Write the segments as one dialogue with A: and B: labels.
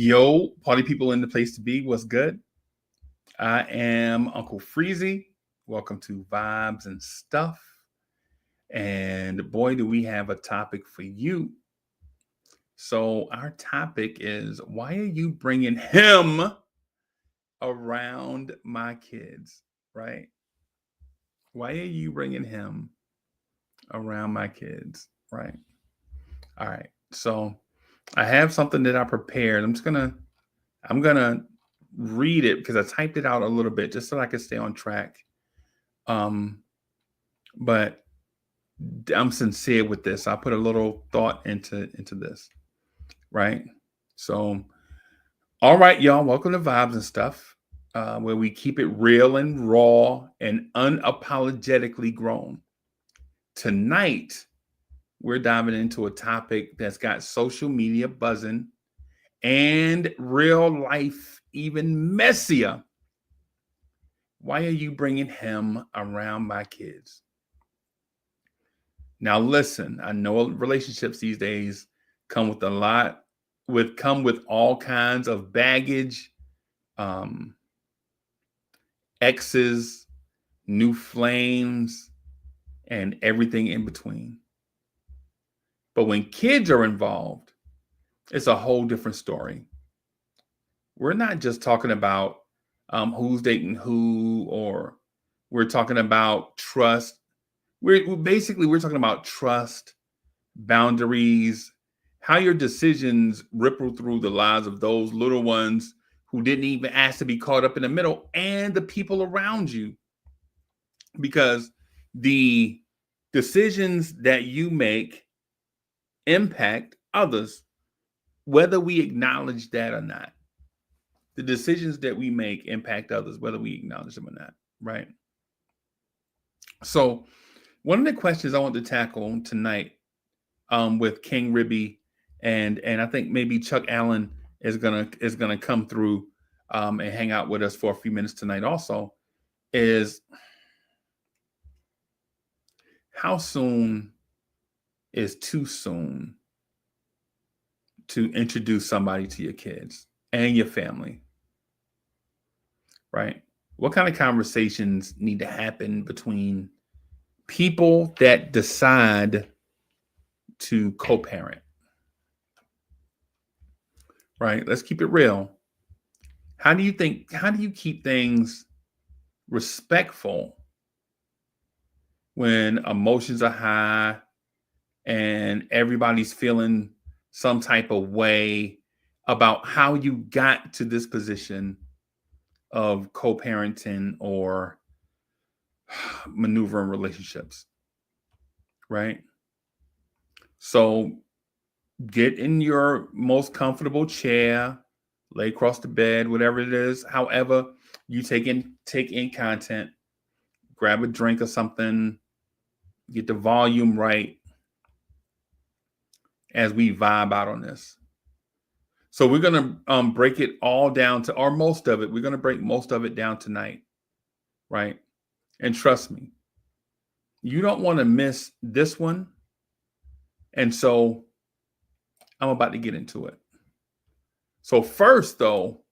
A: Yo, party people in the place to be. What's good? I am Uncle Freezy. Welcome to Vibes and Stuff. And boy, do we have a topic for you. So, our topic is why are you bringing him around my kids? Right? Why are you bringing him around my kids? Right? All right. So, I have something that I prepared. I'm gonna read it because I typed it out a little bit just so I can stay on track. Um, but I'm sincere with this. I put a little thought into this, right? So, all right, y'all, welcome to Vibes and Stuff, where we keep it real and raw and unapologetically grown. Tonight, we're diving into a topic that's got social media buzzing and real life even messier. Why are you bringing him around my kids? Now, listen, I know relationships these days come with a lot, come with all kinds of baggage, um, exes, new flames, and everything in between. But when kids are involved, it's a whole different story. We're not just talking about who's dating who, or we're talking about trust. We're talking about trust, boundaries, how your decisions ripple through the lives of those little ones who didn't even ask to be caught up in the middle, and the people around you. Because the decisions that you make impact others, whether we acknowledge that or not. The decisions that we make impact others, whether we acknowledge them or not, right? So, one of the questions I want to tackle tonight with King Ribby and I think maybe Chuck Allen is gonna come through and hang out with us for a few minutes tonight. Also, is how soon is too soon to introduce somebody to your kids and your family, right? What kind of conversations need to happen between people that decide to co-parent, right? Let's keep it real. How do you keep things respectful when emotions are high and everybody's feeling some type of way about how you got to this position of co-parenting or maneuvering relationships, right? So get in your most comfortable chair, lay across the bed, whatever it is. However, you take in content, grab a drink or something, get the volume right as we vibe out on this. So we're gonna break it all down to, or most of it. We're gonna break most of it down tonight, right? And trust me, you don't want to miss this one. And so I'm about to get into it. So first, though,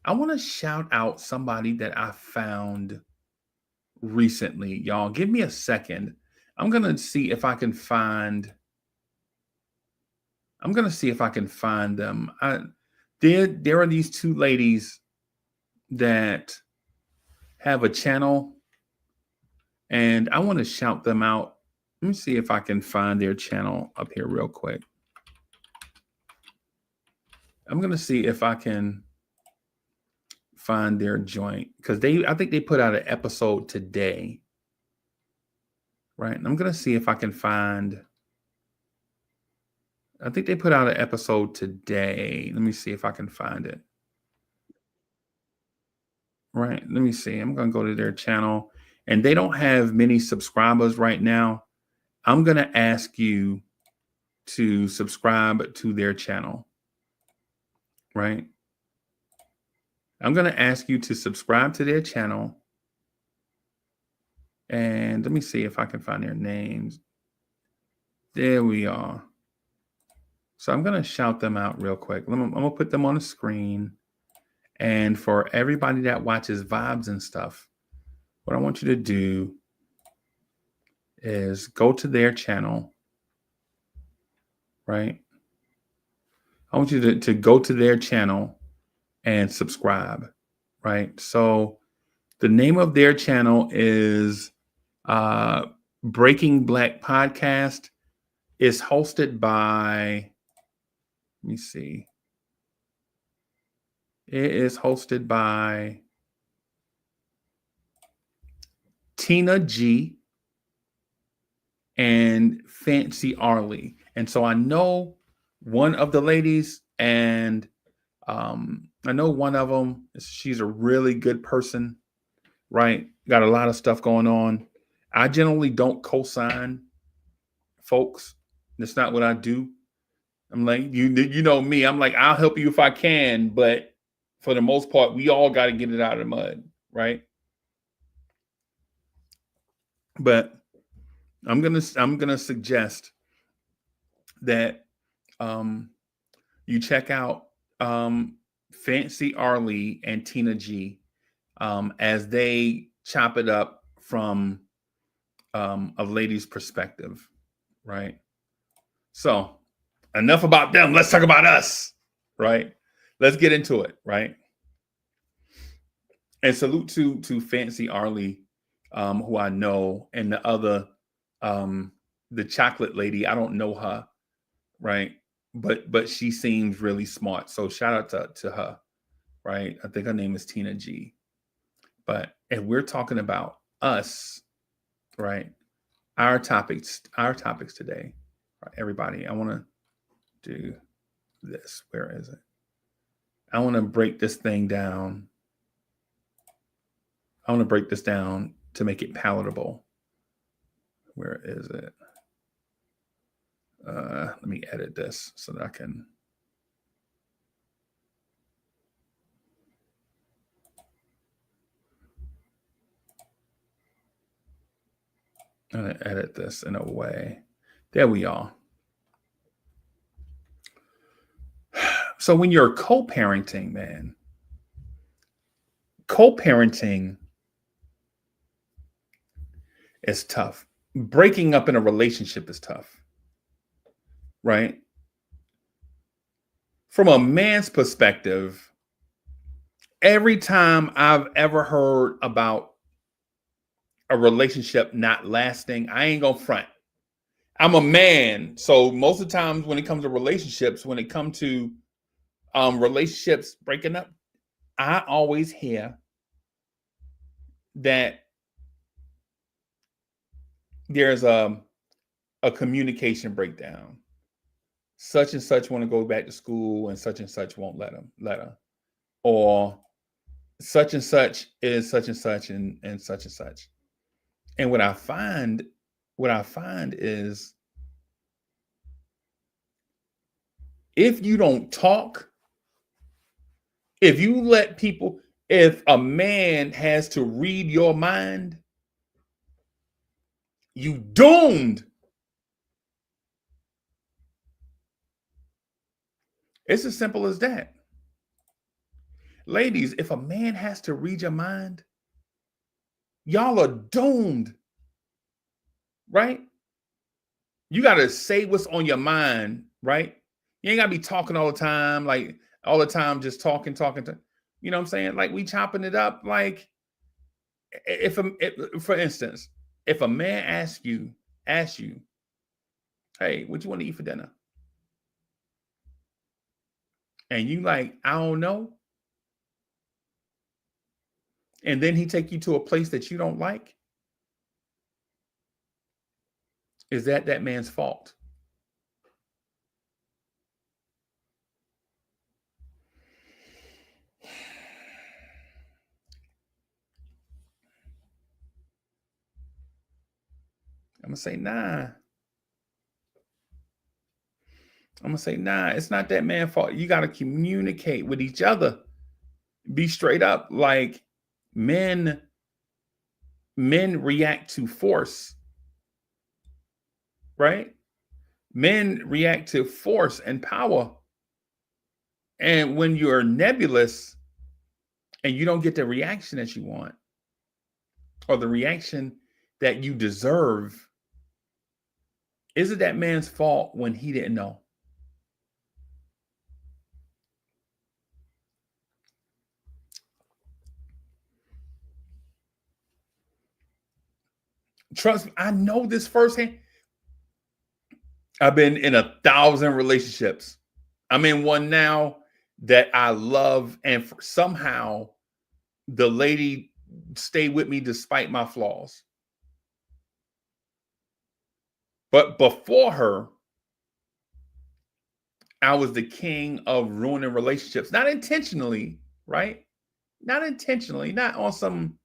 A: I want to shout out somebody that I found recently. Y'all, give me a second. I'm gonna see if I can find. I'm gonna see if I can find them. There are these two ladies that have a channel, and I want to shout them out. Let me see if I can find their channel up here real quick. I'm gonna see if I can find their joint because I think they put out an episode today, right? And I'm gonna see if I can find. I think they put out an episode today. Let me see if I can find it. Right. Let me see. I'm gonna go to their channel, and they don't have many subscribers right now. I'm gonna ask you to subscribe to their channel. Right. I'm gonna ask you to subscribe to their channel. And let me see if I can find their names. There we are. So I'm going to shout them out real quick. I'm going to put them on the screen. And for everybody that watches Vibes and stuff, what I want you to do is go to their channel, right? I want you to go to their channel and subscribe, right? So the name of their channel is Breaking Black Podcast. It's hosted by, let me see. It is hosted by Tina G and Fancy Arlie. And so I know one of the ladies, and I know one of them, she's a really good person, right? Got a lot of stuff going on. I generally don't co-sign folks. That's not what I do. I'm like, you know me. I'm like, I'll help you if I can, but for the most part, we all got to get it out of the mud, right? But I'm gonna suggest that you check out Fancy Arlie and Tina G as they chop it up from a lady's perspective, right? So enough about them. Let's talk about us, right? Let's get into it, right? And salute to Fancy Arlie, who I know, and the other, the chocolate lady. I don't know her, right? But she seems really smart. So shout out to her, right? I think her name is Tina G. But and we're talking about us, right? Our topics today. All right, everybody, I want to do this. Where is it? I want to break this thing down. I want to break this down to make it palatable. Where is it? Let me edit this so that I can. I'm going to edit this in a way. There we are. So when you're co-parenting, man, co-parenting is tough. Breaking up in a relationship is tough, right? From a man's perspective, every time I've ever heard about a relationship not lasting, I ain't gonna front. I'm a man, so most of the times when it comes to relationships, when it comes to relationships breaking up, I always hear that there's a communication breakdown. Such and such want to go back to school, and such won't let her, or such and such is such and such and such and such. And what I find is if you don't talk, if you let people, if a man has to read your mind, you doomed. It's as simple as that. Ladies, if a man has to read your mind, y'all are doomed, right? You got to say what's on your mind, right? You ain't got to be talking all the time, like all the time, just talking. You know what I'm saying? Like we chopping it up. Like if for instance, if a man asks you, hey, what you want to eat for dinner? And you like, I don't know. And then he take you to a place that you don't like. Is that man's fault? I'm gonna say nah. It's not that man's fault. You got to communicate with each other. Be straight up. Like men react to force, right? Men react to force and power. And when you're nebulous and you don't get the reaction that you want or the reaction that you deserve, is it that man's fault when he didn't know? Trust me, I know this firsthand. I've been in 1,000 relationships. I'm in one now that I love, and somehow the lady stayed with me despite my flaws. But before her, I was the king of ruining relationships, not intentionally, right? Not intentionally, not on some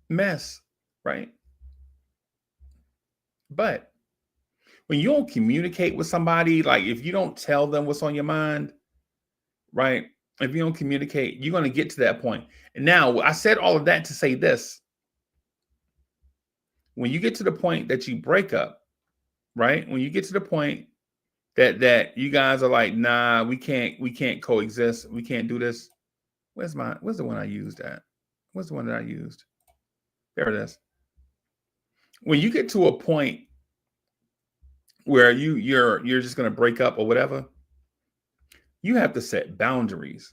A: mess, right? But when you don't communicate with somebody, like if you don't tell them what's on your mind, right? If you don't communicate, you're going to get to that point. And now I said all of that to say this. When you get to the point that you break up, right? When you get to the point that you guys are like, nah, we can't coexist. We can't do this. Where's the one I used at? What's the one that I used? There it is. When you get to a point where you're just gonna break up or whatever, you have to set boundaries,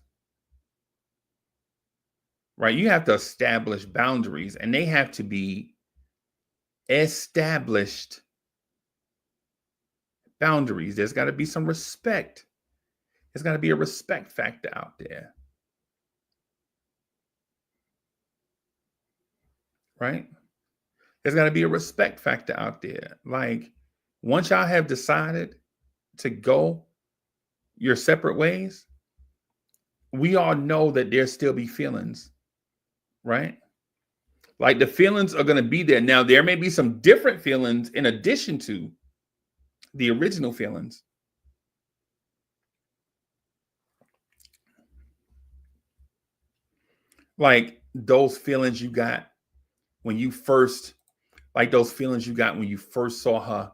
A: right? You have to establish boundaries, and they have to be established boundaries. There's got to be some respect. There's got to be a respect factor out there, right? There's got to be a respect factor out there. Like, once y'all have decided to go your separate ways, we all know that there still be feelings, right? Like, the feelings are going to be there. Now, there may be some different feelings in addition to the original feelings. Like those feelings you got when you first, like those feelings you got when you first saw her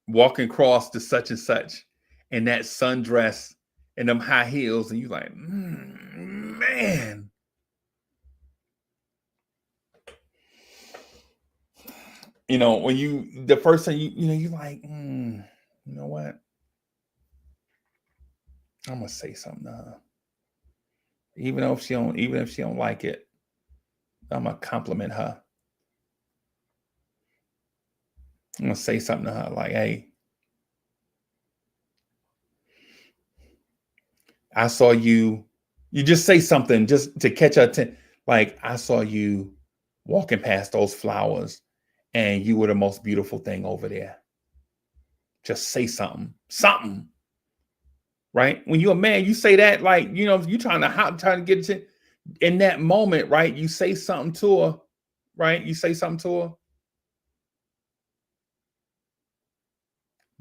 A: walking across to such and such in that sundress and them high heels, and you like, man. You know, when the first time you like, you know what? I'm gonna say something to her. Even if she don't like it, I'm gonna compliment her. I'm gonna say something to her like, hey, I saw you. You just say something just to catch her attention. Like, I saw you walking past those flowers and you were the most beautiful thing over there. Just say something. Something. Right? When you're a man, you say that like, you trying to get it in that moment, right? You say something to her, right? You say something to her.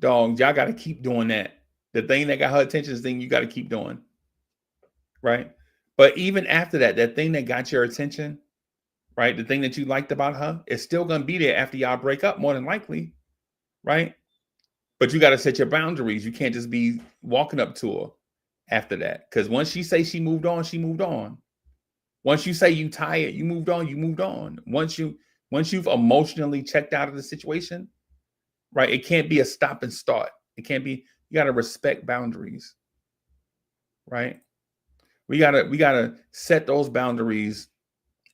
A: Dog, y'all got to keep doing that. The thing that got her attention is the thing you got to keep doing. Right? But even after that, that thing that got your attention, right? The thing that you liked about her is still going to be there after y'all break up, more than likely, right? But you got to set your boundaries. You can't just be walking up to her after that. Because once she say she moved on, she moved on. Once you say you tired, you moved on, you moved on. Once you've emotionally checked out of the situation, right? It can't be a stop and start. It can't be, you got to respect boundaries, right? We gotta set those boundaries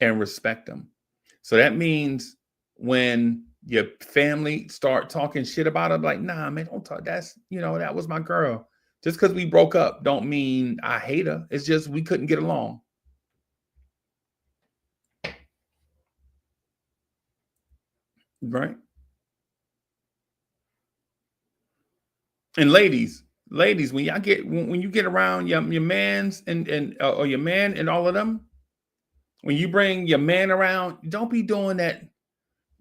A: and respect them. So that means when your family start talking shit about her, like, nah, man, don't talk. That was my girl. Just because we broke up don't mean I hate her. It's just we couldn't get along. Right? And ladies, when you get around your mans and or your man and all of them, when you bring your man around, don't be doing that.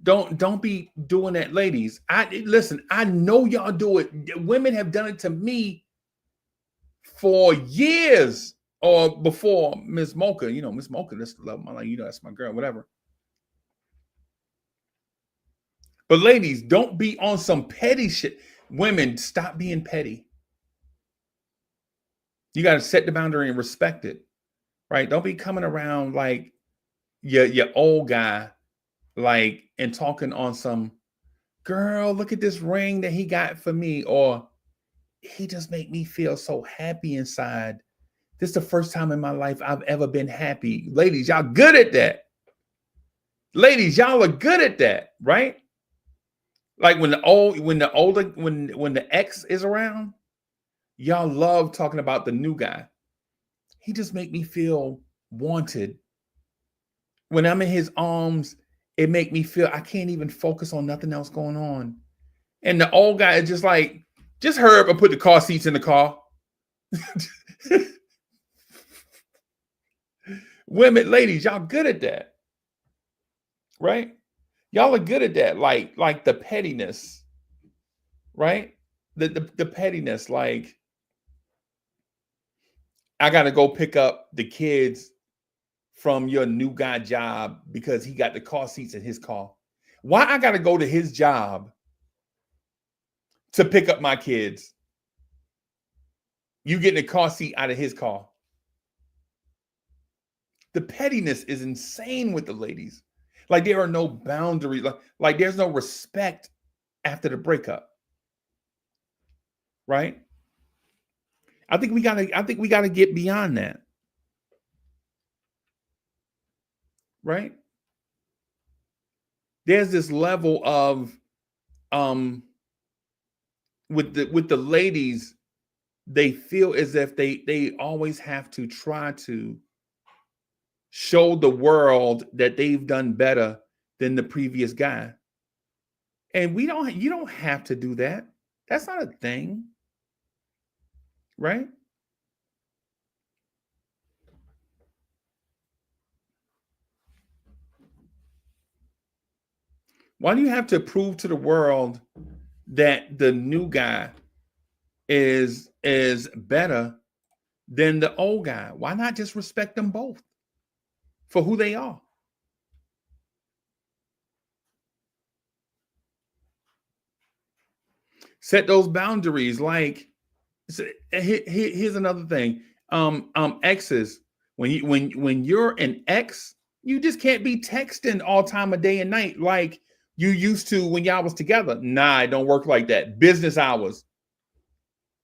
A: Don't be doing that, ladies. I know y'all do it. Women have done it to me for years, or before Miss Mocha. Miss Mocha, that's the love of my life. That's my girl, whatever. But ladies, don't be on some petty shit. Women, stop being petty. You got to set the boundary and respect it, right? Don't be coming around like your old guy, like, and talking on some, girl, look at this ring that he got for me, or he just make me feel so happy inside. This is the first time in my life I've ever been happy. Ladies, y'all good at that. Ladies, y'all are good at that, right? Like when the ex is around, y'all love talking about the new guy. He just make me feel wanted. When I'm in his arms, it make me feel I can't even focus on nothing else going on. And the old guy is just like, just hurry up and put the car seats in the car. Women, ladies, y'all good at that, right? Y'all are good at that, like the pettiness, right? The pettiness, like, I gotta go pick up the kids from your new guy job because he got the car seats in his car. Why I gotta go to his job to pick up my kids? You getting the car seat out of his car. The pettiness is insane with the ladies. Like there are no boundaries. Like there's no respect after the breakup. Right? I think we gotta get beyond that. Right? There's this level of with the ladies, they feel as if they always have to try to show the world that they've done better than the previous guy. And you don't have to do that. That's not a thing. Right? Why do you have to prove to the world that the new guy is better than the old guy? Why not just respect them both for who they are? Set those boundaries. Like, here's another thing. Exes. When you're an ex, you just can't be texting all time of day and night like you used to when y'all was together. Nah, it don't work like that. Business hours,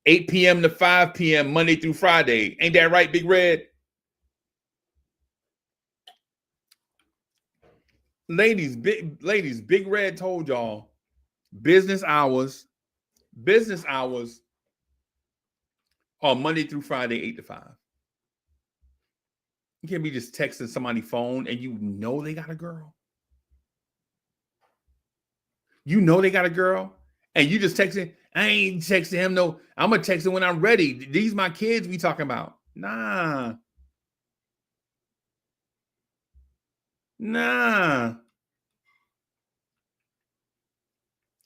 A: 8 p.m. to 5 p.m. Monday through Friday. Ain't that right, Big Red? Ladies, Big Red told y'all business hours are Monday through Friday, 8 to 5. You can't be just texting somebody's phone and you know they got a girl. You know they got a girl, and you just texting. I ain't texting him. No, I'm gonna text him when I'm ready. These my kids we talking about. Nah.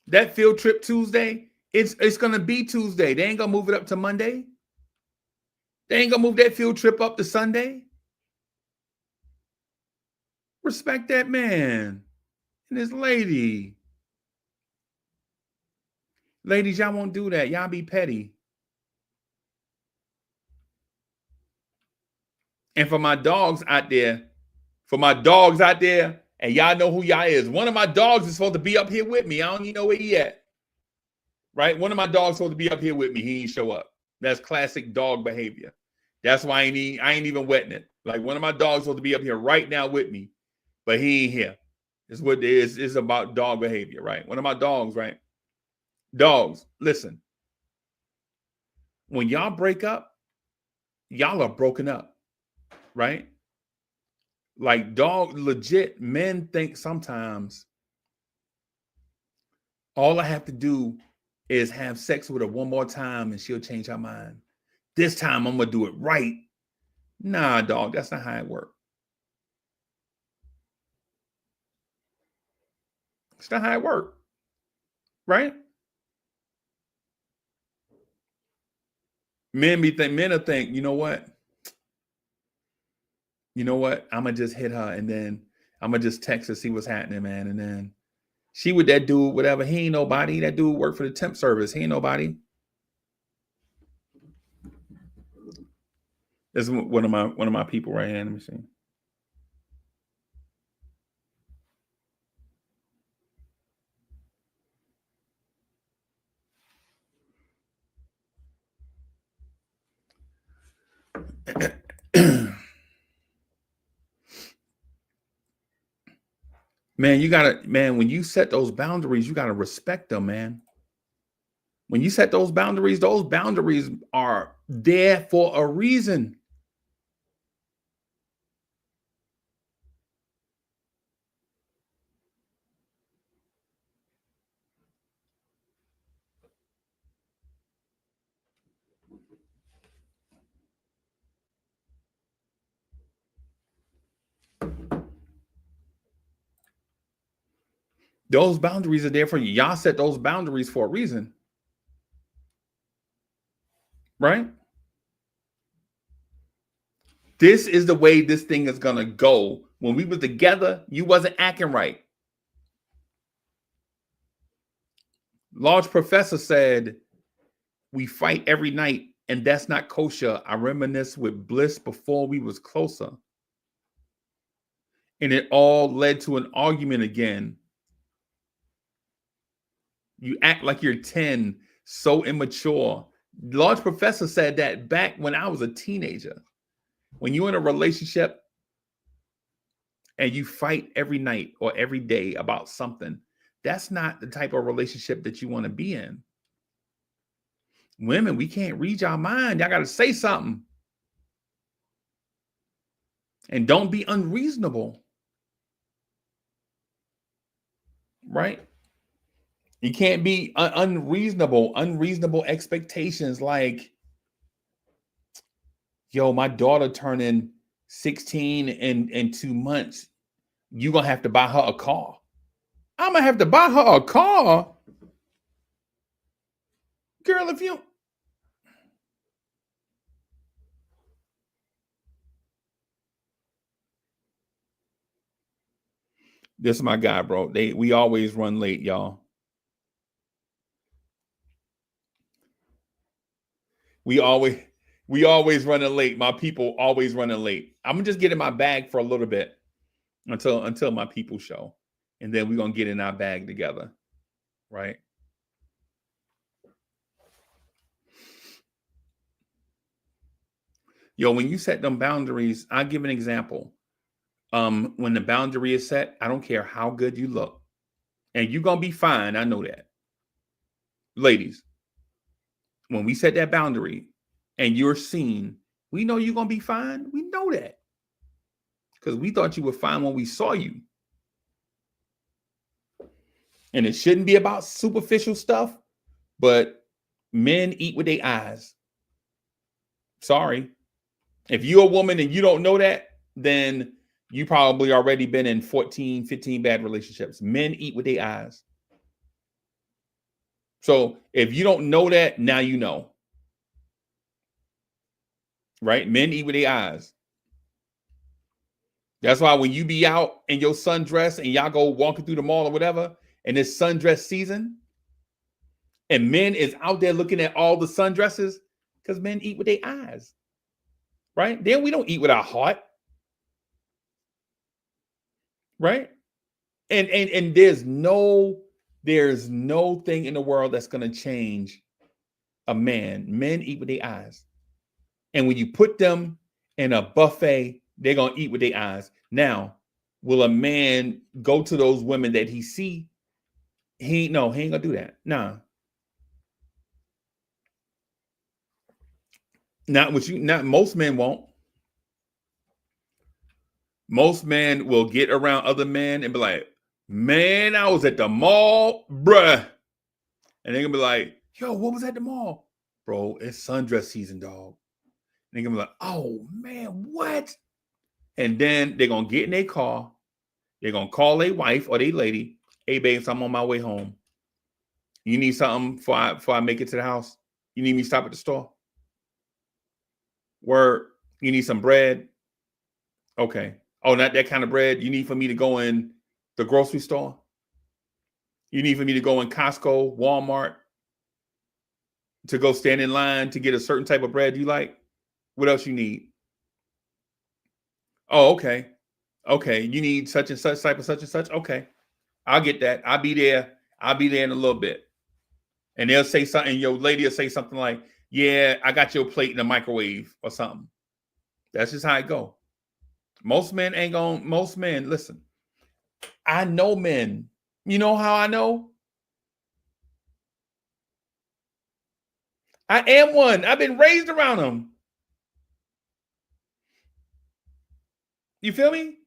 A: That field trip Tuesday, it's gonna be Tuesday. They ain't gonna move it up to Monday. They ain't gonna move that field trip up to Sunday. Respect that man and his lady. Ladies, y'all won't do that. Y'all be petty. And for my dogs out there, and y'all know who y'all is. One of my dogs is supposed to be up here with me. I don't even know where he at. Right? One of my dogs supposed to be up here with me. He ain't show up. That's classic dog behavior. That's why I ain't even wetting it. Like one of my dogs supposed to be up here right now with me, but he ain't here. It's what it is. It's about dog behavior, right? One of my dogs, right? Dogs, listen. When y'all break up, y'all are broken up, right? Like dog, legit, men think sometimes all I have to do is have sex with her one more time and she'll change her mind. This time I'm gonna do it right. Nah, dog, that's not how it works. It's not how it works, right? Men will think, you know what? I'm gonna just hit her and then I'm gonna just text her, see what's happening, man. And then She with that dude, whatever. He ain't nobody. That dude worked for the temp service. He ain't nobody. This is one of my people right here. Let me see. Man, when you set those boundaries, you gotta respect them, man. When you set those boundaries are there for a reason. Those boundaries are there for you. Y'all set those boundaries for a reason, right? This is the way this thing is gonna go. When we were together, you wasn't acting right. Large Professor said, "We fight every night, and that's not kosher. I reminisce with bliss before we was closer, and it all led to an argument again. You act like you're 10, so immature." Large Professor said that back when I was a teenager. When you're in a relationship and you fight every night or every day about something, that's not the type of relationship that you want to be in. Women, we can't read y'all mind. Y'all got to say something. And don't be unreasonable. Right? You can't be unreasonable expectations like, yo, my daughter turning 16 in 2 months. You're going to have to buy her a car. I'm going to have to buy her a car? Girl, if you... This is my guy, bro. We always run late, y'all. We always running late. My people always running late. I'm gonna just get in my bag for a little bit until my people show, and then we're gonna get in our bag together, right? Yo, when you set them boundaries, I'll give an example. When the boundary is set, I don't care how good you look, and you're gonna be fine. I know that, ladies. When we set that boundary, and you're seen, we know you're gonna be fine. We know that because we thought you were fine when we saw you. And it shouldn't be about superficial stuff, but men eat with their eyes. Sorry. If you're a woman and you don't know that, then you probably already been in 14, 15 bad relationships. Men eat with their eyes. So if you don't know that, now you know. Right? Men eat with their eyes. That's why when you be out in your sundress and y'all go walking through the mall or whatever, and it's sundress season, and men is out there looking at all the sundresses, because men eat with their eyes. Right? Then we don't eat with our heart. Right? And there's no thing in the world that's going to change a man. Men eat with their eyes. And when you put them in a buffet, they're going to eat with their eyes. Now, will a man go to those women that he see? He ain't going to do that. Nah. Not most men won't. Most men will get around other men and be like, man, I was at the mall, bruh. And they're going to be like, yo, what was at the mall? Bro, it's sundress season, dog. And they're going to be like, oh, man, what? And then they're going to get in their car. They're going to call their wife or their lady. Hey, babes, I'm on my way home. You need something before I make it to the house? You need me to stop at the store? Word, you need some bread? Okay. Oh, not that kind of bread. You need for me to go in the grocery store? You need for me to go in Costco, Walmart, to go stand in line to get a certain type of bread you like? What else you need? Oh, okay. Okay. You need such and such type of such and such? Okay. I'll get that. I'll be there. I'll be there in a little bit. And they'll say something, your lady will say something like, yeah, I got your plate in the microwave or something. That's just how it go. Most men ain't gonna, most men, listen, I know men. You know how I know? I am one. I've been raised around them. You feel me?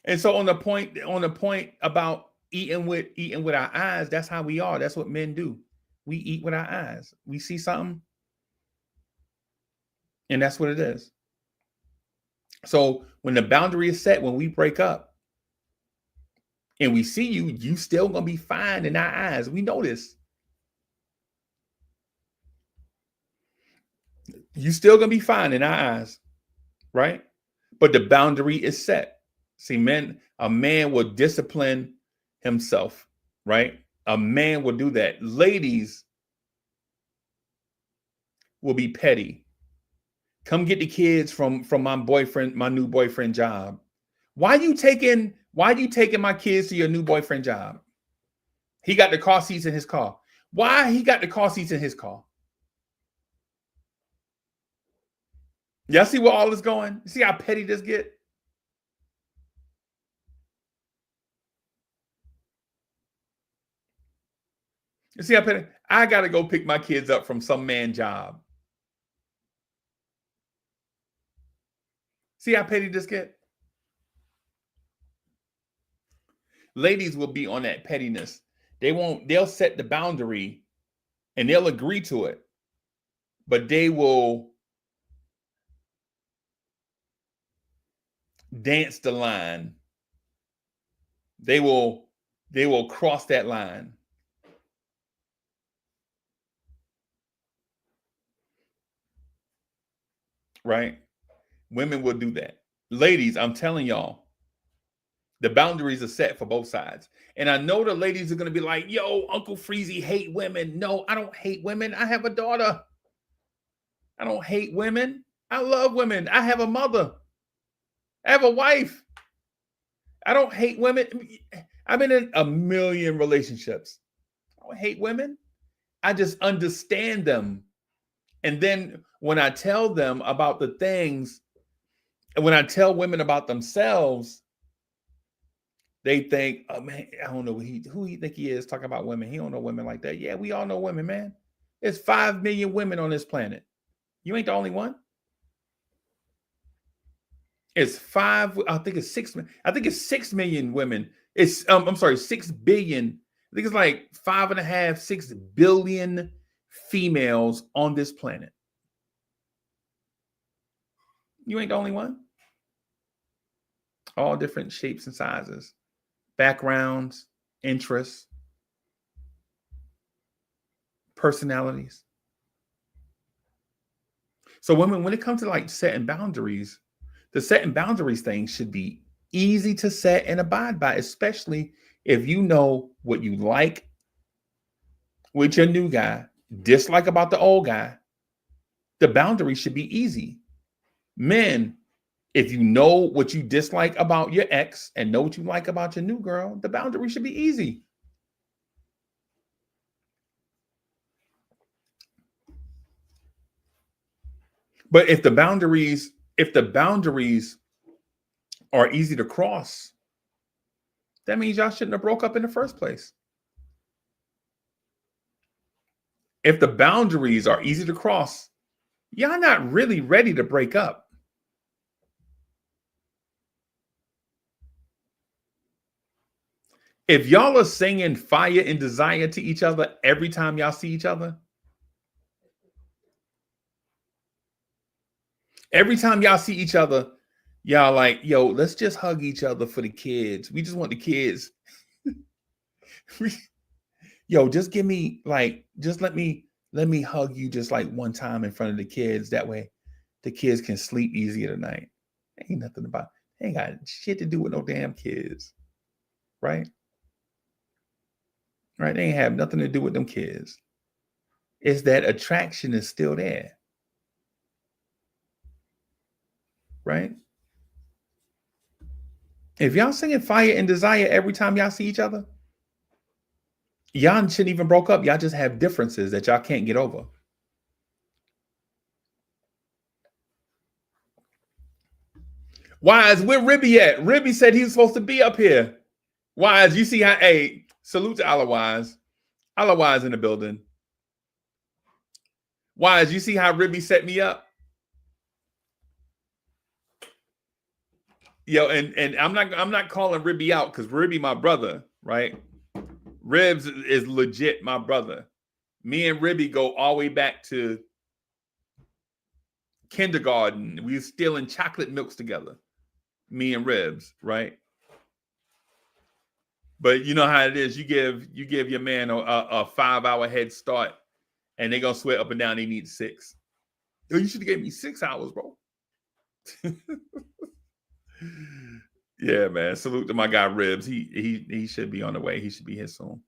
A: And so on the point about eating with our eyes, that's how we are. That's what men do. We eat with our eyes. We see something, and that's what it is. So when the boundary is set, when we break up and we see you, you still gonna be fine in our eyes. We know this. You still gonna be fine in our eyes, right? But the boundary is set. See, a man will discipline himself, right? A man will do that. Ladies will be petty. Come get the kids from my boyfriend, my new boyfriend job. Why you taking my kids to your new boyfriend job? He got the car seats in his car. Why he got the car seats in his car? Y'all see where all this going? See how petty this get? You see how petty? I gotta go pick my kids up from some man job. See how petty this get? Ladies will be on that pettiness. They'll set the boundary and they'll agree to it, but they will dance the line. They will cross that line. Right? Women will do that. Ladies, I'm telling y'all, the boundaries are set for both sides. And I know the ladies are going to be like, yo, Uncle Freezy hate women. No, I don't hate women. I have a daughter. I don't hate women. I love women. I have a mother. I have a wife. I don't hate women. I've been in a million relationships. I don't hate women. I just understand them. And then when I tell them about the things, and when I tell women about themselves, they think, oh man, I don't know who he think he is talking about women. He don't know women like that. Yeah, we all know women, man. There's 5 million women on this planet. You ain't the only one. It's I think it's 6 million women. I'm sorry, 6 billion. I think it's like 5.5, 6 billion females on this planet. You ain't the only one. All different shapes and sizes, backgrounds, interests, personalities. So when it comes to like setting boundaries, the setting boundaries thing should be easy to set and abide by, especially if you know what you like with your new guy, dislike about the old guy. The boundary should be easy. Men, if you know what you dislike about your ex and know what you like about your new girl, the boundary should be easy. But if the boundaries are easy to cross, that means y'all shouldn't have broke up in the first place. If the boundaries are easy to cross, y'all not really ready to break up. If y'all are singing fire and desire to each other every time y'all see each other, every time y'all see each other, y'all like, yo, let's just hug each other for the kids. We just want the kids. Yo, just give me like, just let me hug you just like one time in front of the kids. That way the kids can sleep easier tonight. Ain't Ain't got shit to do with no damn kids, right? Right? They ain't have nothing to do with them kids. It's that attraction is still there, right? If y'all singing fire and desire every time y'all see each other, y'all shouldn't even broke up. Y'all just have differences that y'all can't get over. Wise, where Ribby at? Ribby said he was supposed to be up here. Wise, you see how, hey, salute to Allah Wise. Allah Wise in the building. Wise, you see how Ribby set me up? Yo, and I'm not calling Ribby out because Ribby my brother, right? Ribs is legit my brother. Me and Ribby go all the way back to kindergarten. We were stealing chocolate milks together. Me and Ribs, right? But you know how it is. You give your man a 5-hour head start, and they gonna swear up and down they need 6. Oh, you should have gave me 6 hours, bro. Yeah, man. Salute to my guy Ribs. He should be on the way. He should be here soon.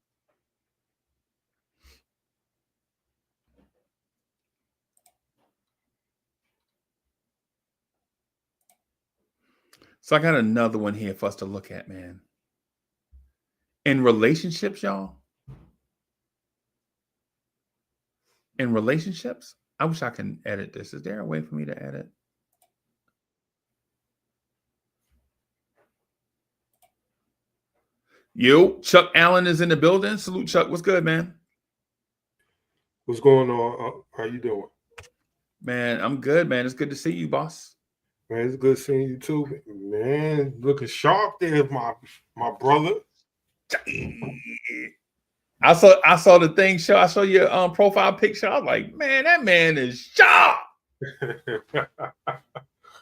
A: So I got another one here for us to look at, man. In relationships, y'all. In relationships, I wish I can edit this. Is there a way for me to edit? Yo, Chuck Allen is in the building. Salute, Chuck. What's good, man?
B: What's going on? How you doing?
A: Man, I'm good, man. It's good to see you, boss.
B: Man, it's good seeing you too. Man, looking sharp there, my brother.
A: I saw the thing show. I saw your profile picture. I was like, man, that man is sharp.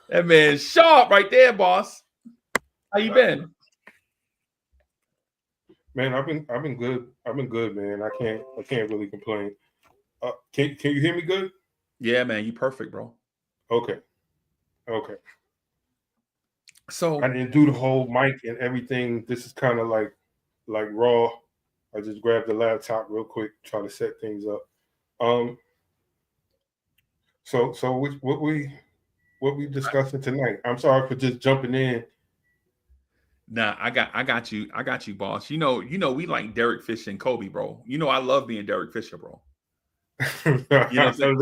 A: That man's sharp right there, boss. How you been?
B: Man, I've been good. I've been good, man. I can't really complain. Can you hear me good?
A: Yeah, man, you perfect, bro.
B: Okay.
A: So
B: I didn't do the whole mic and everything. This is kind of like raw. I just grabbed the laptop real quick, try to set things up. So what we discussing tonight? I'm sorry for just jumping in.
A: nah, I got you, boss. You know, we like Derek Fisher and Kobe, bro. You know, I love being Derek Fisher, bro. You know what I'm saying?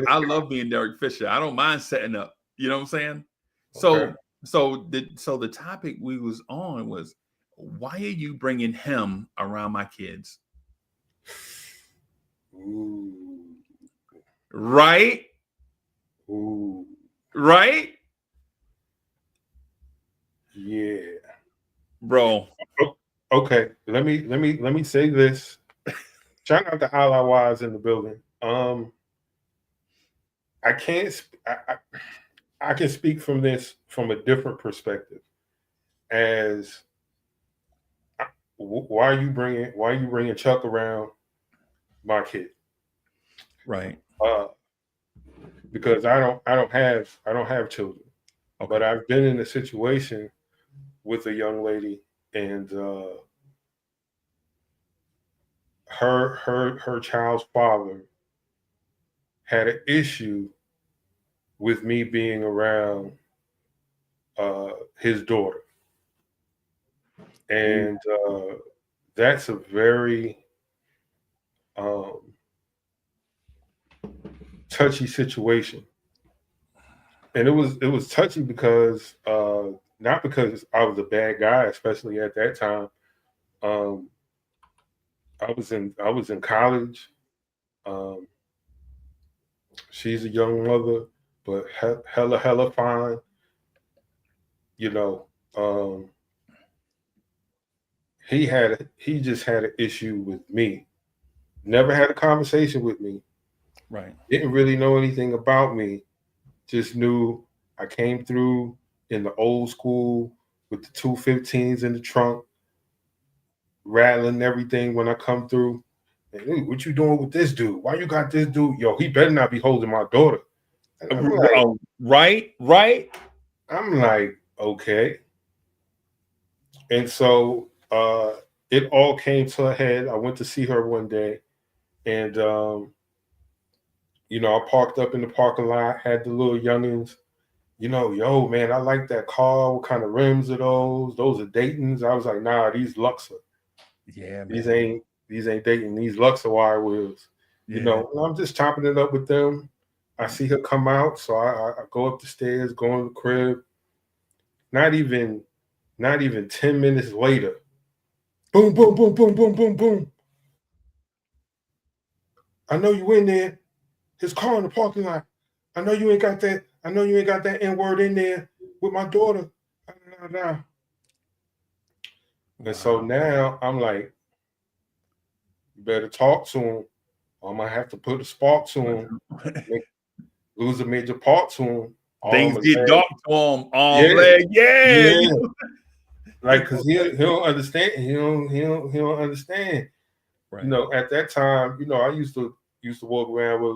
A: I love being Derek Fisher. I don't mind setting up. You know what I'm saying?
B: Okay.
A: So the topic we was on was, why are you bringing him around my kids?
B: Ooh.
A: Right?
B: Ooh.
A: Right?
B: Yeah.
A: Bro.
B: Okay. Let me say this. Shout out to Allah Wise in the building. I can't. I can speak from this from a different perspective. As why are you bringing Chuck around my kid?
A: Right.
B: Because I don't have children,
A: Okay.
B: but I've been in a situation with a young lady, and her child's father had an issue with me being around his daughter, and that's a very touchy situation. And it was touchy because not because I was a bad guy, especially at that time. I was in college. Um, she's a young mother, but hella fine. You know, he just had an issue with me. Never had a conversation with me.
A: Right.
B: Didn't really know anything about me. Just knew I came through in the old school with the 215s in the trunk, rattling everything when I come through. And, hey, what you doing with this dude? Why you got this dude? Yo, he better not be holding my daughter. And
A: Right.
B: I'm like, Okay. And so it all came to a head. I went to see her one day, and I parked up in the parking lot, had the little youngins, yo, man, I like that car. What kind of rims are those? Those are Dayton's. I was like, nah, these Luxor.
A: Yeah,
B: These
A: man.
B: ain't these ain't Dayton. These Luxor wire wheels.
A: Yeah.
B: And I'm just chopping it up with them. I
A: Right.
B: see her come out, so I go up the stairs, go in the crib. Not even, not even 10 minutes later, boom, boom, boom, boom, boom, boom, boom. I know you in there. His car in the parking lot. I know you ain't got that. I know you ain't got that N word in there with my daughter. And so
A: Wow.
B: now I'm like, you better talk to him. Or I might have to put a spark to him, make, lose a major part to him, arm
A: Things
B: or
A: get
B: leg.
A: dark to him. Arm,
B: Yeah,
A: leg. Yeah.
B: yeah. Like,
A: He
B: cause
A: most
B: he
A: definitely.
B: don't understand. He don't understand.
A: Right.
B: At that time, I used to walk around with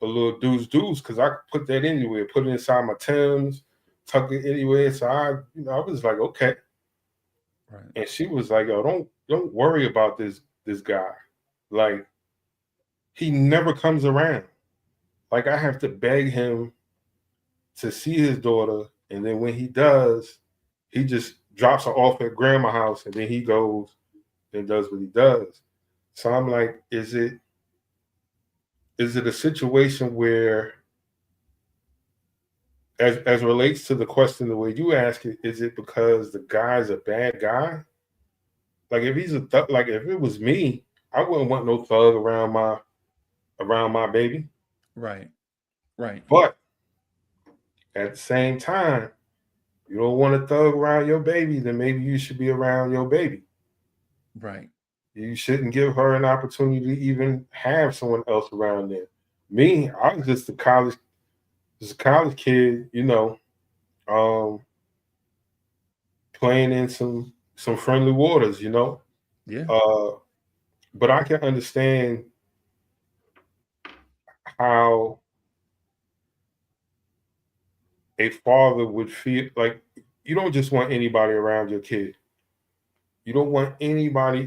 B: a little deuce because I could put that anywhere, put it inside my Timbs, tuck it anywhere. So I was like, okay.
A: Right.
B: And she was like, yo, don't worry about this guy. Like, he never comes around. Like, I have to beg him to see his daughter, and then when he does, he just drops her off at grandma's house, and then he goes and does what he does. So I'm like, is it a situation where, as relates to the question the way you ask it, is it because the guy's a bad guy? Like, if he's like, if it was me, I wouldn't want no thug around my baby.
A: Right. Right.
B: But at the same time, you don't want a thug around your baby, then maybe you should be around your baby.
A: Right.
B: You shouldn't give her an opportunity to even have someone else around there. Me, I was just a college kid, um, playing in some friendly waters.
A: Yeah.
B: Uh, but I can understand how a father would feel. Like, you don't just want anybody around your kid. You don't want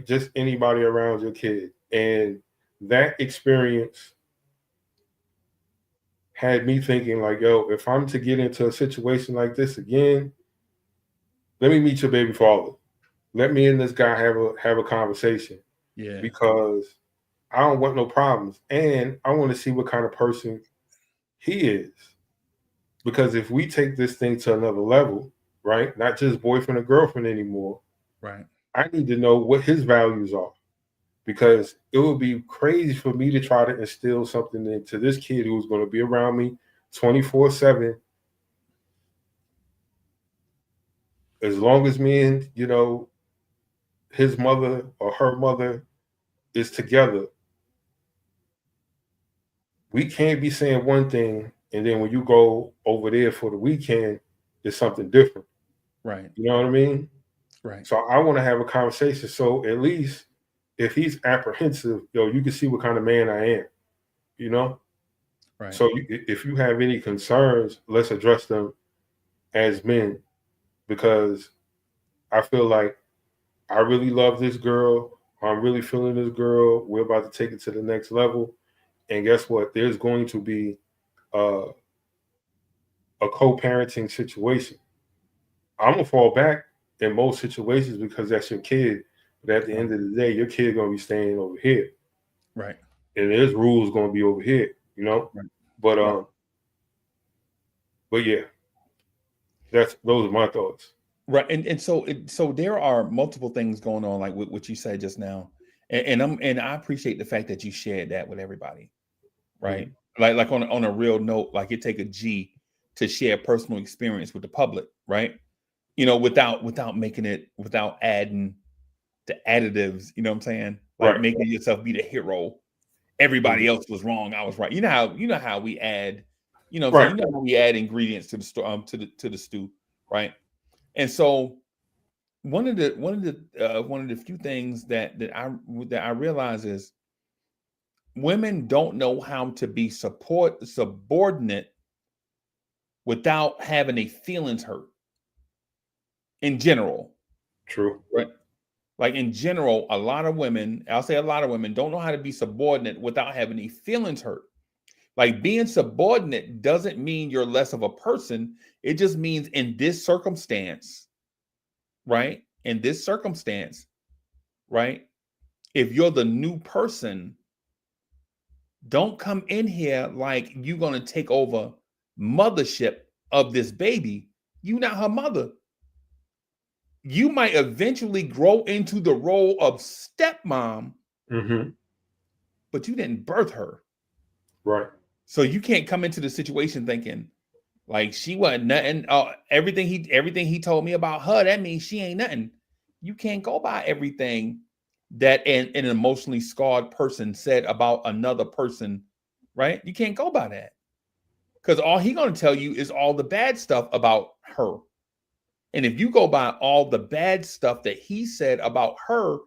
B: just anybody around your kid. And that experience had me thinking, like, yo, if I'm to get into a situation like this again, let me meet your baby father. Let me and this guy have a conversation,
A: Yeah.
B: because I don't want no problems, and I want to see what kind of person he is. Because if we take this thing to another level, right, not just boyfriend or girlfriend anymore,
A: Right.
B: I need to know what his values are, because it would be crazy for me to try to instill something into this kid who's going to be around me 24/7, as long as me and his mother or her mother is together. We can't be saying one thing, and then when you go over there for the weekend, it's something different.
A: Right.
B: You know what I mean?
A: Right.
B: So I want to have a conversation. So at least if he's apprehensive, you can see what kind of man I am. You know.
A: Right.
B: So if you have any concerns, let's address them as men, because I feel like I really love this girl. I'm really feeling this girl. We're about to take it to the next level. And guess what? There's going to be uh, a co-parenting situation. I'm gonna fall back in most situations because that's your kid. But at the
A: Right.
B: end of the day, your kid gonna be staying over here,
A: Right.
B: and his rules gonna be over here. You know.
A: Right.
B: But
A: Right.
B: but yeah, those are my thoughts.
A: Right. And so there are multiple things going on, like what you said just now, and I appreciate the fact that you shared that with everybody. Right.
B: Mhm.
A: Like on a real note, like it take a G to share personal experience with the public. Right. Without making it, without adding the additives. You know what I'm saying? Like
B: Right.
A: making yourself be the hero. Everybody
B: Mhm.
A: else was wrong. I was right. You know how we add. You know what I'm saying?
B: Right.
A: You know how we add ingredients to the to the stew. Right. And so one of the few things that I realize is women don't know how to be subordinate without having a feelings hurt. in general,
B: True.
A: right? Like in general, a lot of women, I'll say a lot of women, don't know how to be subordinate without having any feelings hurt. Like being subordinate doesn't mean you're less of a person. It just means in this circumstance, right? In this circumstance, right? If you're the new person, don't come in here like you're going to take over mothership of this baby. You're not her mother. You might eventually grow into the role of stepmom,
B: Mm-hmm.
A: but you didn't birth her.
B: Right.
A: So you can't come into the situation thinking like she wasn't nothing. Everything he told me about her, that means she ain't nothing. You can't go by everything that an emotionally scarred person said about another person, right? You can't go by that. Because all he gonna tell you is all the bad stuff about her. And if you go by all the bad stuff that he said about her,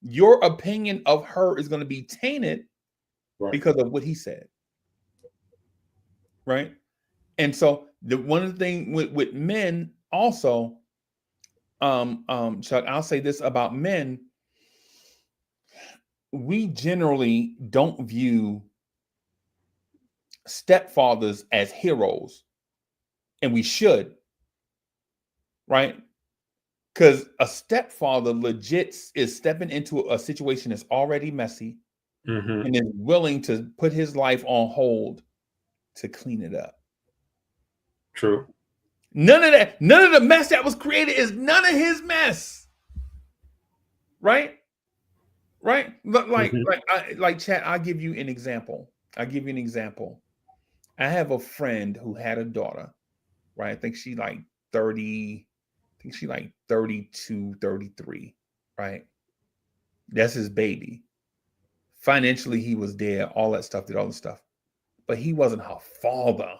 A: your opinion of her is going to be tainted because of what he said. Right. And so one of the things with men also, Chuck, I'll say this about men. We generally don't view stepfathers as heroes, and we should, right? Because a stepfather legit is stepping into a situation that's already messy
B: Mm-hmm.
A: and is willing to put his life on hold to clean it up.
B: True.
A: None of the mess that was created is none of his mess. Right? Right? Like chat, I'll give you an example. I have a friend who had a daughter, right? I think she like 30, I think she like 32, 33, right? That's his baby. Financially, he was there, all that stuff, did all the stuff. But he wasn't her father.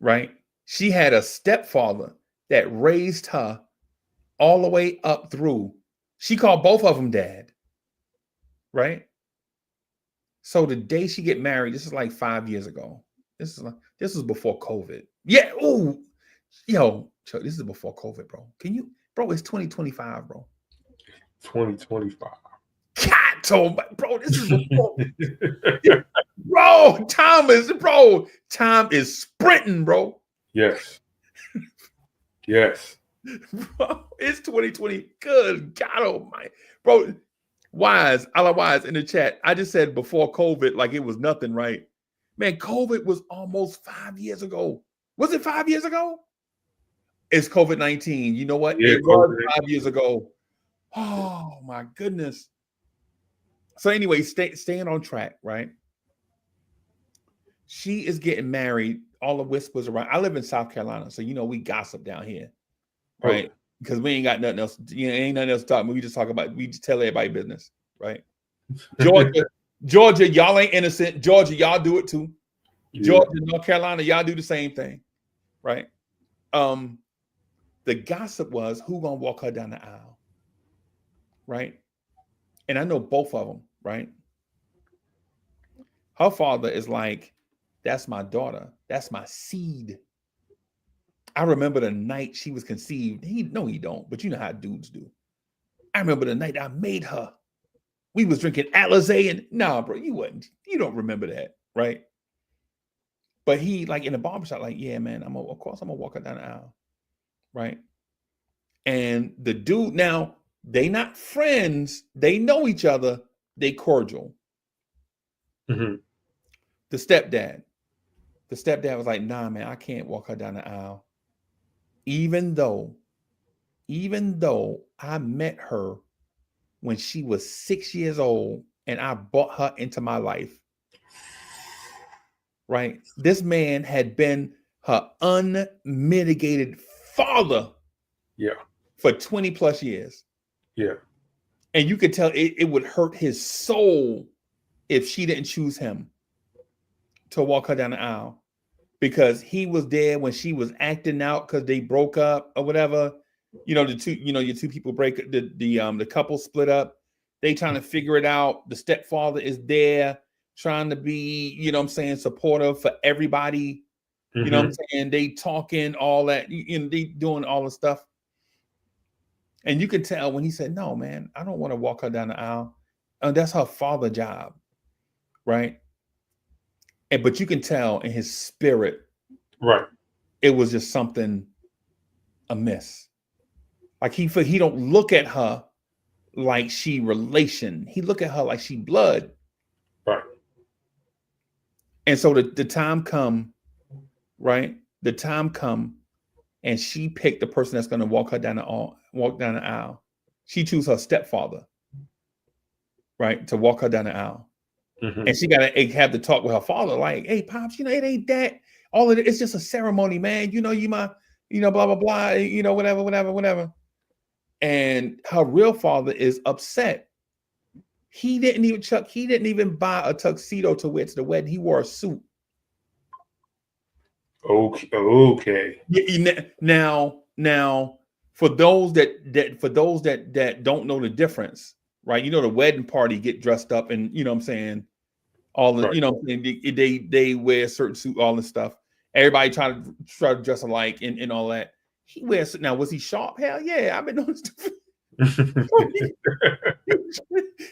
A: Right? She had a stepfather that raised her all the way up through. She called both of them dad. Right? So the day she get married, this is like 5 years ago. This was before COVID. Yeah. Oh, yo, Chuck, this is before COVID, bro. Bro, it's 2025, bro.
B: 2025.
A: God, bro, this is before. Bro, time is sprinting, bro.
B: Yes. Yes.
A: Bro, it's 2020. Good God almighty. Bro, Wise in the chat. I just said before COVID, like it was nothing, right? Man, COVID was almost 5 years ago. Was it 5 years ago? It's COVID-19. You know what?
B: Yeah,
A: It was 5 years ago. Oh my goodness. So anyway, staying on track, right? She is getting married. All the whispers around. I live in South Carolina, so we gossip down here, right?
B: Okay.
A: Because we ain't got nothing else. Ain't nothing else to talk about. We just tell everybody business, right? Georgia, y'all ain't innocent. Georgia, y'all do it too. Georgia, North Carolina, y'all do the same thing, right? The gossip was who gonna walk her down the aisle, right? And I know both of them, right? Her father is like, that's my daughter. That's my seed. I remember the night she was conceived. He don't, but you know how dudes do. I remember the night I made her. We was drinking Alizé and nah, bro, you don't remember that, right? But he like in the barbershop, like, yeah, man, of course I'm gonna walk her down the aisle, right? And the dude now, they not friends, they know each other, they cordial.
B: Mm-hmm.
A: The stepdad was like, nah, man, I can't walk her down the aisle. Even though I met her when she was 6 years old and I brought her into my life. Right? This man had been her unmitigated father.
B: Yeah.
A: For 20 plus years.
B: Yeah.
A: And you could tell it would hurt his soul if she didn't choose him to walk her down the aisle, because he was there when she was acting out because they broke up or whatever. Your two people break, the couple split up. They trying to figure it out. The stepfather is there trying to be, supportive for everybody. You know what I'm
B: Mm-hmm.
A: saying? They talking all that, they doing all the stuff. And you could tell when he said, "No, man, I don't want to walk her down the aisle." That's her father job, right? But you can tell in his spirit,
B: Right.
A: it was just something amiss. Like he don't look at her like she relation. He look at her like she blood.
B: Right.
A: And so the time come, right? The time come, and she picked the person that's going to walk down the aisle. She chose her stepfather, right, to walk her down the aisle.
B: Mm-hmm.
A: And she got to have to talk with her father, like, "Hey, pops, it ain't that. All of it, it's just a ceremony, man. You my, blah blah blah. Whatever, whatever, whatever." And her real father is upset. He didn't even Chuck. He didn't even buy a tuxedo to wear to the wedding. He wore a suit.
B: Okay. Okay.
A: Now, for those that don't know the difference, right? The wedding party get dressed up, and what I'm saying, all the
B: Right.
A: they wear a certain suit, all this stuff. Everybody try to dress alike and all that. He wears now. Was he sharp? Hell yeah! I've been doing stuff.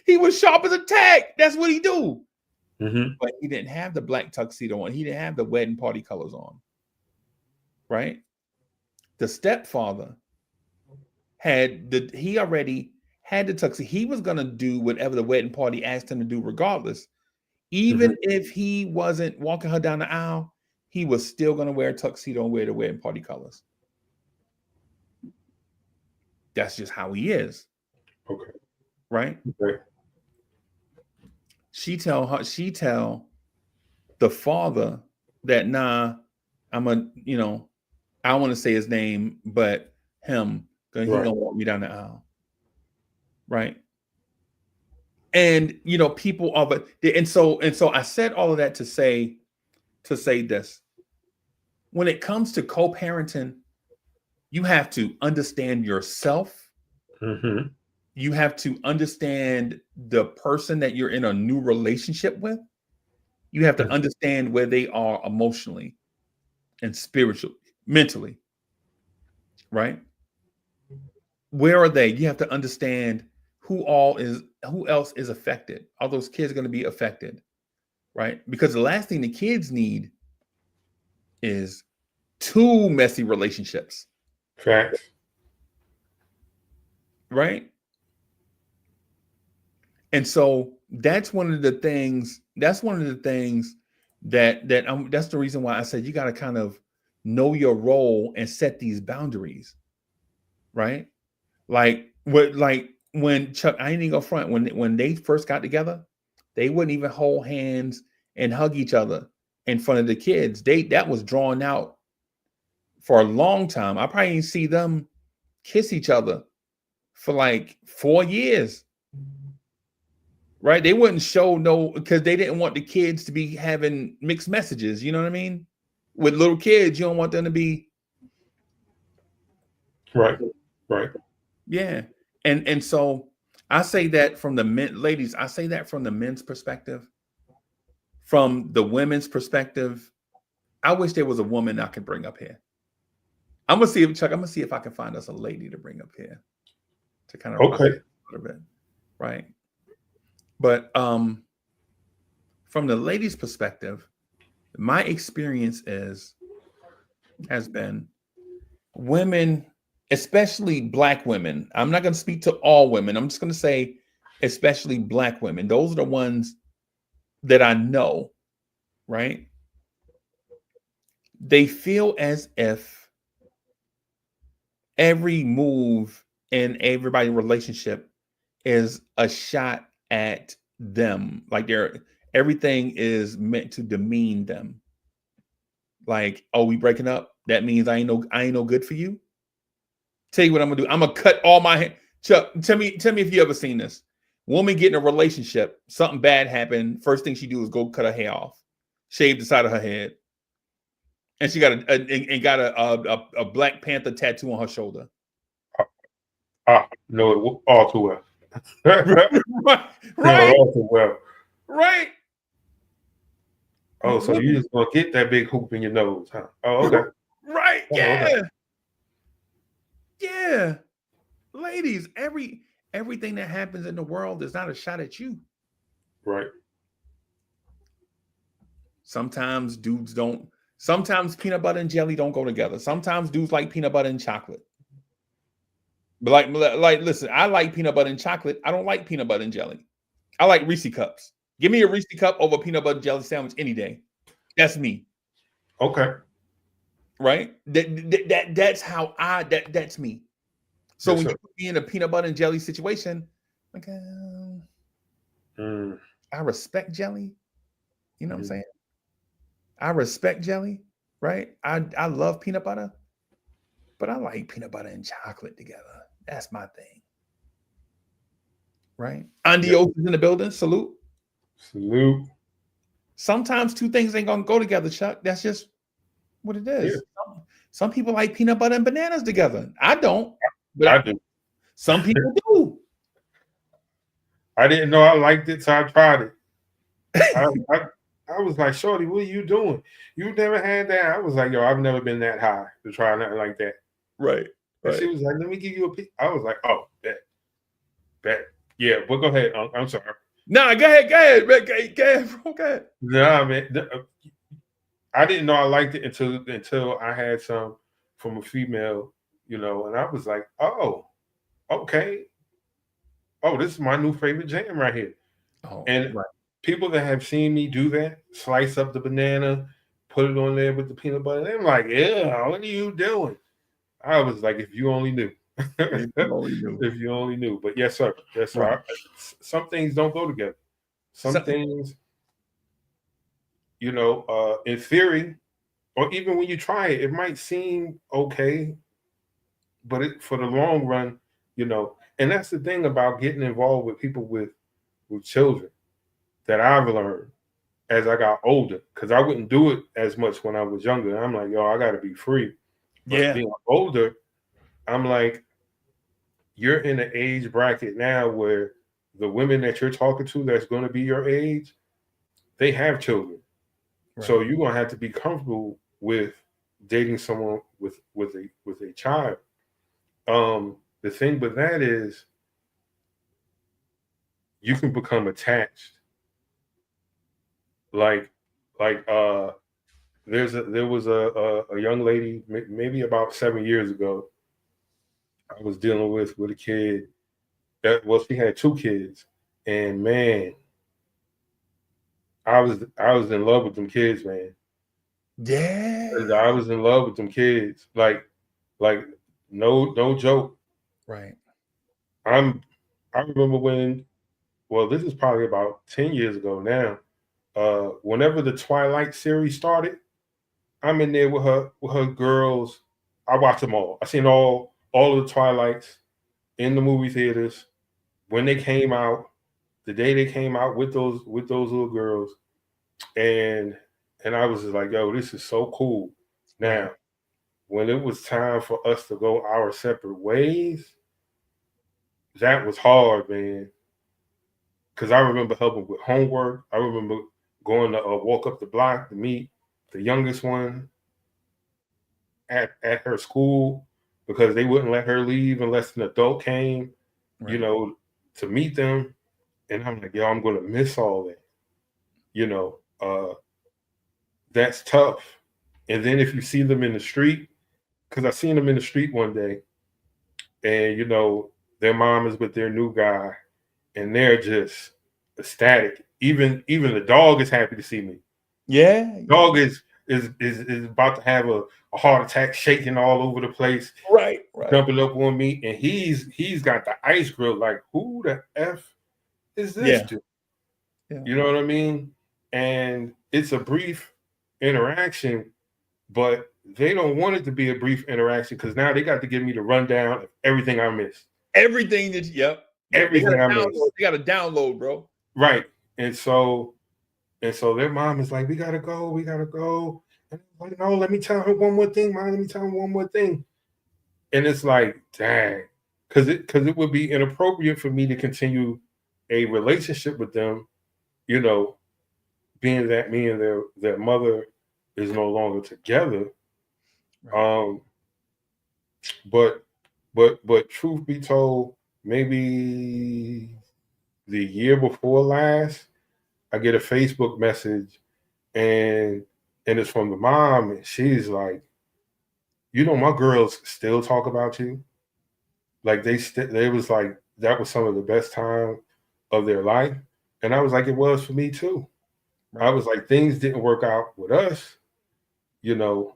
A: He was sharp as a tack. That's what he do.
B: Mm-hmm.
A: But he didn't have the black tuxedo on. He didn't have the wedding party colors on. Right? The stepfather he already had the tuxedo. He was gonna do whatever the wedding party asked him to do, regardless.
B: Mm-hmm.
A: Even if he wasn't walking her down the aisle, he was still gonna wear a tuxedo and wear the wedding party colors. That's just how he is.
B: Okay.
A: Right?
B: Okay.
A: She tell the father that, nah, I'm I don't want to say his name, but him, because he
B: Right.
A: gonna walk me down the aisle. Right? And people are, but and so I said all of that to say this. When it comes to co-parenting, you have to understand yourself.
B: Mm-hmm.
A: You have to understand the person that you're in a new relationship with. You have to understand where they are emotionally and spiritually, mentally, right? Where are they? You have to understand who else is affected. All those kids are going to be affected, right? Because the last thing the kids need is two messy relationships,
B: Facts.
A: right? And so that's one of the things. That's one of the things that's the reason why I said you got to kind of know your role and set these boundaries, right? Like when Chuck, I ain't even go front, when they first got together, they wouldn't even hold hands and hug each other in front of the kids. That was drawn out for a long time. I probably didn't see them kiss each other for like 4 years. Right? They wouldn't show no, because they didn't want the kids to be having mixed messages. You know what I mean? With little kids, you don't want them to be,
B: Right. Right.
A: yeah. And so I say that from the men, ladies, I say that from the men's perspective. From the women's perspective, I wish there was a woman I could bring up here. I'm gonna see if I can find us a lady to bring up here to kind of
B: Okay.
A: represent a little bit, right? But from the ladies' perspective, my experience has been women, especially Black women. I'm not going to speak to all women. I'm just going to say, especially Black women. Those are the ones that I know, right? They feel as if every move in everybody's relationship is a shot at them. Like everything is meant to demean them. Like, oh, we breaking up? That means I ain't no good for you. Tell you what I'm gonna do. I'm gonna cut all my hair. Chuck, tell me if you ever seen this. Woman get in a relationship, something bad happened. First thing she do is go cut her hair off, shave the side of her head, and she got a Black Panther tattoo on her shoulder.
B: No, all too well.
A: right,
B: No, all too well.
A: right.
B: Oh, so you just gonna get that big hoop in your nose, huh? Oh, okay.
A: Right.
B: Oh,
A: Yeah.
B: okay.
A: Yeah. Ladies, everything that happens in the world is not a shot at you.
B: Right.
A: Sometimes dudes don't. Sometimes peanut butter and jelly don't go together. Sometimes dudes like peanut butter and chocolate. But listen, I like peanut butter and chocolate. I don't like peanut butter and jelly. I like Reese cups. Give me a Reese cup over a peanut butter jelly sandwich any day. That's me,
B: Okay.
A: right? That's how that's me. So
B: Yes,
A: when
B: sir.
A: you put me in a peanut butter and jelly situation, like
B: Mm,
A: I respect jelly. You know what I'm
B: mhm.
A: saying? I respect jelly, right? I love peanut butter, but I like peanut butter and chocolate together. That's my thing, right? Andy
B: Yes.
A: Oaks is in the building. Salute.
B: Salute.
A: Sometimes two things ain't gonna go together, Chuck. That's just what it
B: Yeah,
A: is. Some people like peanut butter and bananas together. I don't, but
B: I do.
A: some people do.
B: I didn't know I liked it, so I tried it. I, I, I was like, Shorty, what are you doing? You never had that? I was like, yo, I've never been that high to try nothing like that.
A: Right,
B: And she
A: right.
B: was like, let me give you a piece. I was like, oh, bet. Yeah, but go ahead. I'm sorry.
A: Nah, go ahead, man. Go ahead, bro. Go ahead.
B: Nah, man. I didn't know I liked it until I had some from a female, and I was like, oh, okay. Oh, this is my new favorite jam right here.
A: Oh,
B: And
A: right.
B: people that have seen me do that, slice up the banana, put it on there with the peanut butter, they're like, yeah, what are you doing? I was like, if you only knew.
A: If you only knew.
B: If you only knew. But yes, sir. Yes,
A: Right.
B: sir. Some things don't go together. Some
A: So,
B: things, in theory, or even when you try it, it might seem okay, but for the long run, and that's the thing about getting involved with people with children that I've learned as I got older, because I wouldn't do it as much when I was younger. I'm like, yo, I got to be free. But
A: yeah,
B: being older, I'm like, you're in an age bracket now where the women that you're talking to that's going to be your age, they have children.
A: right.
B: So you're going to have to be comfortable with dating someone with a child. The thing with that is you can become attached. Like like there was a young lady maybe about 7 years ago I was dealing with a kid she had two kids, and man, I was in love with them kids, man.
A: Yeah.
B: I was in love with them kids, like no joke.
A: Right.
B: I'm I remember this is probably about 10 years ago now. Whenever the Twilight series started, I'm in there with her girls. I watch them all. I seen all of the Twilights in the movie theaters when they came out, the day they came out with those little girls, and I was just like, yo, this is so cool.
A: Right.
B: Now, when it was time for us to go our separate ways, that was hard, man. Because I remember helping with homework. I remember going to walk up the block to meet the youngest one at her school because they wouldn't let her leave unless an adult came, you
A: Right.
B: know, to meet them. And I'm like, yo, I'm gonna miss all that. You know, that's tough. And then if you see them in the street, because I seen them in the street one day, and their mom is with their new guy, and they're just ecstatic. Even the dog is happy to see me.
A: Yeah. Yeah.
B: Dog is about to have a heart attack, shaking all over the place,
A: Right. Right.
B: jumping up on me, and he's got the ice grill. Like, who the f is this
A: Yeah.
B: dude?
A: Yeah.
B: You know what I mean? And it's a brief interaction, but they don't want it to be a brief interaction because now they got to give me the rundown of everything I missed.
A: Everything that. Yep. Yep. They got
B: Everything
A: to
B: I
A: download.
B: missed.
A: They got to download, bro.
B: Right. And so their mom is like, we gotta go, we gotta go. And I'm like, no, let me tell her one more thing, mom. Let me tell her one more thing. And it's like, dang, because it would be inappropriate for me to continue a relationship with them, you know, being that me and their mother is no longer together.
A: Right.
B: But but truth be told, maybe the year before last, I get a Facebook message, and it's from the mom, and she's like, my girls still talk about you. Like they was like that was some of the best time of their life, and I was like, it was for me too. I
A: Right.
B: was like, things didn't work out with us, you know.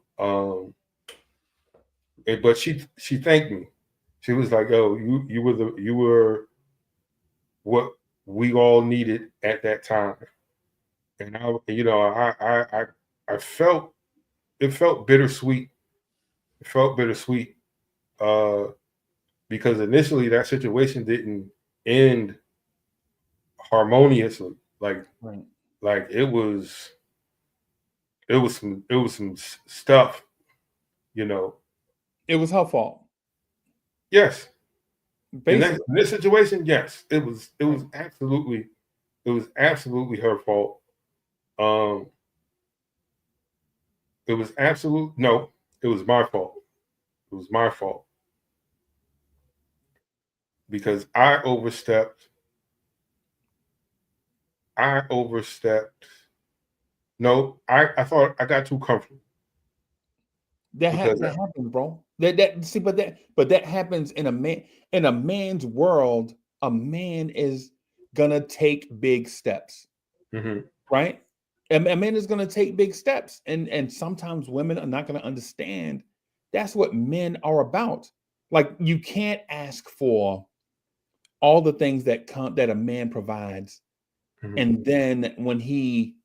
B: But she thanked me. She was like, "Oh, you were what we all needed at that time." And I felt it felt bittersweet. It felt bittersweet uh, because initially that situation didn't end harmoniously.
A: Right.
B: Like it was some stuff, you know.
A: It was her fault,
B: Yes,
A: basically.
B: in this situation, yes,
A: Right.
B: it was absolutely her fault. Um, it was absolute no, it was my fault. It was my fault because I overstepped. No, I thought I got too comfortable because
A: That happens, bro. That see, but that happens in a man's world. A man is gonna take big steps,
B: mm-hmm,
A: right? A man is gonna take big steps, and sometimes women are not gonna understand. That's what men are about. Like you can't ask for all the things that a man provides,
B: mm-hmm,
A: and then when he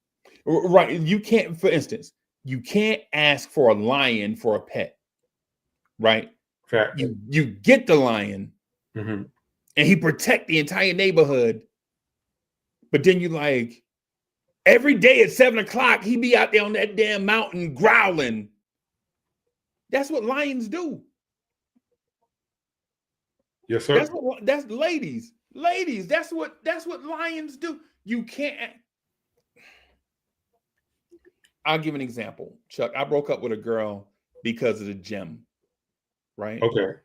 A: right, you can't. For instance, you can't ask for a lion for a pet, right?
B: facts.
A: You get the lion
B: Mm-hmm.
A: and he protect the entire neighborhood, but then you like every day at 7 o'clock he be out there on that damn mountain growling. That's what lions do.
B: Yes, sir.
A: That's ladies. That's what lions do. You can't. I'll give an example, Chuck. I broke up with a girl because of the gym, right?
B: Okay.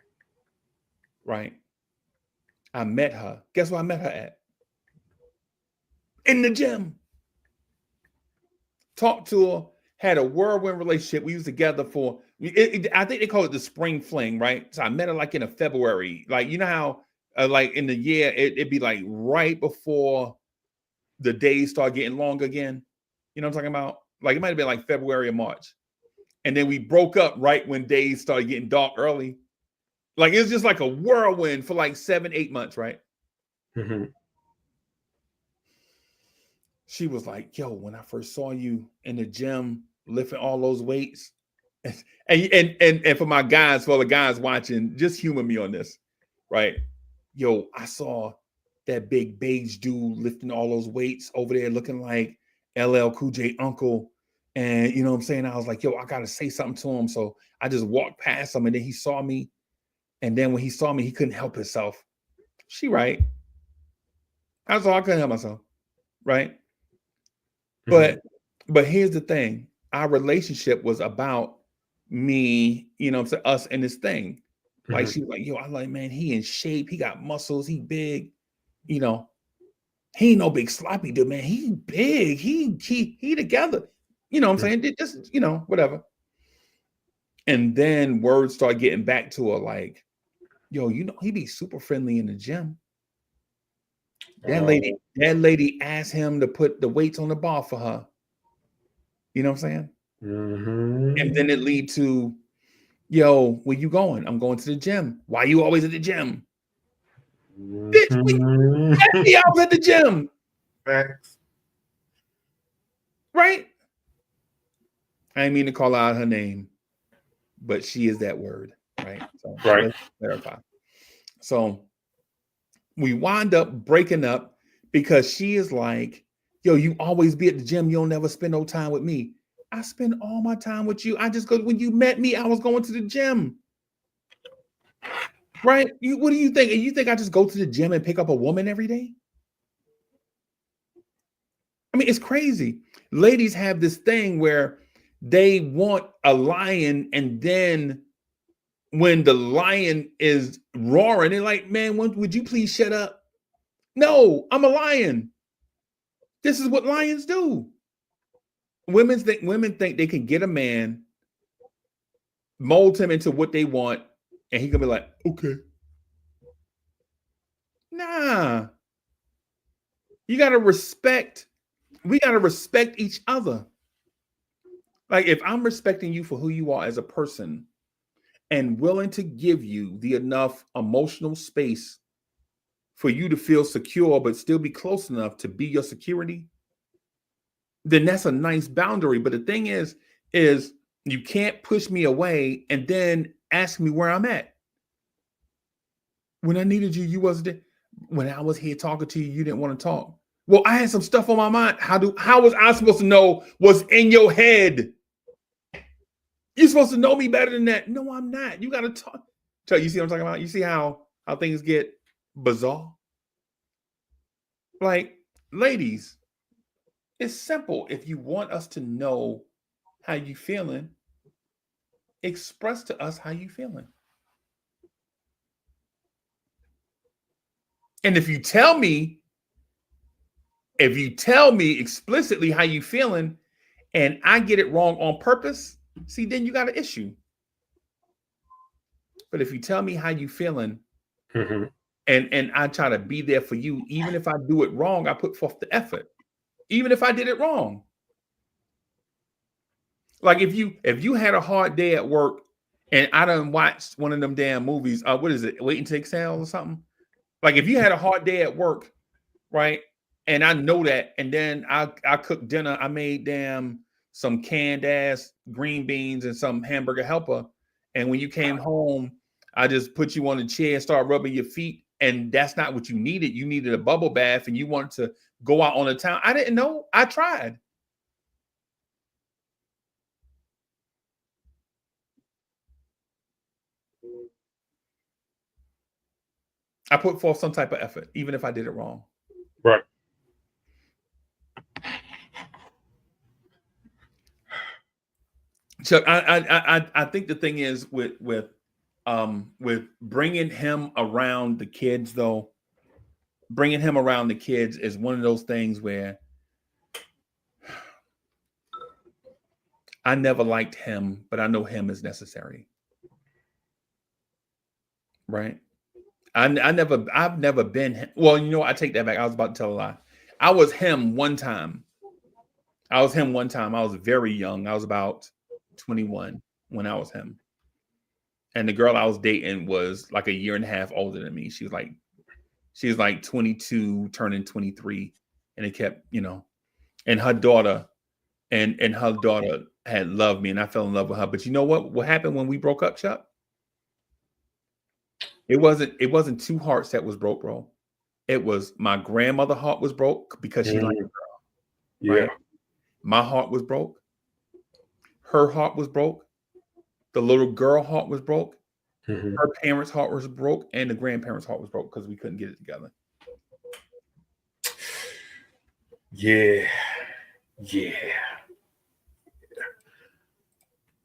A: Right. I met her. Guess where I met her at? In the gym. Talked to her, had a whirlwind relationship. We was together for, I think they call it the spring fling, right? So I met her like in a February. Like, you know how, like in the year, it'd be like right before the days start getting long again. You know what I'm talking about? Like it might have been like February or March. And then we broke up right when days started getting dark early. Like it was just like a whirlwind for like 7, 8 months, right?
B: Mm-hmm.
A: She was like, yo, when I first saw you in the gym lifting all those weights, and for my guys, for all the guys watching, just humor me on this, right? Yo, I saw that big beige dude lifting all those weights over there, looking like LL Cool J uncle. And you know what I'm saying? I was like, yo, I gotta say something to him. So I just walked past him, and then he saw me. And then when he saw me, he couldn't help himself. She right. That's all I couldn't help myself. Right.
B: Mm-hmm.
A: But here's the thing. Our relationship was about me, you know what I'm saying, us and this thing. Like
B: Mm-hmm.
A: she was like, yo, I like, man, he in shape, he got muscles, he big, you know. He ain't no big sloppy dude, man. He big, he together. You know what I'm saying? Just, whatever. And then words start getting back to her like, yo, he be super friendly in the gym. That lady asked him to put the weights on the bar for her. You know what I'm saying? And
B: Mm-hmm.
A: then it lead to, yo, where you going? I'm going to the gym. Why you always at the gym? Bitch, when you met
B: Mm-hmm.
A: me, I was at the gym,
B: Facts.
A: right? I didn't mean to call out her name, but she is that word, right? So
B: Right.
A: let's clarify. So we wind up breaking up because she is like, yo, you always be at the gym. You don't never spend no time with me. I spend all my time with you. I just go, when you met me, I was going to the gym. Right? What do you think? You think I just go to the gym and pick up a woman every day? I mean, it's crazy. Ladies have this thing where they want a lion, and then when the lion is roaring, they're like, man, would you please shut up? No, I'm a lion. This is what lions do. Women think they can get a man, mold him into what they want, and he gonna be like, okay. Nah. You gotta respect, we gotta respect each other. Like if I'm respecting you for who you are as a person and willing to give you the enough emotional space for you to feel secure but still be close enough to be your security, then that's a nice boundary. But the thing is you can't push me away and then ask me where I'm at. When I needed you, you wasn't there. When I was here talking to you, you didn't want to talk. Well, I had some stuff on my mind. How was I supposed to know what's in your head? You're supposed to know me better than that. No, I'm not. You gotta talk. So you see what I'm talking about? You see how things get bizarre? Like, ladies, it's simple. If you want us to know how you feeling, express to us how you feeling. And if you tell me explicitly how you feeling and I get it wrong on purpose, see, then you got an issue. But if you tell me how you feeling
B: Mm-hmm.
A: and I try to be there for you, even if I do it wrong, I put forth the effort. Even if I did it wrong. Like if you had a hard day at work and I done watched one of them damn movies, what is it, Waiting to Exhale or something? Like if you had a hard day at work, right? And I know that, and then I cooked dinner. I made some canned ass green beans and some hamburger helper. And when you came home, I just put you on the chair and start rubbing your feet. And that's not what you needed. You needed a bubble bath, and you wanted to go out on the town. I didn't know. I tried. I put forth some type of effort, even if I did it wrong.
B: Right.
A: So I think the thing is with bringing him around the kids, though, bringing him around the kids is one of those things where I never liked him, but I know him is necessary, right? I've never been him. Well, you know, I take that back. I was about to tell a lie. I was him one time. I was him one time. I was very young. I was about 21 when I was him. And the girl I was dating was like a year and a half older than me. She was like 22, turning 23. And it kept, and her daughter and her daughter had loved me and I fell in love with her. But you know what? What happened when we broke up, Chuck? It wasn't two hearts that was broke, bro. It was my grandmother heart was broke because she liked
B: Mm-hmm.
A: a girl,
B: Yeah.
A: right? My heart was broke. Her heart was broke. The little girl heart was broke.
B: Mm-hmm.
A: Her parents' heart was broke, and the grandparents' heart was broke because we couldn't get it together.
B: Yeah. Yeah.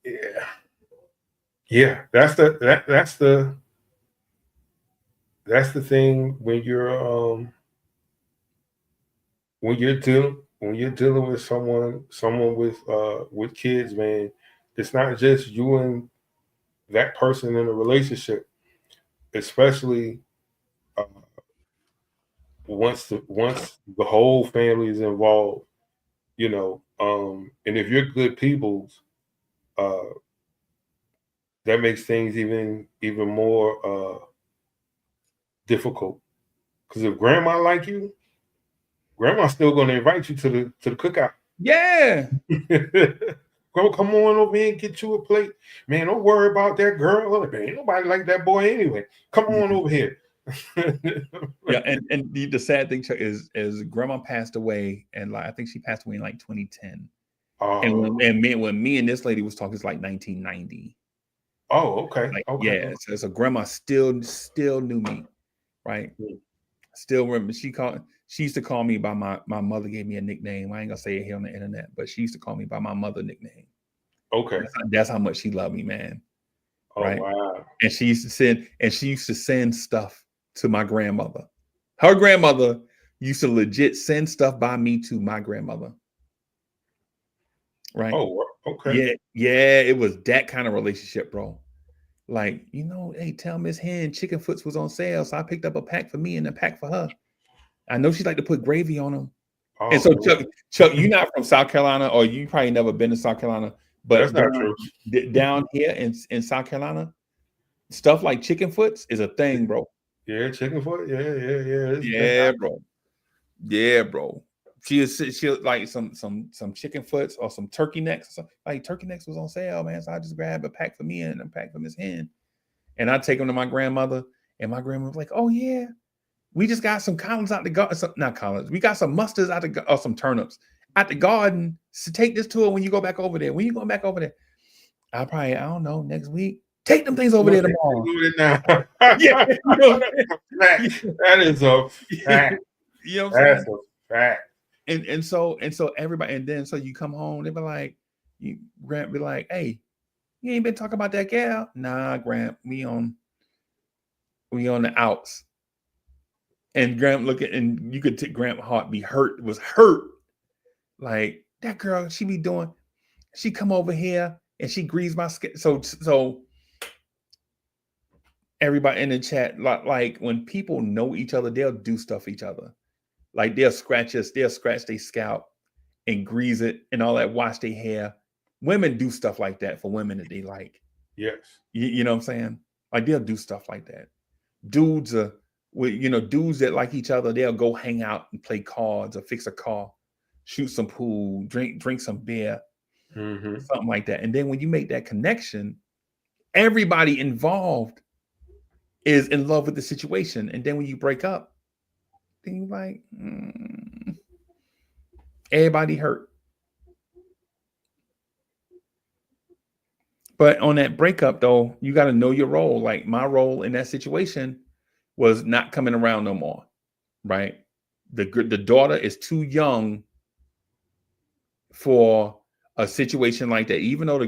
B: Yeah. Yeah. That's the thing when you're dealing with someone with kids, man. It's not just you and that person in a relationship, especially uh, once the whole family is involved. And if you're good peoples, uh, that makes things even more difficult. Because if grandma like you, grandma's still going to invite you to the cookout.
A: Yeah.
B: Go, come on over here and get you a plate. Man, don't worry about that girl. Man, ain't nobody like that boy anyway. Come on over here.
A: Yeah, and the sad thing, Chuck, is grandma passed away, and like I think she passed away in like 2010. And
B: Oh,
A: when me and this lady was talking, it's like 1990.
B: okay.
A: Like,
B: Okay.
A: yeah, so grandma still knew me, right? Still remember she called. She used to call me by my mother gave me a nickname. I ain't gonna say it here on the internet, but she used to call me by my mother nickname.
B: Okay.
A: That's how much she loved me, man.
B: Oh
A: Right.
B: wow.
A: And she used to send stuff to my grandmother. Her grandmother used to legit send stuff by me to my grandmother. Right.
B: Oh, okay.
A: Yeah. Yeah. It was that kind of relationship, bro. Like, hey, tell Miss Hen chicken foots was on sale. So I picked up a pack for me and a pack for her. I know she like to put gravy on them. And
B: Oh
A: so
B: man.
A: Chuck, you're not from South Carolina, or you probably never been to South Carolina,
B: That's
A: but
B: not true.
A: down here in South Carolina, stuff like chicken foots is a thing, bro.
B: Yeah, chicken foot. Yeah. That's
A: Yeah, bro. Yeah, bro. She'll like some chicken foots or some turkey necks. Like turkey necks was on sale, man. So I just grabbed a pack for me and a pack for Miss Hen. And I take them to my grandmother, and my grandmother was like, "Oh yeah, we just got some collards out the garden. Not collards. We got some mustards out the or some turnips at the garden. So take this to her when you go back over there. When you going back over there? I don't know, next week. Take them things over there tomorrow. Yeah, you know what I'm saying?
B: That is a fact.
A: You know what I'm saying?
B: That's a fact.
A: And so everybody, and then so you come home, they be like, Grant be like, hey, you ain't been talking about that gal? Nah, Grant, we on the outs. And Grant look at, and you could take Grant heart was hurt. Like that girl, she come over here and she greases my skin. So everybody in the chat, like when people know each other, they'll do stuff for each other. Like they'll scratch their scalp and grease it and all that, wash their hair. Women do stuff like that for women that they like.
B: Yes.
A: You know what I'm saying? Like they'll do stuff like that. Dudes dudes that like each other, they'll go hang out and play cards or fix a car, shoot some pool, drink some beer, something like that. And then when you make that connection, everybody involved is in love with the situation. And then when you break up, then you're like, everybody hurt. But on that breakup, though, you got to know your role. Like my role in that situation was not coming around no more, right? The daughter is too young for a situation like that. Even though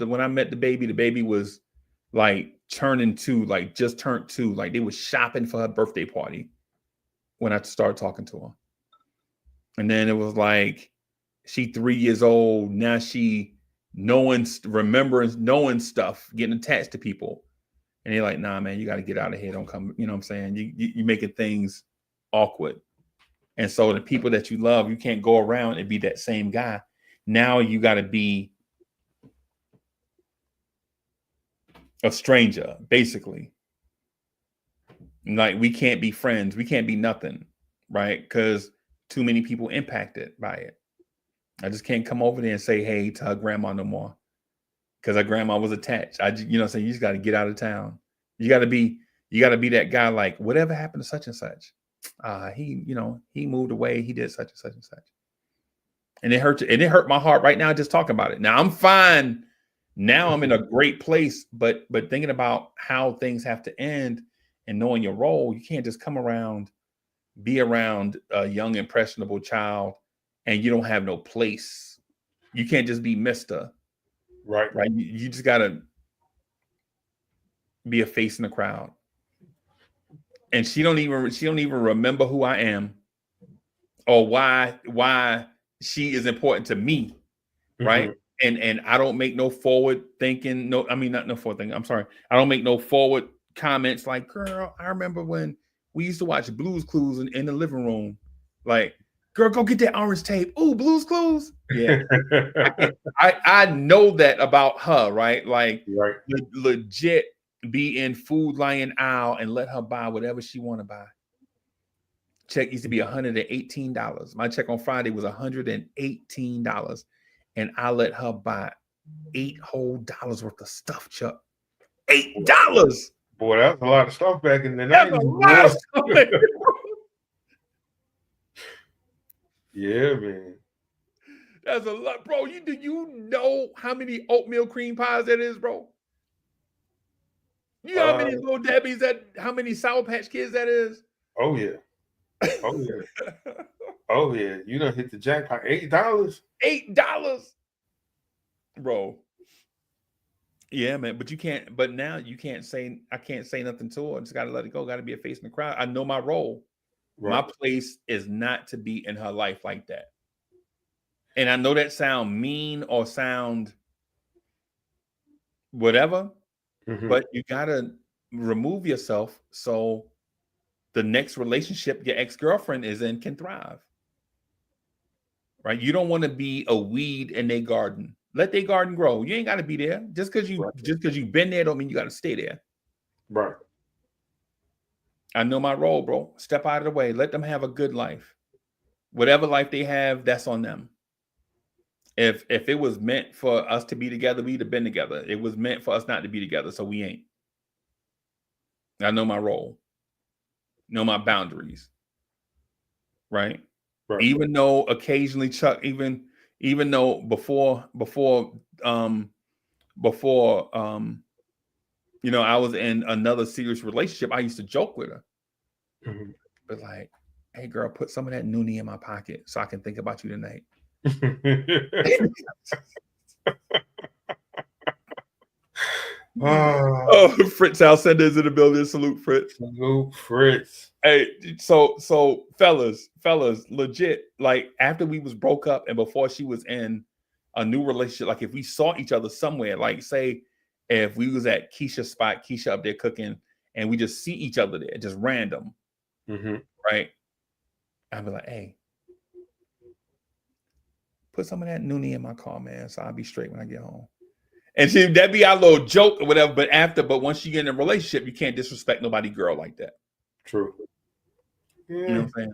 A: when I met the baby was like just turned 2. Like they was shopping for her birthday party when I started talking to her. And then it was like, she 3 years old. Now she knowing stuff, getting attached to people. And they're like, nah, man, you got to get out of here. Don't come. You know what I'm saying? You making things awkward. And so the people that you love, you can't go around and be that same guy. Now you got to be a stranger, basically. Like we can't be friends. We can't be nothing, right? Because too many people impacted by it. I just can't come over there and say hey to her grandma no more, because her grandma was attached. You just got to get out of town. You got to be that guy. Like whatever happened to such and such. He moved away. He did such and such and such. And it hurt my heart right now just talking about it. Now I'm fine. Now I'm in a great place. But thinking about how things have to end and knowing your role, you can't just be around a young impressionable child and you don't have no place. You can't just be Mr. Right. You just gotta be a face in the crowd. And she don't even remember who I am or why she is important to me. Right. And I don't make no forward thinking. Not no forward thinking. I'm sorry. I don't make no forward comments like, girl, I remember when we used to watch Blue's Clues in the living room. Like, girl, go get that orange tape. Ooh, Blue's Clues. Yeah. I know that about her, right? Like,
B: right.
A: Legit be in Food Lion aisle and let her buy whatever she want to buy. Check used to be $118. My check on Friday was $118. And I let her buy $8 whole worth of stuff, Chuck. $8.
B: Boy, that was a lot of stuff back in the 90s.
A: That's a lot of stuff.
B: Yeah, man.
A: That's a lot, bro. Do you know how many oatmeal cream pies that is, bro? You know how many Little Debbie's how many Sour Patch Kids that is?
B: Oh yeah. Oh yeah. Oh yeah. You done hit the jackpot. $8.
A: $8, bro. Yeah, man. But you can't. But now you can't say. I can't say nothing to her. Just got to let it go. Got to be a face in the crowd. I know my role. My
B: Right.
A: place is not to be in her life like that. And I know that sound mean or sound whatever,
B: Mm-hmm.
A: but you gotta remove yourself so the next relationship your ex-girlfriend is in can thrive. Right? You don't want to be a weed in their garden. Let their garden grow. You ain't got to be there.
B: Right.
A: Just because you've been there don't mean you got to stay there.
B: Right.
A: I know my role, bro. Step out of the way. Let them have a good life. Whatever life they have, that's on them. If it was meant for us to be together, we'd have been together. It was meant for us not to be together, so we ain't. I know my role, know my boundaries, right?
B: Right.
A: Even though occasionally Chuck, even though um before I was in another serious relationship, I used to joke with her,
B: Mm-hmm.
A: but like, hey girl, put some of that noonie in my pocket so I can think about you tonight.
B: Ah,
A: Oh, Fritz Alcindor is in the building. Salute, Fritz.
B: salute Fritz.
A: Hey, so fellas, legit. Like after we was broke up and before she was in a new relationship, like if we saw each other somewhere, like say if we was at Keisha's spot, Keisha up there cooking, and we just see each other there, just random,
B: Mm-hmm.
A: right? I'd be like, hey, put some of that noonie in my car, man, so I'll be straight when I get home. And see, that'd be our little joke or whatever. But once you get in a relationship, you can't disrespect nobody girl like that.
B: True.
A: You know
B: Yeah.
A: what I'm saying?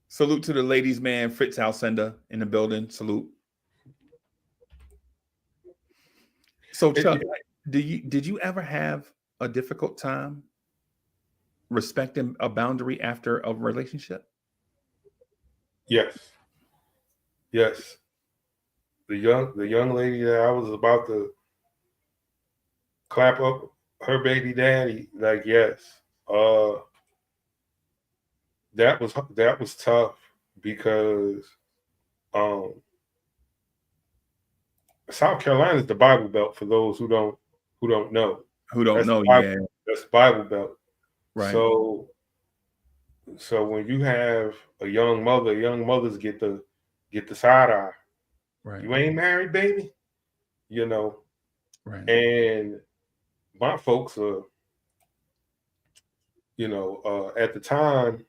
A: Salute to the ladies, man. Fritz Alcindor in the building. Salute. So Chuck,
B: Yeah.
A: did you ever have a difficult time respecting a boundary after a relationship?
B: Yes. Yes. The young lady that I was about to clap up her baby daddy, like yes. Uh that was tough because um South Carolina is the Bible Belt for those who don't know.
A: Who don't
B: That's the
A: know?
B: Bible,
A: Yeah,
B: that's the Bible Belt.
A: right,
B: So when you have a young mother, young mothers get the side eye.
A: right,
B: You ain't married, baby, you know.
A: right,
B: And my folks are, at the time,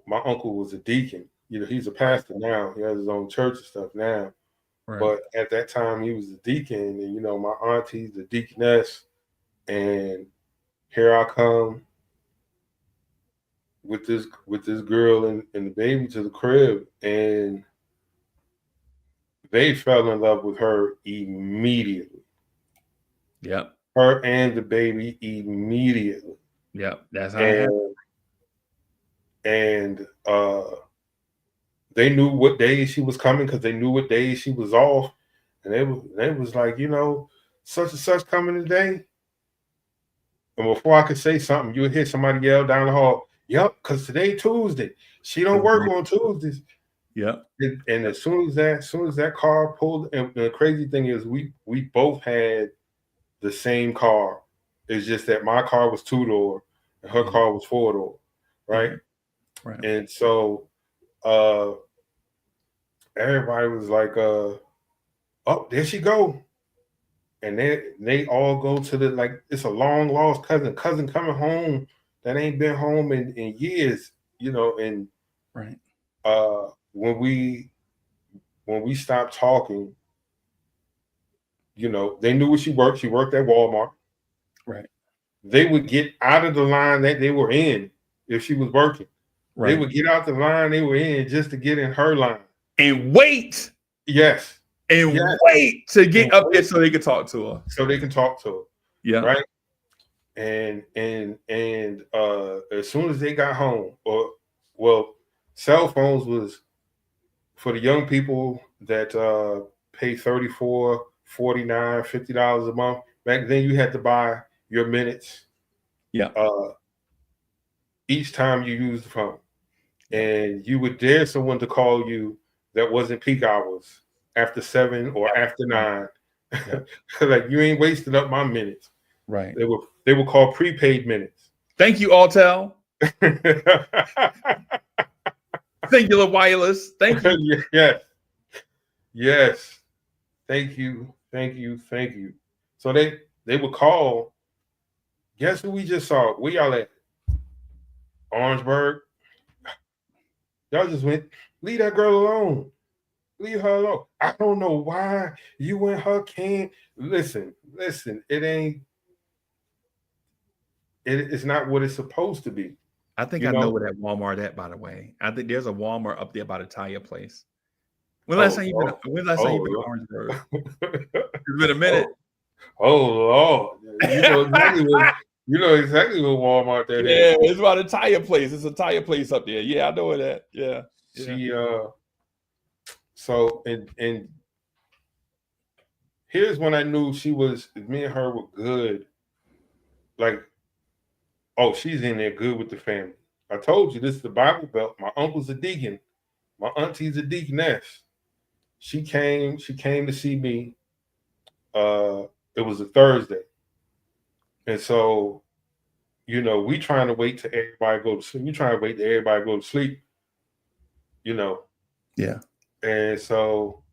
B: my uncle was a deacon. He's a
A: right,
B: pastor now. He has his own church and stuff now.
A: right,
B: But at that time, he was a deacon, and my auntie's the deaconess, and here I come with this girl and the baby to the crib, and they fell in love with her immediately.
A: yep,
B: Her and the baby immediately,
A: yep. That's how it happened.
B: and and they knew what days she was coming because they knew what days she was off, and they was like, such and such coming today. And before I could say something, you would hear somebody yell down the hall, "Yep," because today Tuesday. She don't work on Tuesdays.
A: Yep,
B: And as soon as that car pulled, and the crazy thing is, we both had the same car. It's just that my car was 2-door and her
A: mhm,
B: car was 4-door, right?
A: right, right,
B: And so uh, everybody was like, "Oh, there she go," and they all go to the, like, it's a long lost cousin coming home that ain't been home in years, and
A: right,
B: uh, when we stopped talking, they knew where she worked. She worked at Walmart.
A: right,
B: They would get out of the line that they were in if she was working. They
A: right.
B: would get out the line they were in just to get in her line.
A: And wait,
B: Yes.
A: and
B: Yes.
A: wait to
B: And
A: get up there
B: wait
A: so they can talk to her.
B: so they can talk to her.
A: Yeah,
B: Right. And as soon as they got home, or well, cell phones was for the young people that pay 34, 49, $50 a month. Back then you had to buy your minutes.
A: yeah,
B: Uh, each time you use the phone.
A: Yep.
B: And you would dare someone to call you that wasn't peak hours after 7 or
A: Yep.
B: after 9.
A: Yep.
B: Like you ain't wasting up my minutes.
A: Right.
B: They were called prepaid minutes.
A: Thank you, Altel. Singular Wireless. Thank you.
B: Yes. Yes. Thank you. Thank you. Thank you. So they would call. Guess who we just saw? Where y'all at? Orangeburg. Y'all just went, leave that girl alone. Leave her alone. I don't know why you and her can't listen. Listen, it's not what it's supposed to be.
A: I think
B: You
A: I know
B: know?
A: where that Walmart at, by the way. I think there's a Walmart up there by the tire place.
B: Oh Lord.
A: When last time you been to
B: Oh
A: Orangeburg?
B: Lord.
A: It's been a minute.
B: oh, oh Lord. You know exactly what Walmart that is.
A: Yeah, it's by the tire place. It's a tire place up there. Yeah, I know where that. Yeah. Yeah.
B: She so and here's when I knew me and her were good. Like, oh, she's in there good with the family. I told you this is the Bible Belt. My uncle's a deacon. My auntie's a deaconess. She came to see me. It was a Thursday. And so, we trying to wait till everybody go to sleep. We trying to wait till everybody go to sleep, you know.
A: Yeah.
B: And so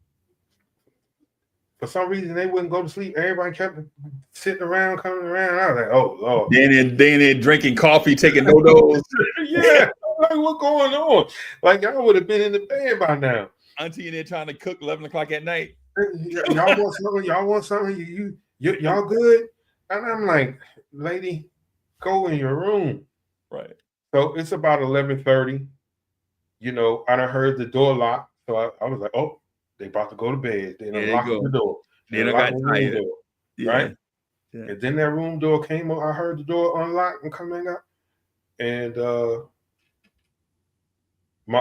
B: for some reason they wouldn't go to sleep. Everybody kept sitting around, coming around. I was like, oh Lord.
A: Then drinking coffee, taking no-dos.
B: Yeah. Like, what's going on? Like, y'all would have been in the bed by now.
A: Auntie in there trying to cook 11 o'clock at night.
B: Y'all want something? Y'all want something? Y'all good? And I'm like, lady, go in your room.
A: Right.
B: So it's about 11:30. I done heard the door lock. So I was like, oh, they about to go to bed. They
A: There
B: done
A: you
B: locked
A: go.
B: the door. They
A: Then
B: done
A: I
B: locked
A: got
B: the room
A: tired.
B: door.
A: Yeah.
B: Right?
A: Yeah.
B: And then that room door came up. I heard the door unlock and coming up. And my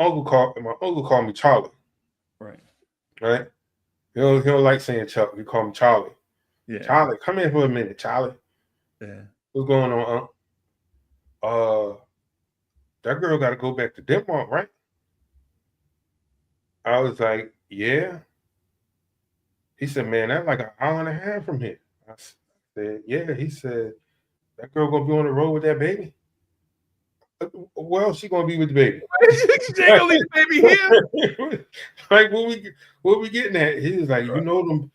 B: uncle called me Charlie.
A: Right.
B: Right? He don't like saying Chuck. He called me Charlie.
A: Yeah.
B: Charlie, come in for a minute, Charlie.
A: Yeah.
B: What's going on, that girl got to go back to Denmark, right? I was like, yeah. He said, man, that's like an hour and a half from here. I said, yeah. He said, that girl gonna be on the road with that baby? Well, she gonna be with the baby.
A: She ain't gonna leave the baby here.
B: Like, what we getting at? He was like, them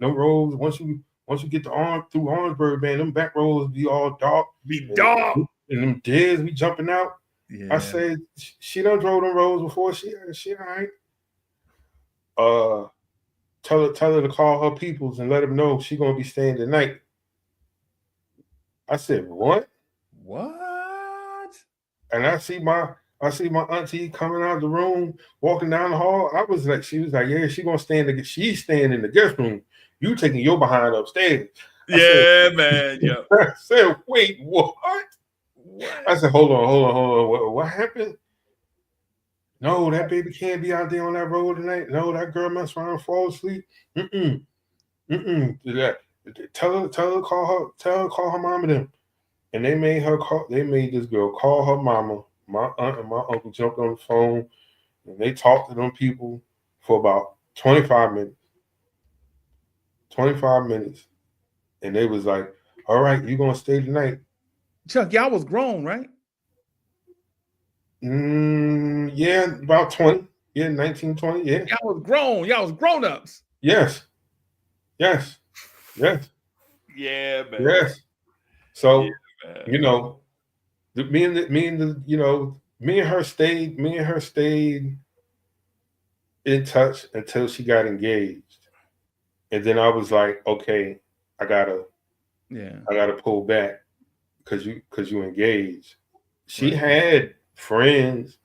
B: roads. Once you get through Orangeburg, man, them back roads be all dark.
A: Be dog.
B: And them deers be jumping out.
A: Yeah.
B: I said, she done drove them roads before. She all right. Tell her to call her peoples and let them know she gonna be staying the night. I said, what?
A: What?
B: And I see my auntie coming out of the room, walking down the hall. She was like, yeah, she's staying in the guest room. You taking your behind upstairs.
A: Man. Yeah.
B: I said, wait, what? I said, hold on. What happened? No, that baby can't be out there on that road tonight. No, that girl mess around and fall asleep. Tell her to call her mama then. And they made this girl call her mama. My aunt and my uncle jumped on the phone and they talked to them people for about 25 minutes. 25 minutes. And they was like, all right, you gonna stay tonight.
A: Chuck, y'all was grown, right?
B: Yeah, about 20. Yeah, 19, 20. Yeah.
A: Y'all was grown. Y'all was grown-ups.
B: Yes.
A: Yeah, man.
B: Yes. So,
A: Yeah, man.
B: me and her stayed in touch until she got engaged. And then I was like, okay, I gotta pull back because you engaged. She had friends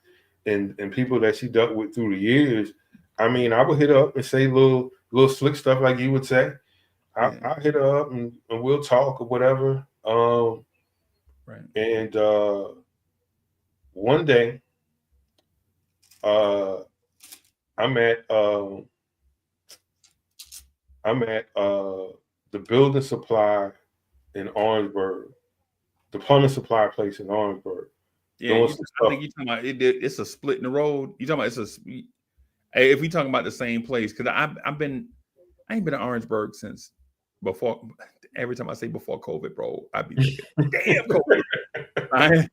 B: and people that she dealt with through the years. I mean, I would hit her up and say little slick stuff like you would say. I hit her up and we'll talk or whatever. And one day, I'm at the building supply in Orangeburg, the plumbing supply place in Orangeburg,
A: Yeah,
B: doing some
A: I
B: stuff.
A: think you talking about it's a split in the road. You talking about hey, if we talking about the same place, because I ain't been to Orangeburg since before. Every time I say before COVID, bro, I be thinking, damn COVID. Right?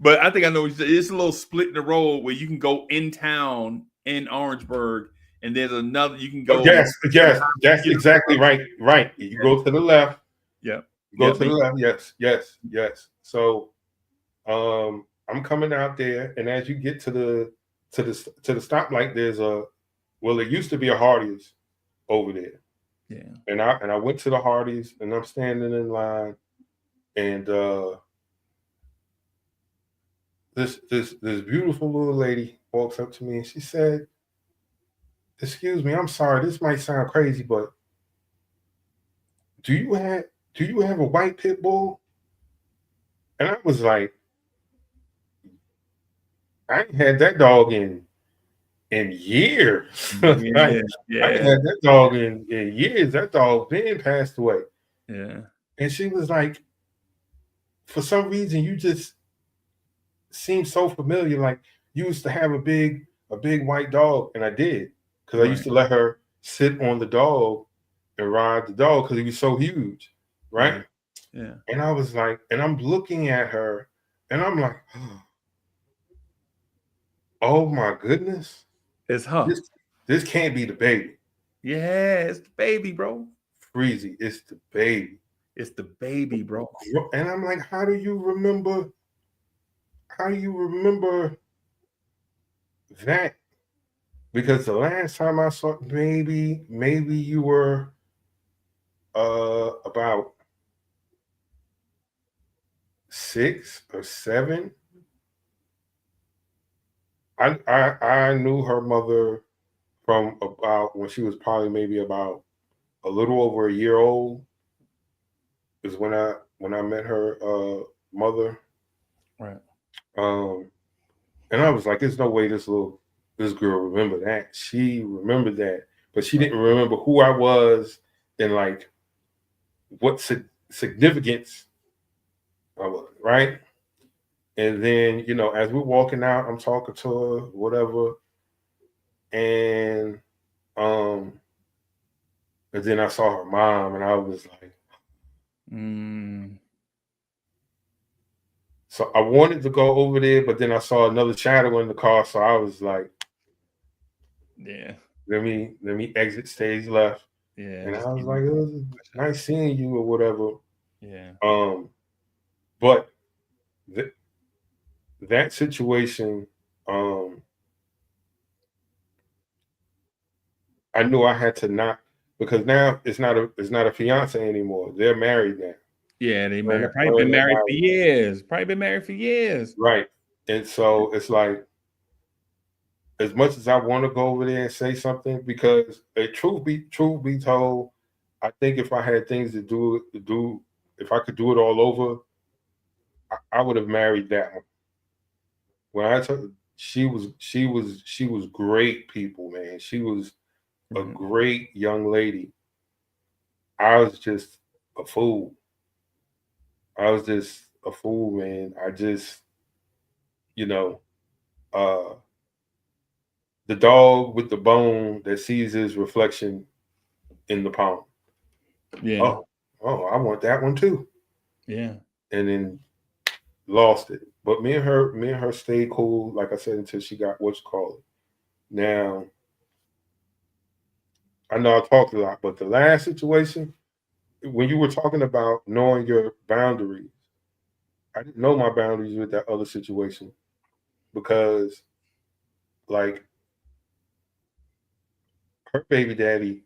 A: But I think I know it's a little split in the road where you can go in town in Orangeburg, and there's another you can go.
B: Yes, yes, that's
A: You know,
B: exactly right. Right. You go to the left.
A: yeah,
B: You go
A: yeah,
B: to the left. Yes, yes, yes. So I'm coming out there, and as you get to the stoplight, there's a well, it used to be a Hardee's over there.
A: yeah.
B: And I went to the Hardee's, and I'm standing in line, and this beautiful little lady walks up to me, and she said, "Excuse me, I'm sorry, this might sound crazy, but do you have do you have a white pit bull?" And I was like, I ain't had that dog in years. Like,
A: Yeah,
B: I ain't
A: yeah,
B: had that dog in years. That dog then passed away.
A: yeah,
B: And she was like, for some reason, you just seem so familiar. Like you used to have a big white dog, and I did because I used
A: right,
B: to let her sit on the dog and ride the dog because he was so huge, right?
A: yeah, yeah.
B: And I was like, and I'm looking at her, and I'm like, oh my goodness,
A: It's her.
B: this can't be the baby.
A: Yeah, it's the baby, bro.
B: Freezy, it's the baby.
A: It's the baby, bro.
B: And I'm like, how do you remember? How do you remember that? Because the last time I saw, maybe you were about 6 or 7. I knew her mother from about when she was probably maybe about a little over a year old. Is when I met her mother.
A: Right.
B: Um, and I was like, there's no way this girl remembered that. She remembered that, but she didn't remember who I was and like what significance I was, right? And then, as we're walking out, I'm talking to her, whatever, and um, and then I saw her mom, and I was like,
A: Mm,
B: so I wanted to go over there, but then I saw another shadow in the car, so I was like,
A: yeah,
B: let me exit stage left,
A: yeah.
B: and I
A: Just
B: was
A: give me
B: like, it was
A: a shot.
B: nice seeing you or whatever.
A: Yeah,
B: But th- that situation, um, I knew I had to not because now it's not a fiance anymore. They're married now.
A: yeah. They
B: Her and
A: married. Probably
B: her
A: been
B: and they're
A: married for
B: married.
A: years. Probably been married for years.
B: Right. And so it's like, as much as I want to go over there and say something, because truth be told, I think if I had things to do, if I could do it all over, I would have married that one. When I told she was great people, man. She was a
A: Mhm.
B: great young lady. I was just a fool. I was just a fool, man. I just, you know, uh the dog with the bone that sees his reflection in the pond.
A: Yeah,
B: Oh, oh, I want that one too.
A: yeah,
B: And then lost it. But me and her stayed cool, like I said, until she got what's called. Now, I know I talked a lot, but the last situation, when you were talking about knowing your boundaries, I didn't know my boundaries with that other situation because, like, her baby daddy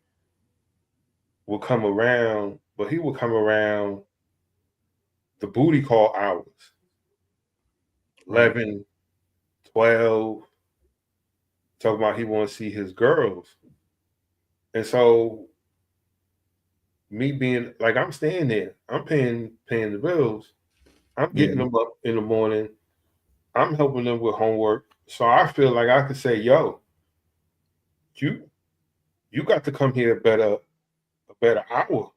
B: would come around, but he would come around the booty call hours,
A: right.
B: 11, 12, talking about he want to see his girls. And so me being like, I'm staying there, I'm paying the bills, I'm
A: Yeah,
B: getting them up in the morning, I'm helping them with homework. So I feel like I could say, yo, you you got to come here a better hour.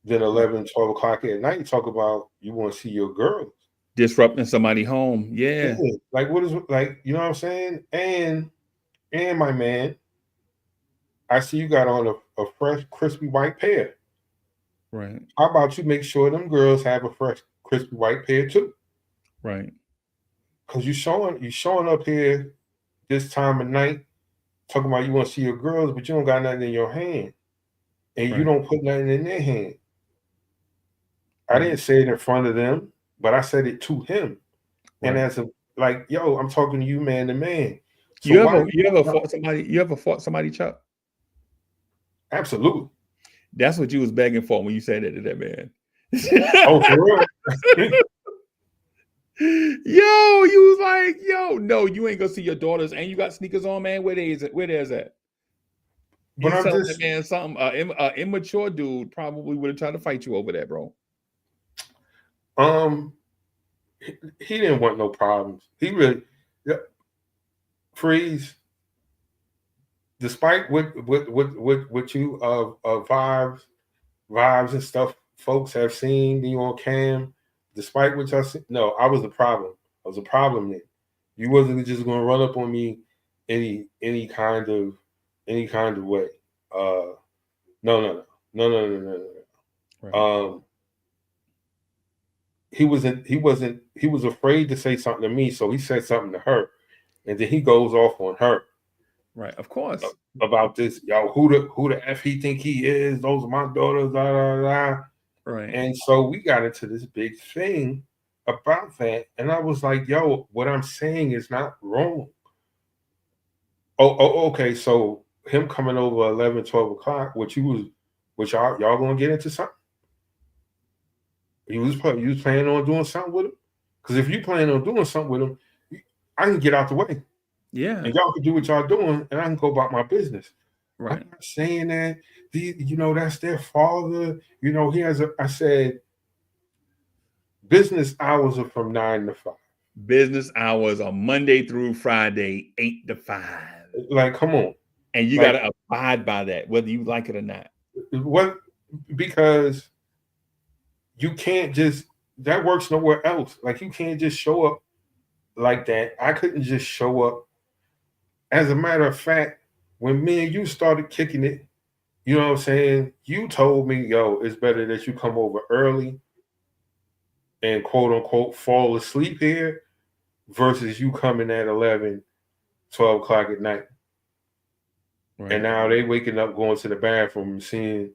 B: Then 11, 12 o'clock at night, you talk about you want to see your girls.
A: Disrupting somebody home.
B: Yeah.
A: Yeah.
B: Like what is like, you know what I'm saying? And my man, I see you got on a fresh, crispy white pair.
A: Right.
B: How about you make sure them girls have a fresh, crispy white pair too?
A: Right.
B: Cause you showing up here this time of night talking about you want to see your girls, but you don't got nothing in your hand. And you
A: Right.
B: don't put nothing in their hand. I
A: Right.
B: didn't say it in front of them, but I said it to him. And
A: Right.
B: as a like, yo, I'm talking to you man to man. So
A: You
B: why
A: ever
B: you
A: you ever
B: no,
A: fought somebody? You ever fought somebody, Chuck?
B: absolutely.
A: That's what you was begging for when you said that to that man.
B: Oh, for real?
A: Yo, you was like, yo, no, you ain't gonna see your daughters, and you got sneakers on, man. Where they is it? Where there's at?
B: But
A: You
B: I'm
A: telling that
B: just
A: man something? Immature dude probably would have tried to fight you over that, bro.
B: um he didn't want no problems. He really yeah, freeze. Despite what you vibes and stuff folks have seen you on cam, despite what y'all see, no, I was the problem. I was a problem then. You wasn't just gonna run up on me any kind of way. Uh no no no no no no no no.
A: Right.
B: He was afraid to say something to me, so he said something to her, and then he goes off on her
A: Right. Of course.
B: about this. Yo, who the f he think he is? Those are my daughters. Blah, blah, blah.
A: Right.
B: And so we got into this big thing about that, and I was like, yo, what I'm saying is not wrong. Okay. So him coming over 11, 12 o'clock, which y'all gonna get into something? You was planning on doing something with him? Because if you plan on doing something with him, I can get out the way,
A: Yeah.
B: and y'all can do what y'all doing, and I can go about my business. I'm
A: Right.
B: not saying that that's their father. He has a. I said business hours are from 9 to 5.
A: Business hours on Monday through Friday, 8 to 5,
B: Like, come on,
A: and you got
B: like
A: to abide by that, whether you like it or not.
B: what? Because you can't just that works nowhere else. Like you can't just show up like that. I couldn't just show up. As a matter of fact, when me and you started kicking it, you know what I'm saying? You told me, yo, it's better that you come over early and quote unquote fall asleep here versus you coming at 11, 12 o'clock at night. And
A: Right.
B: now they waking up going to the bathroom and seeing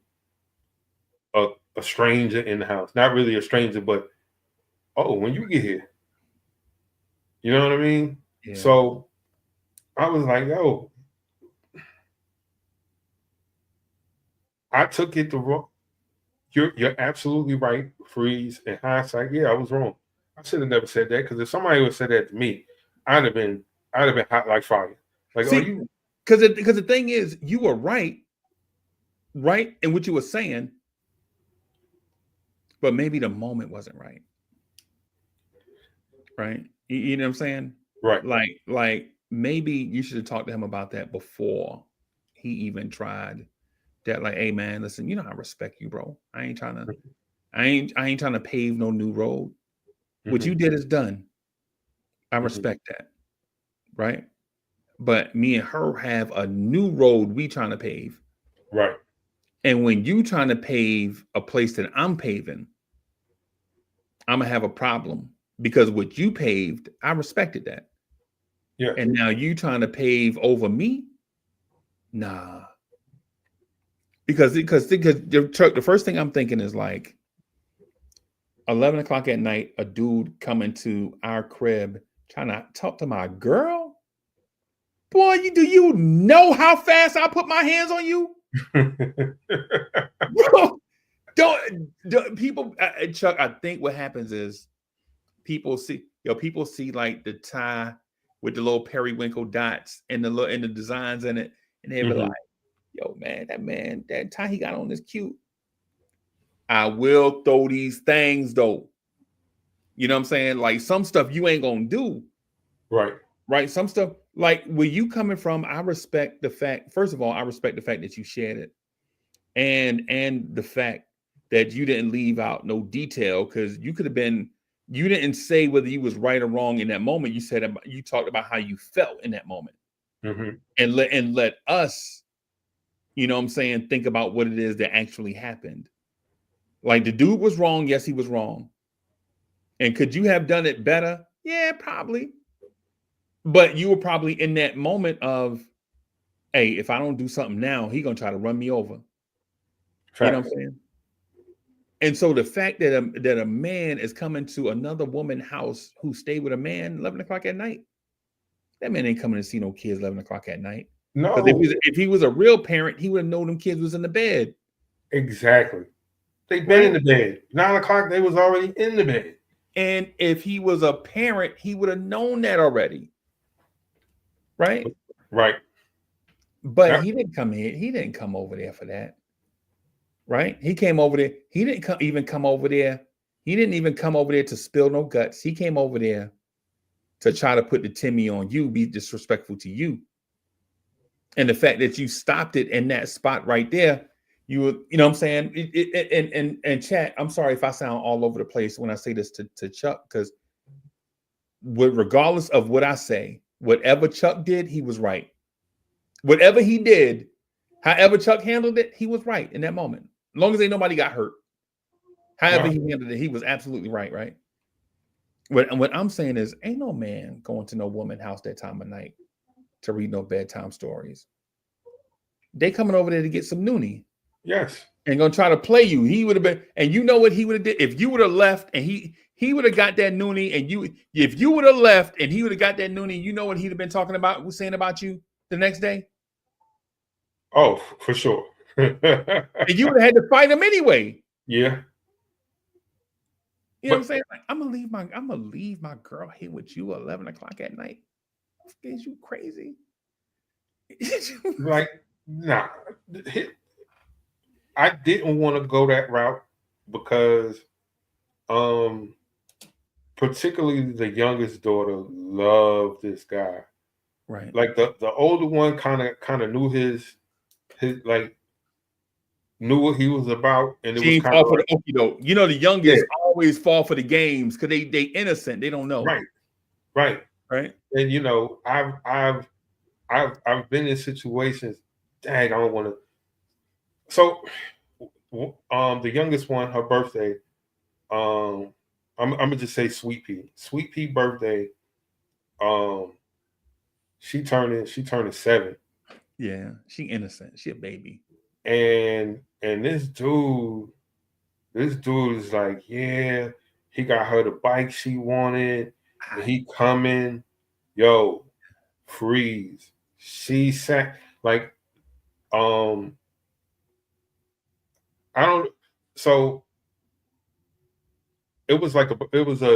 B: a, a stranger in the house. Not really a stranger, but oh, when you get here. You know what I mean?
A: Yeah.
B: So I was like, yo, I took it the wrong. You're absolutely right, Freeze. In hindsight, yeah, I was wrong. I should have never said that because if somebody would have said that to me, I'd have been I'd have been hot like fire. Like, oh,
A: See,
B: you
A: because the thing is, you were right in what you were saying, but maybe the moment wasn't right. Right. You know what I'm saying?
B: right.
A: Like maybe you should have talked to him about that before he even tried that. Like, hey man, listen, you know I respect you, bro. I ain't trying to pave no new road. What
B: Mm-hmm,
A: you did is done. I
B: mm-hmm,
A: respect that. Right. But me and her have a new road we trying to pave.
B: right.
A: And when you trying to pave a place that I'm paving, I'm gonna have a problem because what you paved, I respected that.
B: Yes.
A: And now you trying to pave over me? Nah. Because the first thing I'm thinking is like 11 o'clock at night, a dude coming to our crib trying to talk to my girl. Boy, you know how fast I put my hands on you, bro? Don't people, Chuck? I think what happens is people see like the tie with the little periwinkle dots and the designs in it, and they be like,
B: hmm
A: "Yo, man, that tie he got on is cute." I will throw these things though. You know what I'm saying? Like some stuff you ain't gonna do,
B: Right.
A: right? Some stuff like where you coming from, I respect the fact, first of all, I respect the fact that you shared it. And the fact that you didn't leave out no detail, because you could have been, you didn't say whether you was right or wrong in that moment. You said you talked about how you felt in that moment,
B: Mm-hmm.
A: and let us, you know what I'm saying, think about what it is that actually happened. Like, the dude was wrong. Yes, he was wrong. And could you have done it better? Yeah, probably. But you were probably in that moment of, hey, if I don't do something now, he gonna try to run me over. You know what
B: Facts.
A: I'm saying? And so the fact that that a man is coming to another woman's house who stayed with a man 11 o'clock at night, that man ain't coming to see no kids 11 o'clock at night. Because
B: No,
A: if he was a real parent, he would have known them kids was in the bed,
B: exactly. They've been in
A: right?
B: the bed. 9 o'clock, they was already in the bed.
A: And if he was a parent, he would have known that already, right?
B: Right.
A: But
B: Yep.
A: he didn't come here. He didn't come over there for that, right? He came over there. He didn't even come over there. He didn't even come over there to spill no guts. He came over there to try to put the Timmy on you, be disrespectful to you. And the fact that you stopped it in that spot right there, you know what I'm saying? And chat, I'm sorry if I sound all over the place when I say this to Chuck, because regardless of what I say, whatever Chuck did, he was right. Whatever he did, however Chuck handled it, he was right in that moment. As long as ain't nobody got hurt. However
B: No.
A: he handled it, he was absolutely right, right? What I'm saying is, ain't no man going to no woman house that time of night to read no bedtime stories. They coming over there to get some noonie
B: Yes.
A: and gonna try to play you. He would have been, and you know what he would have did if you would have left, and he would have got that noonie, and if you would have left and he would have got that noonie, you know what he'd have been talking about, was saying about you the next day,
B: Oh, for sure.
A: and you would have had to fight him anyway.
B: Yeah.
A: You know what I'm
B: But
A: saying? Like, I'm gonna leave my girl here with you at 11 o'clock at night. Is you crazy?
B: like, nah. I didn't want to go that route because um particularly the youngest daughter loved this guy.
A: Right.
B: Like the older one kind of knew his like knew what he was about, and it
A: She
B: was
A: ain't
B: kind
A: fall
B: of
A: for
B: like,
A: the okie doke. You know, the
B: yeah,
A: youngest always fall for the games because they innocent. They don't know.
B: right, right.
A: Right.
B: And I've been in situations. Dang, I don't want to. So, the youngest one, her birthday. Um, I'm gonna just say Sweet Pea. Sweet Pea birthday. Um, she turning 7,
A: Yeah. She innocent. She a baby.
B: and this dude is like, yeah, he got her the bike she wanted, and
A: Ah,
B: he coming, yo, freeze. She sat like, um, I don't. So it was a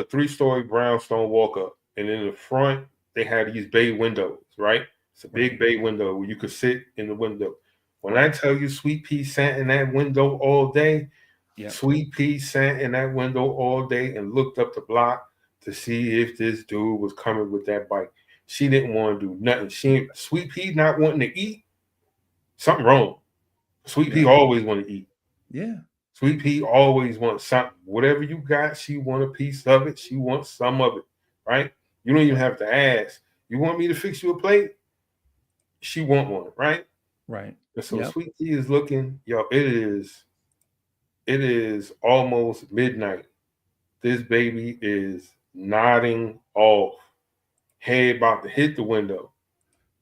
B: 3-story brownstone walk up, and in the front they had these bay windows, right? It's a big
A: right.
B: bay window where you could sit in the window. When I
A: Right.
B: tell you Sweet Pea sat in that window all day,
A: Yep.
B: Sweet Pea sat in that window all day and looked up the block to see if this dude was coming with that bike. She didn't want to do nothing. Sweet Pea not wanting to eat, something wrong. Sweet Pea
A: Yep.
B: always want to eat.
A: Yeah.
B: Sweet Pea always wants something. Whatever you got, she want a piece of it. She wants some of it, right? You don't even
A: Right.
B: have to ask. You want me to fix you a plate? She want one, right?
A: Right.
B: And so
A: Yep.
B: Sweet Pea is looking, yo, it is almost midnight. This baby is nodding off, head about to hit the window.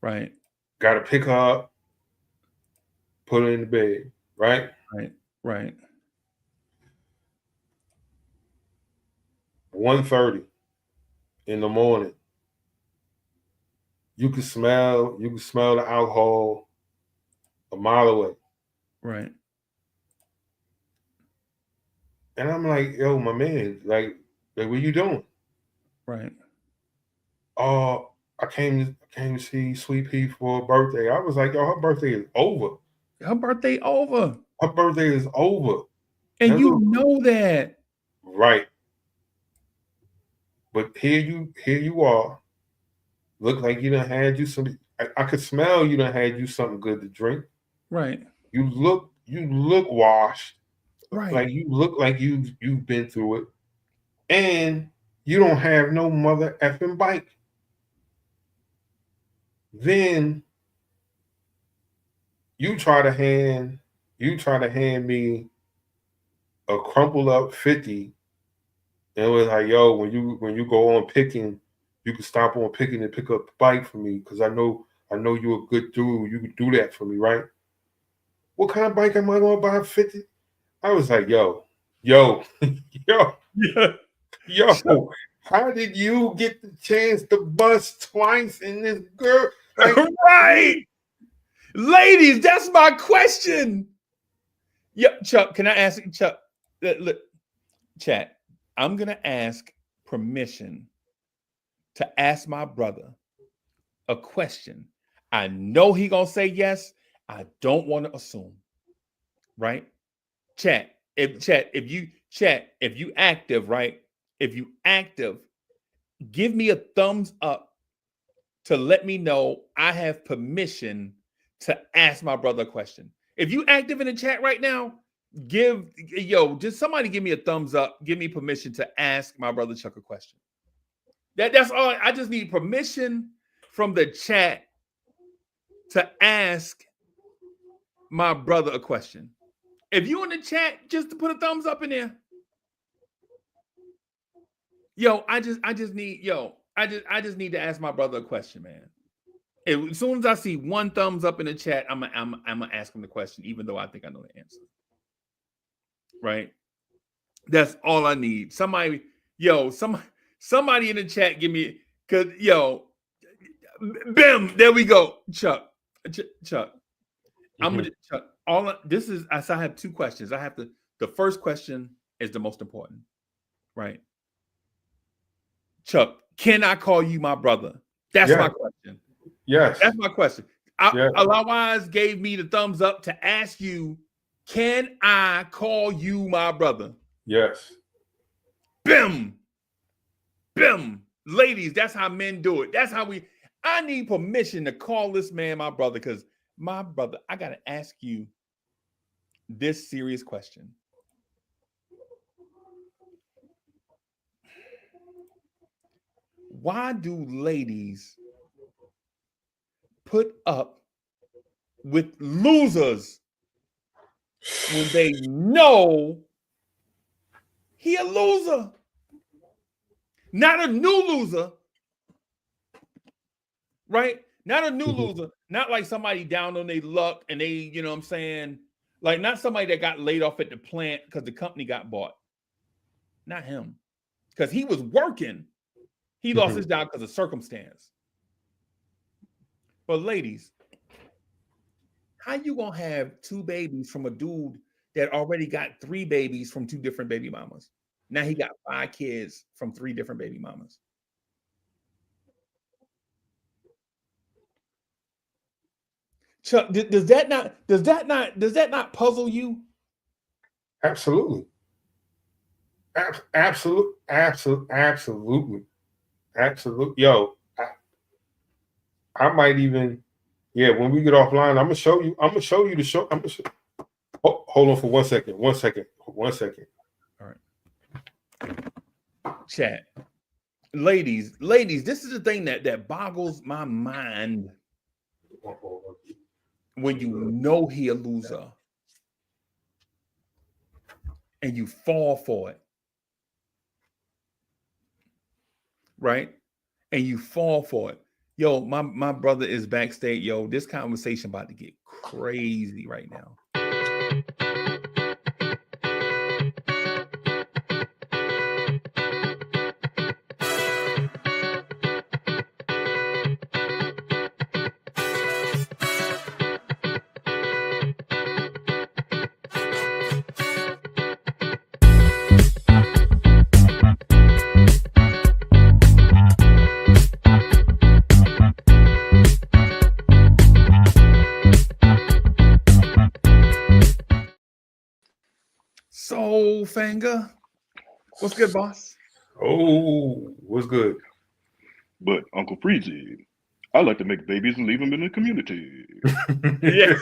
A: Right.
B: Got to pick her up, put her in the bed, right?
A: Right. Right.
B: 1:30 in the morning. You can smell the alcohol a mile away.
A: Right.
B: And I'm like, yo, my man, like what you doing?
A: Right.
B: Oh, I came to see Sweet Pea for her birthday. I was like, yo, her birthday is over.
A: Her birthday over.
B: Her birthday is over.
A: And
B: That
A: you
B: little
A: know that.
B: right. But here you are. Look like you done had you some. I could smell you done had you something good to drink.
A: Right.
B: You look washed.
A: Right.
B: like you look like you've been through it, and you don't have no mother effing bike. Then you try to hand me a crumpled up 50, and it was like, yo, when you go on picking, you can stop on picking and pick up the bike for me because I know you're a good dude. You can do that for me, right? What kind of bike am I gonna buy 50? I was like, yo, yo, yo,
A: Yeah.
B: yo, how did you get the chance to bust twice in this girl? Like,
A: Right. Ladies, that's my question. Yep, Chuck, can I ask Chuck? Look, chat. I'm gonna ask permission to ask my brother a question. I know he gonna say yes. I don't want to assume. Right? If you active, right? If you active, give me a thumbs up to let me know I have permission to ask my brother a question. If you active in the chat right now, just somebody give me a thumbs up, give me permission to ask my brother Chuck a question. That's all. I just need permission from the chat to ask my brother a question. If you in the chat, just to put a thumbs up in there. I just need to ask my brother a question, man. As soon as I see one thumbs up in the chat, I'm gonna ask him the question, even though I think I know the answer. Right? That's all I need. Somebody in the chat give me bim, there we go. Chuck. I'm gonna Chuck. I have two questions. The first question is the most important, right? Chuck, can I call you my brother? That's my question.
B: Yes.
A: That's my question. Alawaz gave me the thumbs up to ask you, can I call you my brother?
B: Yes.
A: Bim. Bim. Ladies, that's how men do it. I need permission to call this man my brother because my brother, I got to ask you this serious question. Why do ladies put up with losers when they know he a loser? Not a new loser, right? Not a new loser. Not like somebody down on their luck and they, you know what I'm saying? Like not somebody that got laid off at the plant because the company got bought. Not him. Because he was working. He lost his job because of circumstance. But ladies, how you gonna have two babies from a dude that already got 3 babies from 2 different baby mamas? Now he got 5 kids from 3 different baby mamas. Chuck, does that not puzzle you?
B: Absolutely. Absolutely. Yo, I might even, when we get offline, I'm gonna show you the show. Hold on for 1 second. 1 second. 1 second.
A: All right. Chat. Ladies, this is the thing that boggles my mind when you know he a loser and you fall for it. Right? And you fall for it. Yo, my brother is backstage. Yo, this conversation about to get crazy right now. Soul Fanger. What's good, boss?
B: Oh, what's good?
C: But Uncle Freezy, I like to make babies and leave them in the community.
A: Yeah.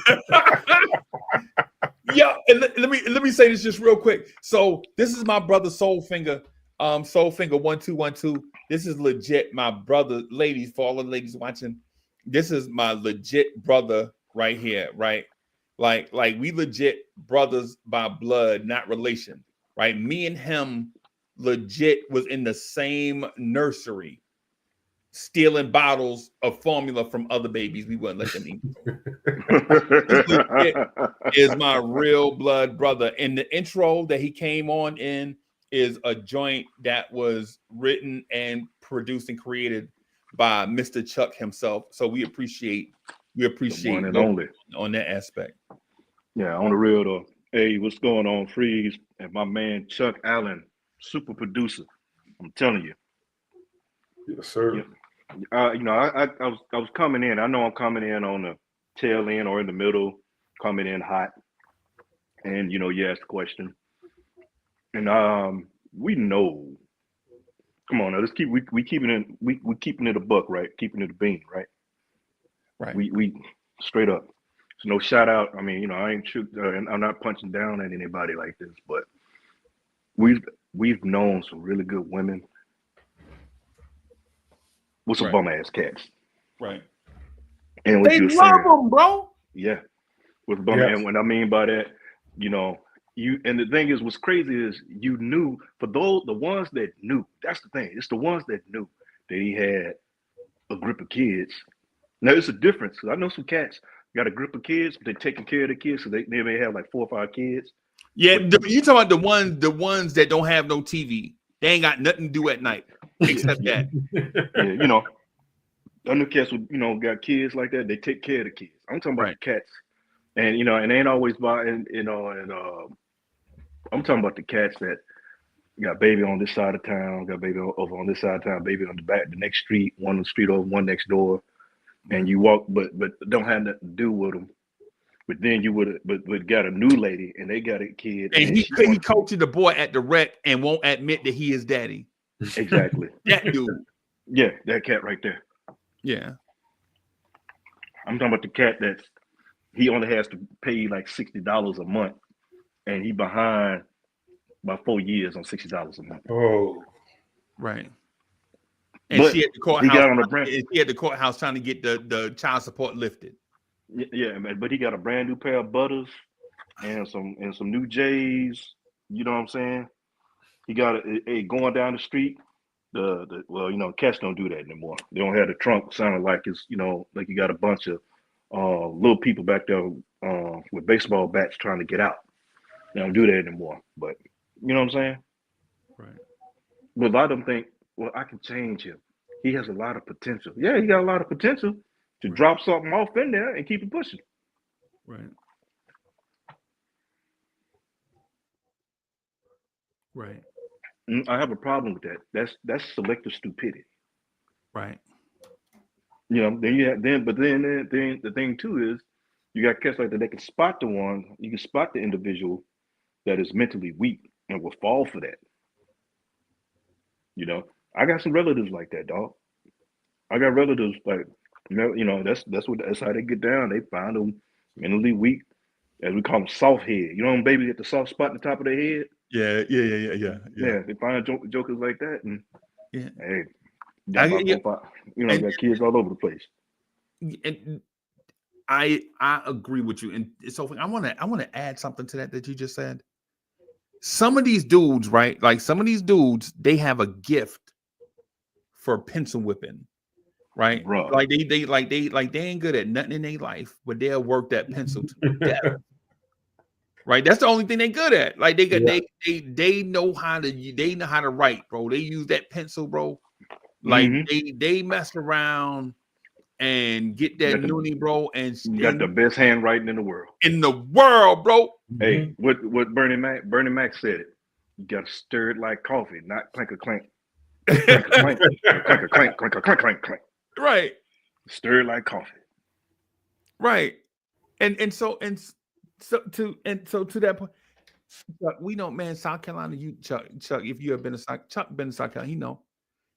A: Yeah, and let me say this just real quick. So this is my brother Soulfinger, Soulfinger 1212. This is legit my brother, ladies, for all the ladies watching. This is my legit brother right here, right? Like we legit brothers by blood, not relation, right? Me and him legit was in the same nursery, stealing bottles of formula from other babies. We wouldn't let them eat. This legit is my real blood brother. And the intro that he came on in is a joint that was written and produced and created by Mr. Chuck himself. So we appreciate
C: The one and
A: Logan
C: only.
A: on that aspect.
C: Yeah, on the real though. Hey, what's going on, Freeze? And my man Chuck Allen, super producer. I'm telling you.
B: Yes, sir.
C: Yeah. I was coming in. I know I'm coming in on the tail end or in the middle, coming in hot. And you asked the question. And we know. Come on now, let's we keeping it a buck, right? Keeping it a bean, right?
A: Right.
C: We straight up. So no shout out. I mean, I ain't I'm not punching down at anybody like this, but we've known some really good women with some
A: Right.
C: bum ass cats.
A: Right.
C: And what
A: They
C: you're
A: love
C: saying,
A: them, bro.
C: yeah, with bum.
B: Yes.
C: And what I mean by that, you. And the thing is, what's crazy is you knew for the ones that knew. That's the thing. It's the ones that knew that he had a group of kids. Now it's a difference. I know some cats got a group of kids, but they're taking care of the kids, so they may have like 4 or 5 kids.
A: Yeah,
C: But
A: you talking about the ones that don't have no TV. They ain't got nothing to do at night except
C: yeah,
A: that.
C: yeah, I know cats with got kids like that. They take care of the kids. I'm talking about
A: Right.
C: the cats, and and they ain't always by I'm talking about the cats that got baby on this side of town, got baby over on this side of town, baby on the next street, one on the street over, one next door, and you walk, but don't have nothing to do with them. But then you would, but got a new lady, and they got a kid,
A: And
C: and
A: he coaches the boy at the rec and won't admit that he is daddy.
C: exactly
A: That dude.
C: Yeah, that cat right there.
A: Yeah.
C: I'm talking about the cat that he only has to pay like $60 a month, and he behind by 4 years on $60 a month.
B: Oh,
A: right. And
C: But
A: she at the courthouse.
C: he got on a brand.
A: She at the courthouse trying to get the child support lifted.
C: Yeah, man. But he got a brand new pair of butters and some new J's. You know what I'm saying? He got a going down the street. Cats don't do that anymore. They don't have the trunk sounding like it's like you got a bunch of little people back there with baseball bats trying to get out. They don't do that anymore. But you know what I'm saying?
A: Right.
C: But a lot of them think, well, I can change him. He has a lot of potential. Yeah, he got a lot of potential to drop something off in there and keep it pushing.
A: Right. Right.
C: I have a problem with that. That's selective stupidity.
A: Right.
C: Then the thing too is you got cats like that. They can spot you can spot the individual that is mentally weak and will fall for that. I got some relatives like that, dog. I got relatives like that's how they get down. They find them mentally weak, as we call them soft head. When babies get the soft spot in the top of their head.
A: Yeah.
C: Yeah, they find jokers like that, and
A: yeah.
C: Hey, got got kids all over the place.
A: And I agree with you. And so I want to add something to that you just said. Some of these dudes, right? Like some of these dudes, they have a gift for pencil whipping, right?
C: Bruh.
A: Like they ain't good at nothing in their life, but they'll work that pencil to death. Right, that's the only thing they're good at. Like they know how to write, bro. They use that pencil, bro. Like they mess around and get that noonie, bro, and
C: got the best handwriting in the world.
A: Bro.
C: Hey, what Bernie Mac said it. You gotta stir it like coffee, not clank a clank. Clank a clank, clank a clank, clank a clank, clank, clank.
A: Right.
C: Stir it like coffee.
A: Right. And so to that point, Chuck, we know, man, South Carolina, Chuck, if you have been to South Carolina,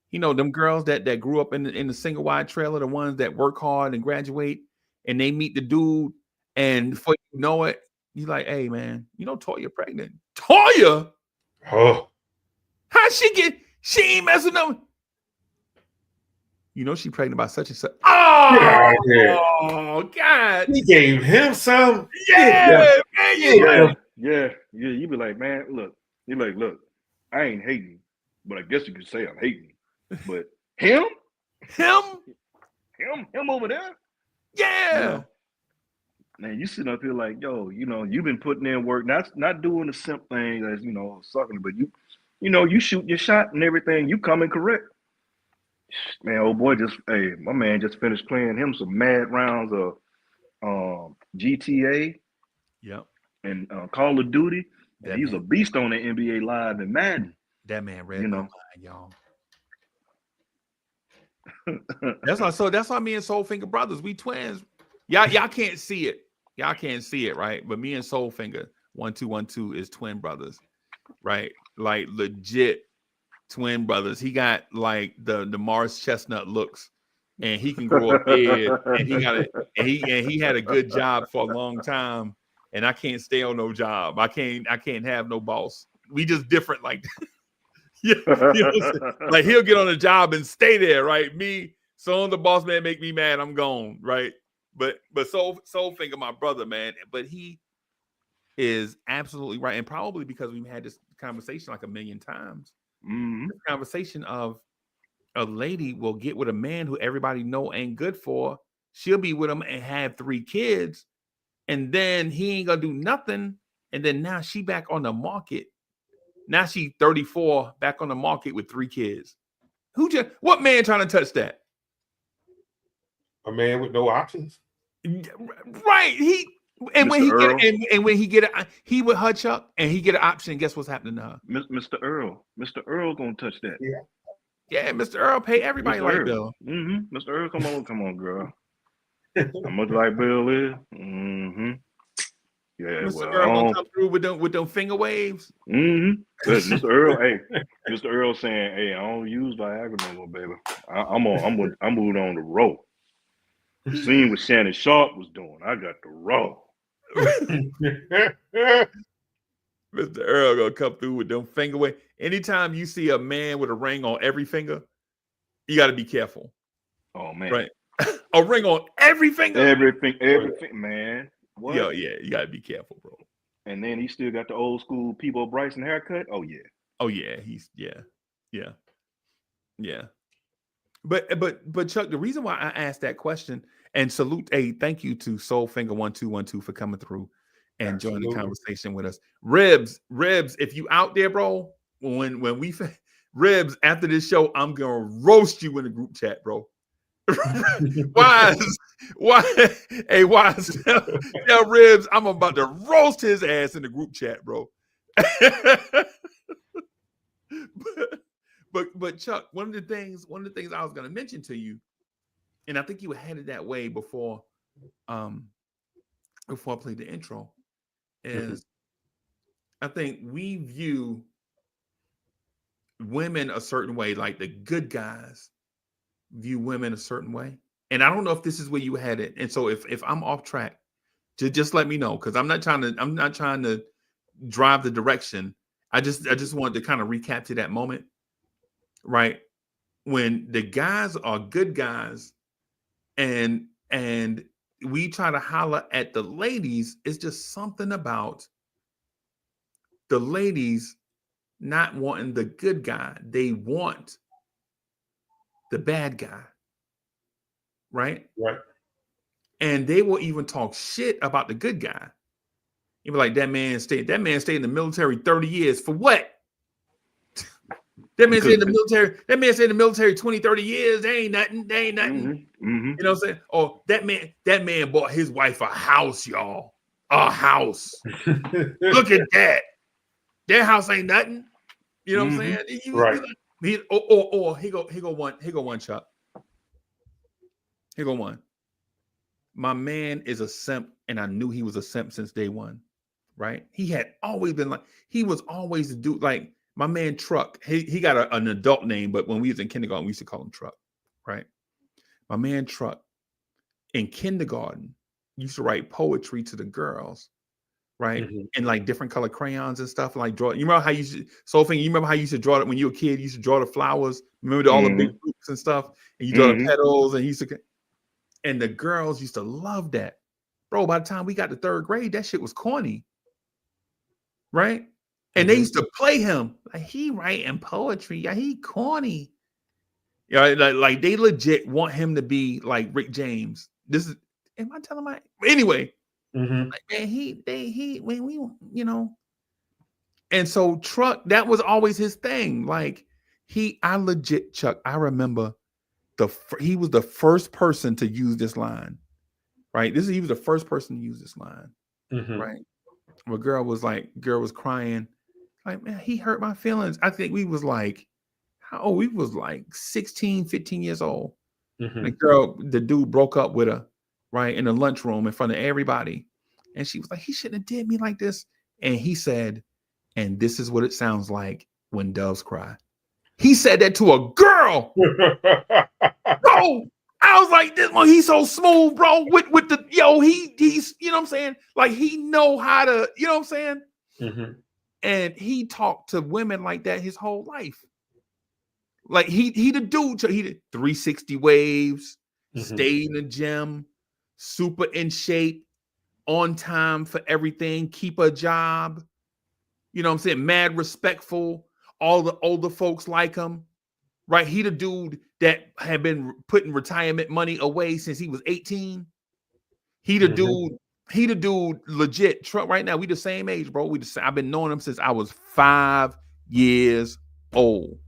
A: he know them girls that grew up in the single wide trailer, the ones that work hard and graduate, and they meet the dude, and before you know it, He's like, hey man, you know Toya pregnant. Toya?
B: Oh,
A: How'd she get? She ain't messing up. You know she pregnant by such and such.
B: get out of here.
A: Oh God.
B: He gave him some. Get
A: Yeah,
B: them.
A: man.
B: Get
A: You
B: them.
C: Yeah. You be like, man, look. You like, look, I ain't hating, but I guess you could say I'm hating. But him
A: him?
C: over there,
A: Yeah.
C: you know, man, you sitting up here like, yo, you know, you've been putting in work, not doing the simp thing as you know, sucking, but you shoot your shot and everything, you coming correct. Man, old boy my man just finished playing him some mad rounds of GTA
A: Yep.
C: and Call of Duty, and
A: That
C: he's
A: man.
C: a beast on the NBA Live and Madden.
A: That man read
C: You
A: my
C: know,
A: mind, y'all. That's why me and Soulfinger brothers, we twins. Y'all can't see it. Y'all can't see it, right? But me and Soulfinger, 1212 is twin brothers, right? Like legit twin brothers. He got like the Mars Chestnut looks, and he can grow a beard, and he had a good job for a long time, and I can't stay on no job. I can't have no boss. We just different like that. Yeah, you know what I'm saying? Like he'll get on a job and stay there, right? Me, so the boss man make me mad, I'm gone, right? But Soulfinger, my brother, man, but he is absolutely right, and probably because we've had this conversation like a million times. This conversation of a lady will get with a man who everybody know ain't good for. She'll be with him and have 3 kids, and then he ain't gonna do nothing, and then now she back on the market. Now she 34, back on the market with 3 kids. What man trying to touch that?
B: A man with no options.
A: Right. When he with her, Chuck, and he get an option. Guess what's happening to her?
C: Mr. Earl. Mr. Earl gonna touch that.
A: Yeah, Mr. Earl pay everybody
C: Mr.
A: like
C: Earl.
A: bill.
C: Mr. Earl, come on, girl. How much like Bill is? Yeah,
A: Mr.
C: well,
A: Earl gonna come through with them finger waves.
C: Mr. Earl, Mr. Earl saying, hey, I don't use Viagra no more, baby. I'm moving on the road. Seeing what Shannon Sharp was doing, I got the roll.
A: Mr. Earl gonna come through with them finger waves. Anytime you see a man with a ring on every finger, you got to be careful.
C: Oh man,
A: right? A ring on every finger.
C: Everything, man. What?
A: Yo, yeah, you got to be careful, bro.
C: And then he still got the old school Peebo Bryson haircut. Oh yeah.
A: Oh yeah, yeah. But Chuck, the reason why I asked that question, and thank you to Soulfinger 1212 for coming through and joining the conversation with us. Ribs, if you out there, bro, when we Ribs after this show, I'm gonna roast you in the group chat, bro. Why? Hey, tell Ribs I'm about to roast his ass in the group chat, bro. But Chuck, one of the things I was going to mention to you, and I think you were headed that way before I played the intro, is I think we view women a certain way, like the good guys view women a certain way. And I don't know if this is where you had it. And so if I'm off track, just let me know, because I'm not trying to drive the direction. I just wanted to kind of recap to that moment. Right, when the guys are good guys and we try to holler at the ladies, it's just something about the ladies not wanting the good guy. They want the bad guy. Right. And they will even talk shit about the good guy. You be like, that man stayed in the military 30 years for what? That man stayed in the military. That man stayed in the military 20, 30 years. They ain't nothing. You know what I'm saying? Oh, that man bought his wife a house, y'all. A house. Look at that. That house ain't nothing. You know what I'm saying?
B: Right.
A: He go one, Chuck. Here go one. My man is a simp, and I knew he was a simp since day one. Right? He had always been like, he was always the dude, like, my man Truck, he got an adult name, but when we was in kindergarten, we used to call him Truck, right? My man Truck in kindergarten used to write poetry to the girls, right?
B: Mhm.
A: And like different color crayons and stuff. Like draw. You remember how you used to, Sophie, you remember how you used to draw it when you were a kid? You used to draw the flowers. Remember all the big
C: Mm-hmm.
A: groups and stuff, and you draw the
C: Mm-hmm.
A: petals, and you used to. And the girls used to love that, bro. By the time we got to third grade, that shit was corny, right? And they
B: Mhm.
A: used to play him like he writing poetry. Yeah, he corny. Yeah, like they legit want him to be like Rick James. This is. Am I telling my anyway?
B: Mhm.
A: Like, man, he when we you know. And so Truck, that was always his thing. Like I legit Chuck. I remember he was the first person to use this line. Right, he was the first person to use this line.
B: Mhm.
A: Right, where girl was crying, like, man, he hurt my feelings. I think we was like, how old? We was like 16, 15 years old.
B: Mhm.
A: The dude broke up with her, right, in the lunchroom in front of everybody. And she was like, he shouldn't have did me like this. And he said, and this is what it sounds like when doves cry. He said that to a girl. Bro, I was like, this one, he's so smooth, bro. With the he's you know what I'm saying? Like he know how to, you know what I'm saying?
B: Mhm.
A: And he talked to women like that his whole life. Like he the dude, he did 360 waves,
B: Mhm.
A: stayed in the gym, super in shape, on time for everything, keep a job. You know what I'm saying? Mad respectful. All the older folks like him. Right? He the dude that had been putting retirement money away since he was 18. He the
B: Mhm.
A: dude, he the dude legit. Truck right now, we the same age, bro. I've been knowing him since I was 5 years old.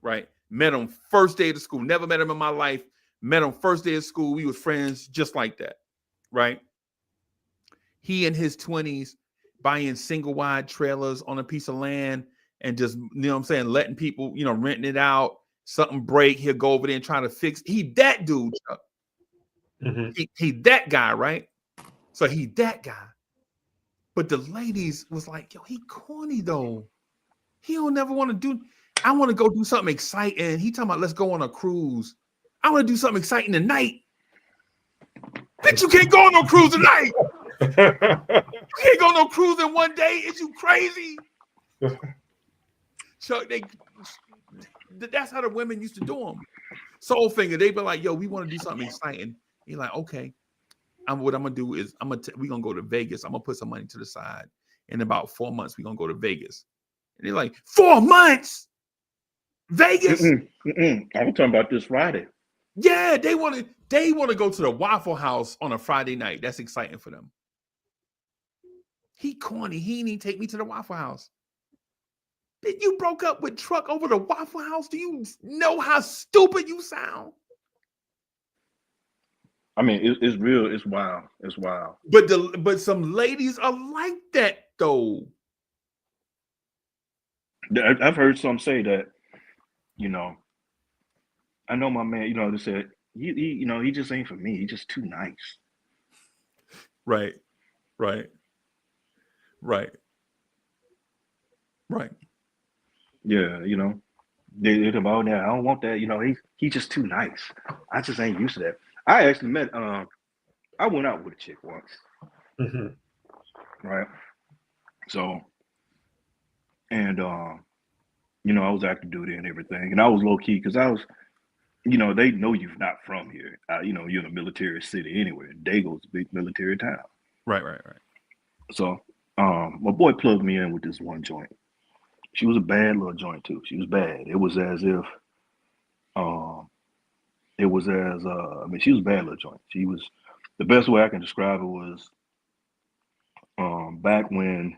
A: Right? Met him first day of school. Never met him in my life. Met him first day of school. We was friends just like that. Right? He in his 20s buying single wide trailers on a piece of land and just, you know what I'm saying, letting people, renting it out. Something break, he'll go over there and try to fix. He that dude, Chuck.
B: Mhm.
A: He that guy, right? So he that guy. But the ladies was like, yo, he corny though. He don't never want to do. I want to go do something exciting. He talking about let's go on a cruise. I want to do something exciting tonight. Bitch, you can't go on no cruise tonight. You can't go on no cruise in one day. Is you crazy? Chuck, that's how the women used to do them. Soul Finger, they be like, yo, we want to do something exciting. You're like, okay. What I'm gonna do is we're gonna go to Vegas. I'm gonna put some money to the side. In about 4 months, we're gonna go to Vegas. And they're like, 4 months? Vegas?
C: I'm talking about this Friday.
A: Yeah, they want to go to the Waffle House on a Friday night. That's exciting for them. He corny. He didn't even take me to the Waffle House. Did you broke up with Truck over the Waffle House? Do you know how stupid you sound?
C: I mean, it's real. It's wild. It's wild.
A: But some ladies are like that though.
C: I've heard some say that, you know, I know my man, they said, he just ain't for me. He's just too nice.
A: Right, right, right, right.
C: Yeah, they talk about that. I don't want that. He's just too nice. I just ain't used to that. I actually met, I went out with a chick once,
B: Mhm.
C: right? So, and, I was active duty and everything. And I was low key because I was, they know you're not from here. You're in a military city anyway. Dago's a big military town.
A: Right, right, right.
C: So, my boy plugged me in with this one joint. She was a bad little joint too. She was bad. It was as if, um, I mean, she was a bad little joint. She was, the best way I can describe it was, back when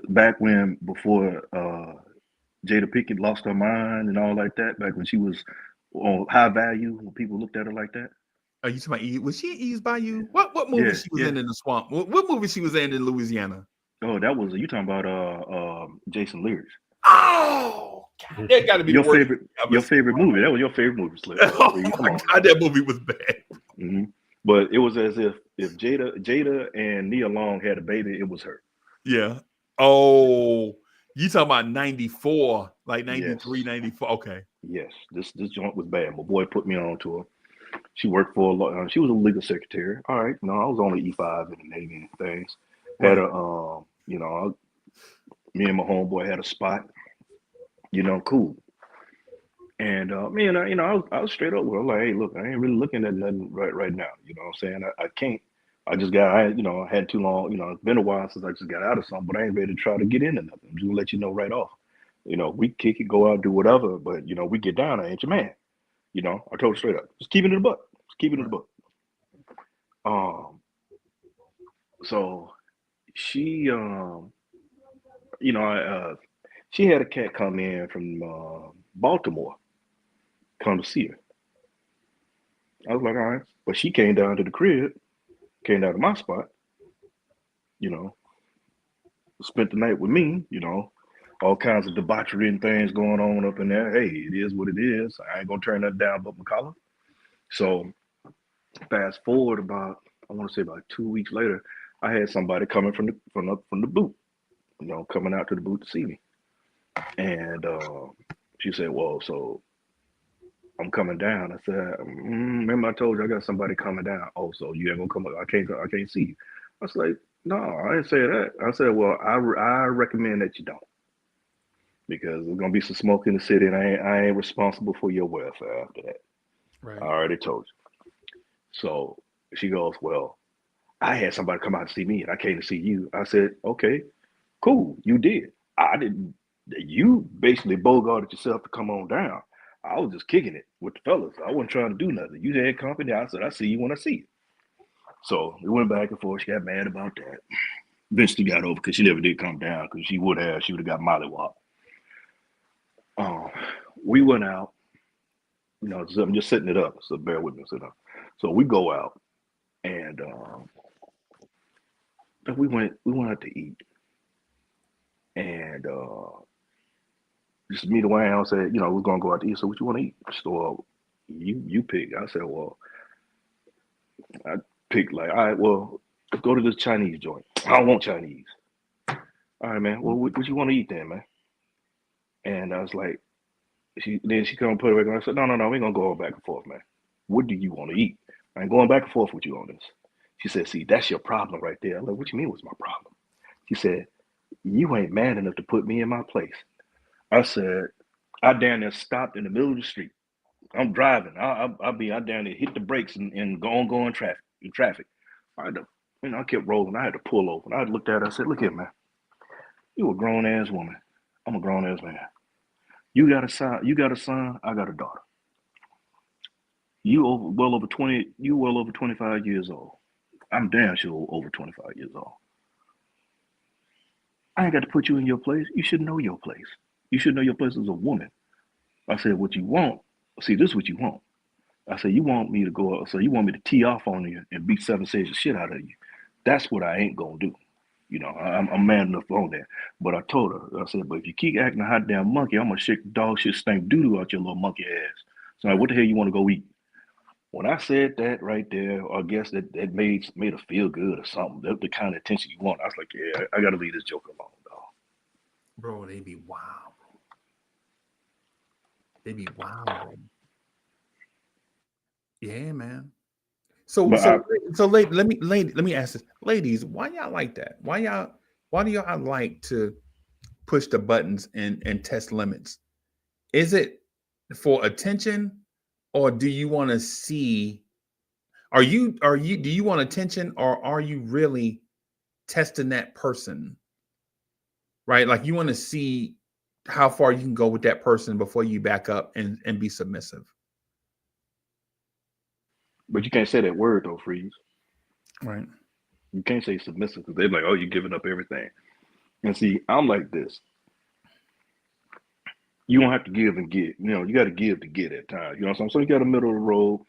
C: back when before Jada Pinkett lost her mind and all like that. Back when she was on High Value, when people looked at her like that.
A: Are you talking about was she Eased by You? What movie
C: Yeah,
A: she was
C: yeah.
A: in the swamp? What movie she was in Louisiana?
C: Oh, that was you talking about Jason Lyrics.
A: Oh, God, that got to be the
C: Your
A: worst
C: favorite,
A: movie I've ever
C: your
A: seen.
C: favorite movie. That was your favorite movie, Slick.
A: Oh
C: See, come
A: my
C: on
A: God,
C: now.
A: that movie was bad.
C: hmm But it was as if Jada and Nia Long had a baby, it was her.
A: Yeah. Oh, you talking about 94, like
C: Yes,
A: 93, 94. Okay.
C: yes. This joint was bad. My boy put me on to her. She worked for a lot. She was a legal secretary. All right. No, I was only E5 in the Navy and things. Had
A: Right.
C: a, me and my homeboy had a spot, cool. And me and I, I was straight up with her, like, hey, look, I ain't really looking at nothing right now. You know what I'm saying? I can't. I had too long, it's been a while since I just got out of something, but I ain't ready to try to get into nothing. I'm just gonna let you know right off. We kick it, go out, do whatever, but we get down, I ain't your man. I told her straight up, just keep it in the butt. Just keep it in the
A: Right.
C: butt. Um, so she, I, she had a cat come in from Baltimore, come to see her. I was like, all right, but she came down to the crib, came down to my spot, you know, spent the night with me, all kinds of debauchery and things going on up in there. Hey, it is what it is. I ain't gonna turn that down, but McCullough. So fast forward about, I want to say about 2 weeks later, I had somebody coming from the boot, coming out to the boot to see me, and she said, "Well, so I'm coming down." I said, "Remember I told you I got somebody coming down? Oh, so you ain't gonna come? I can't see you." I was like, "No, I didn't say that." I said, "Well, I recommend that you don't, because there's gonna be some smoke in the city, and I ain't responsible for your welfare after that. I
A: Right.
C: already told you." So she goes, "Well, I had somebody come out to see me, and I came to see you." I said, "Okay, cool, you did. I didn't. You basically bogarted yourself to come on down. I was just kicking it with the fellas. I wasn't trying to do nothing. You had company. I said, I see you when I see you." So we went back and forth. She got mad about that. Eventually got over, because she never did come down, because she would have got mollywopped. Um, we went out. So I'm just setting it up. So bear with me. So we go out, and we went out to eat, and just me and Wayne. I said, we're gonna go out to eat. So what you want to eat? So you pick. I said, well, I picked, like, all right, well, let's go to this Chinese joint. I don't want Chinese. All right, man. Well, what you want to eat then, man? And I was like, she come and put it back on. I said, no, no, no, we ain't gonna go back and forth, man. What do you want to eat? I ain't going back and forth with you on this. She said, see, that's your problem right there. I'm like, what you mean what's my problem? She said, you ain't man enough to put me in my place. I said, I down there stopped in the middle of the street. I'm driving. I down there hit the brakes and go in traffic. I had to, I kept rolling. I had to pull over. And I looked at her. I said, look here, man. You a grown ass woman. I'm a grown ass man. You got a son. You got a son. I got a daughter. Well over 20. You well over 25 years old. I'm damn sure over 25 years old. I ain't got to put you in your place. You should know your place. You should know your place as a woman. I said, what you want? See, this is what you want. I said, you want me to go up, so you want me to tee off on you and beat 7 sage the shit out of you. That's what I ain't gonna do. I'm man enough on that. But I told her, I said, but if you keep acting a hot damn monkey, I'm gonna shake the dog shit stink doo doo out your little monkey ass. So like, what the hell you want to go eat? When I said that right there, I guess that made her feel good or something. That's the kind of attention you want. I was like, yeah, I gotta leave this joke alone, dog.
A: Bro, they be wild, bro. They be wild, bro. Yeah, man. So
C: But
A: so so let me ask this. Ladies, why y'all like that? Why do y'all like to push the buttons and test limits? Is it for attention, or do you want to see, are you do you want attention, or are you really testing that person? Right? Like, you want to see how far you can go with that person before you back up and be submissive.
C: you can't say that word though, Freeze.
A: Right.
C: You can't say submissive, because they're like, oh, you're giving up everything. And see, I'm like this. You don't have to give and get. You got to give to get at times. You know what I'm saying? So you got a middle of the road.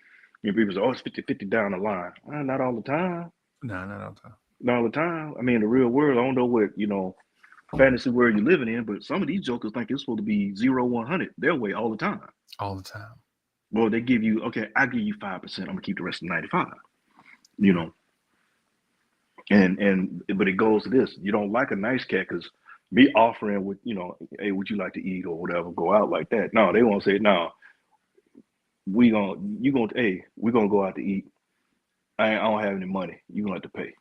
C: People say, oh, it's 50-50 down the line. Not all the time.
A: No, not all the time.
C: Not all the time. I mean, the real world, I don't know what, fantasy world you're living in, but some of these jokers think it's supposed to be 0-100 their way all the time.
A: All the time.
C: Well, they give you, okay, I give you 5%. I'm going to keep the rest of 95, you
A: Right.
C: know. But it goes to this. You don't like a nice cat because me offering with, hey, would you like to eat or whatever, go out like that. No, they won't say, no, we're gonna go out to eat. I don't have any money. You gonna have to pay.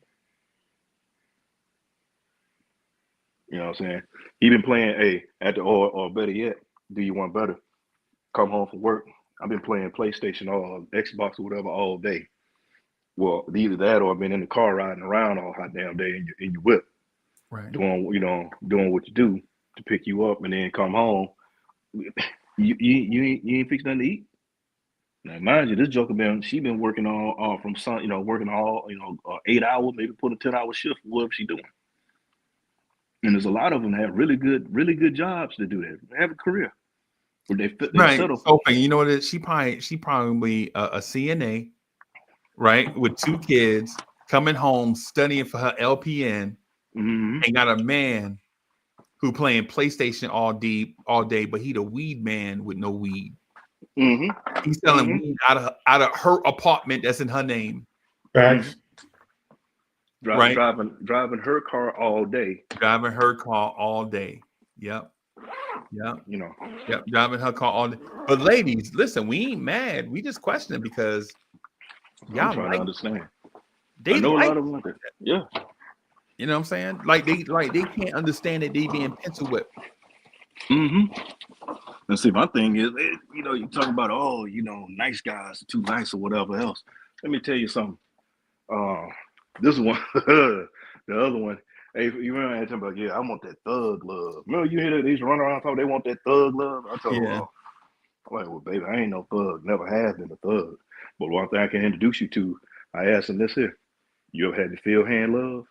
C: You know what I'm saying? He been playing or better yet, do you want better? Come home from work. I've been playing PlayStation or Xbox or whatever all day. Well, either that or I've been in the car riding around all hot damn day in your whip,
A: Right.
C: doing what you do to pick you up and then come home. You ain't fixed nothing to eat. Now, mind you, this joker been working on from sun, working all 8 hours, maybe put a 10 hour shift, whatever she doing. And there's a lot of them that have really good jobs to do that. They have a career. Where they
A: Right.
C: settle.
A: So you know what it is? She probably a CNA, right, with 2 kids, coming home studying for her LPN,
C: Mm-hmm.
A: and got a man who playing PlayStation all day, but he the weed man with no weed.
C: Mm-hmm.
A: He's selling weed out of her apartment that's in her name.
B: Facts.
A: Right.
C: Driving her car all day.
A: Driving her car all day. Yep. Yep. Yep. Driving her car all day. But ladies, listen, we ain't mad. We just questioning because
C: I'm trying to understand.
A: They
C: I know
A: like
C: a lot of them like that. Yeah.
A: You know what I'm saying? Like they can't understand that they being pencil whipped.
C: Mm-hmm. And see, my thing is, you talk about, nice guys are too nice or whatever else. Let me tell you something. This one, the other one. Hey, you remember I talking about? Yeah, I want that thug love. Remember you hear that they used to run around talking they want that thug love? I told them, I'm like, well, baby, I ain't no thug. Never have been a thug. But one thing I can introduce you to, I asked him this here. You ever had the field hand love?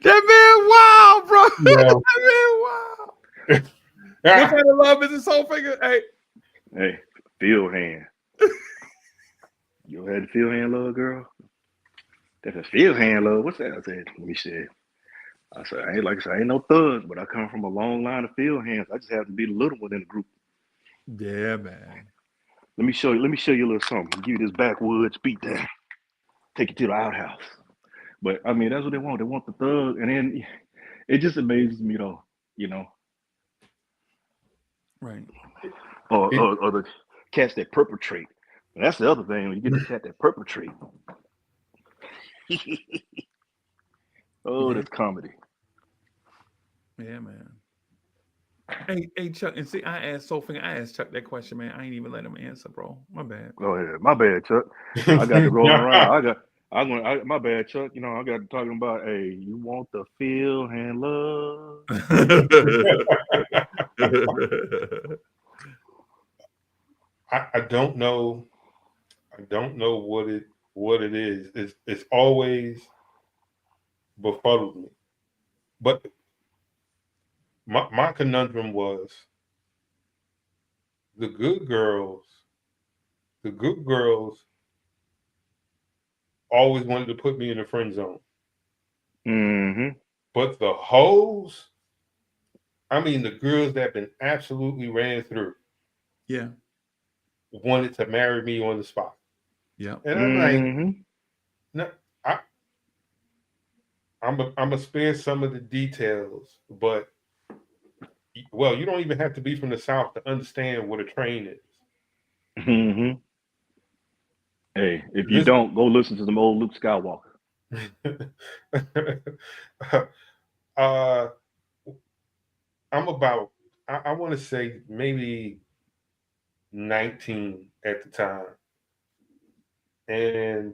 A: That man wild, bro.
B: Yeah.
A: That man wild. What kind of love is this whole finger?
C: Hey, field hand. You ever had the field hand love, girl? That's a field hand love. What's that? I said, let me see. I said, I ain't no thug, but I come from a long line of field hands. I just happen to be the little one in the group.
A: Yeah, man.
C: Let me show you a little something. Give you this backwoods beat down. Take you to the outhouse. But I mean, that's what they want. They want the thug, and then it just amazes me though,
A: Right.
C: Or the cats that perpetrate. And that's the other thing when you get the cat that perpetrate.
A: Yeah.
C: That's comedy.
A: Yeah, man. Hey, Chuck, and see, I asked Chuck that question, man. I ain't even let him answer, bro. My bad.
C: Oh yeah, my bad, Chuck. I got to rolling around. My bad, Chuck. I got to talking about, hey, you want the feel and love?
B: I don't know. I don't know what it is. It's always befuddled me. But my conundrum was the good girls. The good girls always wanted to put me in the friend zone.
C: Mm-hmm.
B: But the hoes, I mean the girls that been absolutely ran through.
A: Yeah.
B: Wanted to marry me on the spot.
A: Yeah.
B: And I'm like, no, I'm gonna spare some of the details, but well, you don't even have to be from the South to understand what a train is.
C: Mm-hmm. Hey, if you don't, go listen to some old Luke Skywalker.
B: I'm about, I want to say maybe 19 at the time, and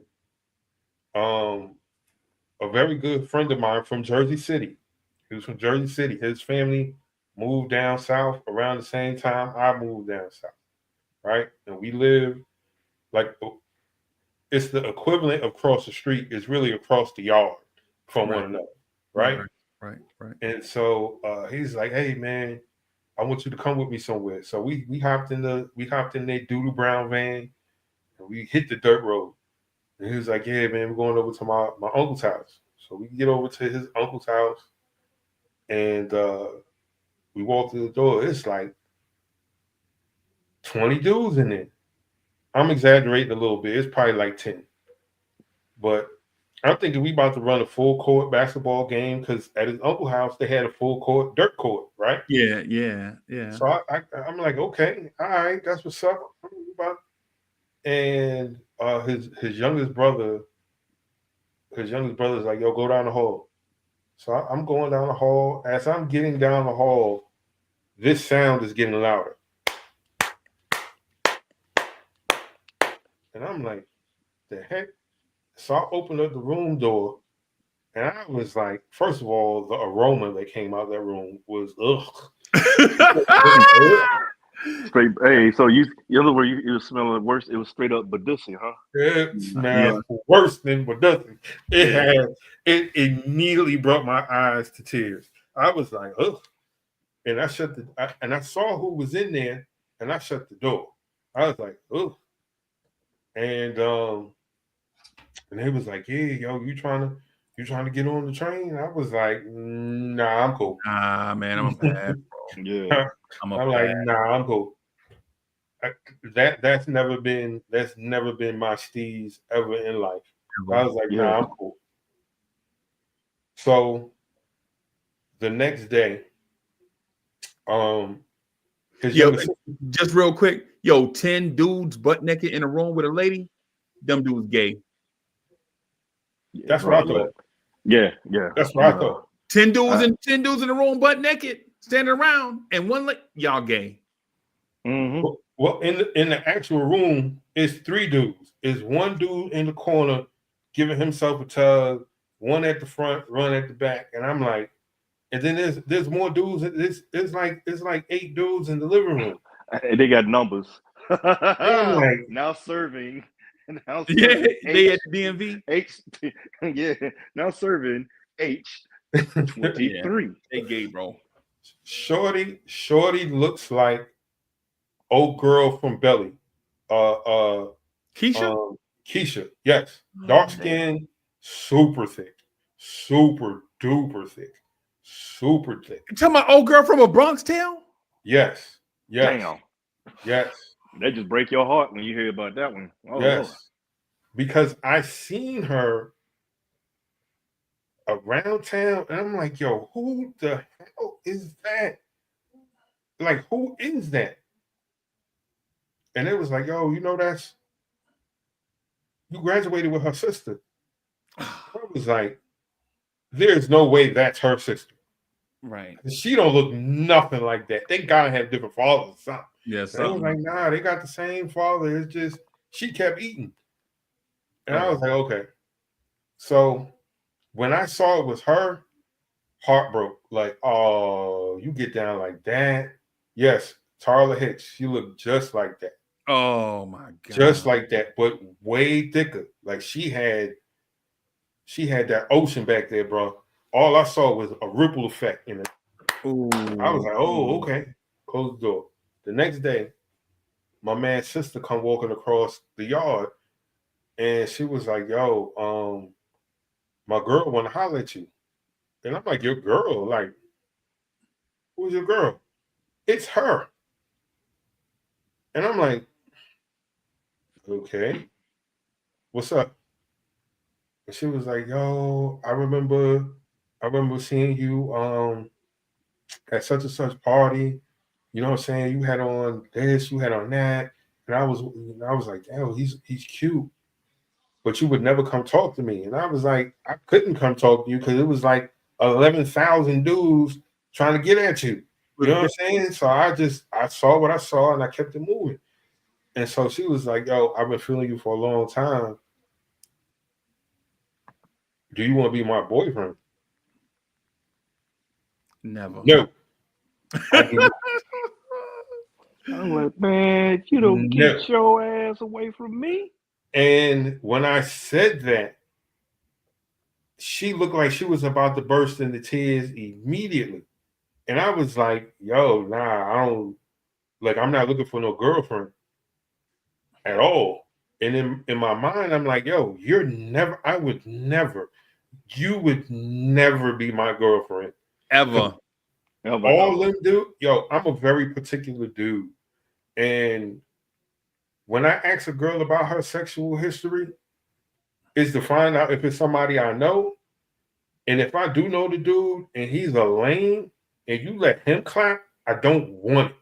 B: a very good friend of mine from Jersey City. He was from Jersey City. His family moved down south around the same time I moved down south, right? And we lived like it's the equivalent of across the street is really across the yard from one another, right?
A: Right.
B: And so he's like, "Hey man, I want you to come with me somewhere." So we hopped in their doodle brown van and we hit the dirt road. And he was like, "Yeah man, we're going over to my uncle's house." So we get over to his uncle's house and we walk through the door. It's like 20 dudes in there. I'm exaggerating a little bit. It's probably like 10. But I'm thinking we about to run a full court basketball game because at his uncle's house they had a full court dirt court, right?
A: Yeah.
B: So I'm like, okay, all right, that's what's up. and his youngest brother, is like, yo, go down the hall. So I'm going down the hall. As I'm getting down the hall, this sound is getting louder. And I'm like, the heck? So I opened up the room door, and I was like, first of all, the aroma that came out of that room was
C: Straight. Hey, so you other word you was smelling worse. It was straight up Badoosie, huh?
B: it
A: Yeah.
B: smelled worse than what doesn't.
C: Yeah.
B: It immediately brought my eyes to tears. I was like, ugh. And I saw who was in there, and I shut the door. I was like, ugh. And they was like, yeah, yo, you trying to get on the train? I was like, nah, I'm cool.
A: Ah, man, I'm a pass.
C: Yeah.
A: I'm a
B: I'm like,
A: pass.
B: nah, I'm cool. That's never been my steez ever in life. I was like,
C: Yeah.
B: nah, I'm cool. So the next day, his
A: Yo,
B: younger sister,
A: just real quick. Yo, 10 dudes butt naked in a room with a lady. Them dudes gay.
C: Yeah,
B: that's what
C: bro.
B: I thought.
C: Yeah. Yeah.
B: That's what I thought.
A: 10 dudes in a room butt naked, standing around, and one y'all gay.
C: Mm-hmm.
B: Well, in the actual room, it's 3 dudes. It's one dude in the corner giving himself a tug, one at the front, one at the back, and I'm like, and then there's more dudes. It's like 8 dudes in the living room.
C: They got numbers.
B: And I'm like,
C: Now serving. Now
A: Yeah,
C: serving
A: they at the DMV.
C: H. Yeah. Now serving H
A: Yeah,
C: 23.
A: they gay, bro.
B: Shorty looks like old girl from Belly. Uh,
A: Keisha?
B: Keisha, yes, dark
A: Damn.
B: skin, super thick, super duper thick, super thick.
A: You talking about old girl from a Bronx Tale?
B: Yes, yes,
C: Damn.
B: yes,
C: That just break your heart when you hear about that one. Oh Lord.
B: yes. Because I seen her around town, and I'm like, yo, who the hell is that? Like, who is that? And it was like, yo, you graduated with her sister. I was like, there's no way that's her sister.
A: Right.
B: She don't look nothing like that. They gotta have different fathers or something.
A: Yes.
B: And they was like, nah, they got the same father. It's just she kept eating. And I
A: Oh.
B: was like, okay. So when I saw it was her, heart broke. Like, oh, you get down like that. Yes, Tarla Hicks. She looked just like that.
A: Oh my god.
B: Just like that, but way thicker. Like she had that ocean back there, bro. All I saw was a ripple effect in it.
A: Ooh.
B: I was like, oh, okay. Close the door. The next day, my man's sister come walking across the yard, and she was like, yo, my girl want to holler at you. And I'm like, your girl? Like, who's your girl? It's her. And I'm like, okay, what's up? And she was like, yo, I remember seeing you at such and such party. You know what I'm saying? You had on this, you had on that. And I was like, oh, he's cute. But you would never come talk to me. And I was like, I couldn't come talk to you because it was like 11,000 dudes trying to get at you. You know what I'm saying? So I saw what I saw and I kept it moving. And so she was like, yo, I've been feeling you for a long time. Do you want to be my boyfriend?
A: Never.
B: No.
C: I'm like, man, you don't get your ass away from me.
B: And when I said that, she looked like she was about to burst into tears immediately. And I was like, yo, nah, I'm not looking for no girlfriend at all. And in my mind, I'm like, yo, you would never be my girlfriend.
A: Ever.
B: All them dude, yo, I'm a very particular dude. And when I ask a girl about her sexual history, is to find out if it's somebody I know. And if I do know the dude and he's a lame and you let him clap, I don't want it.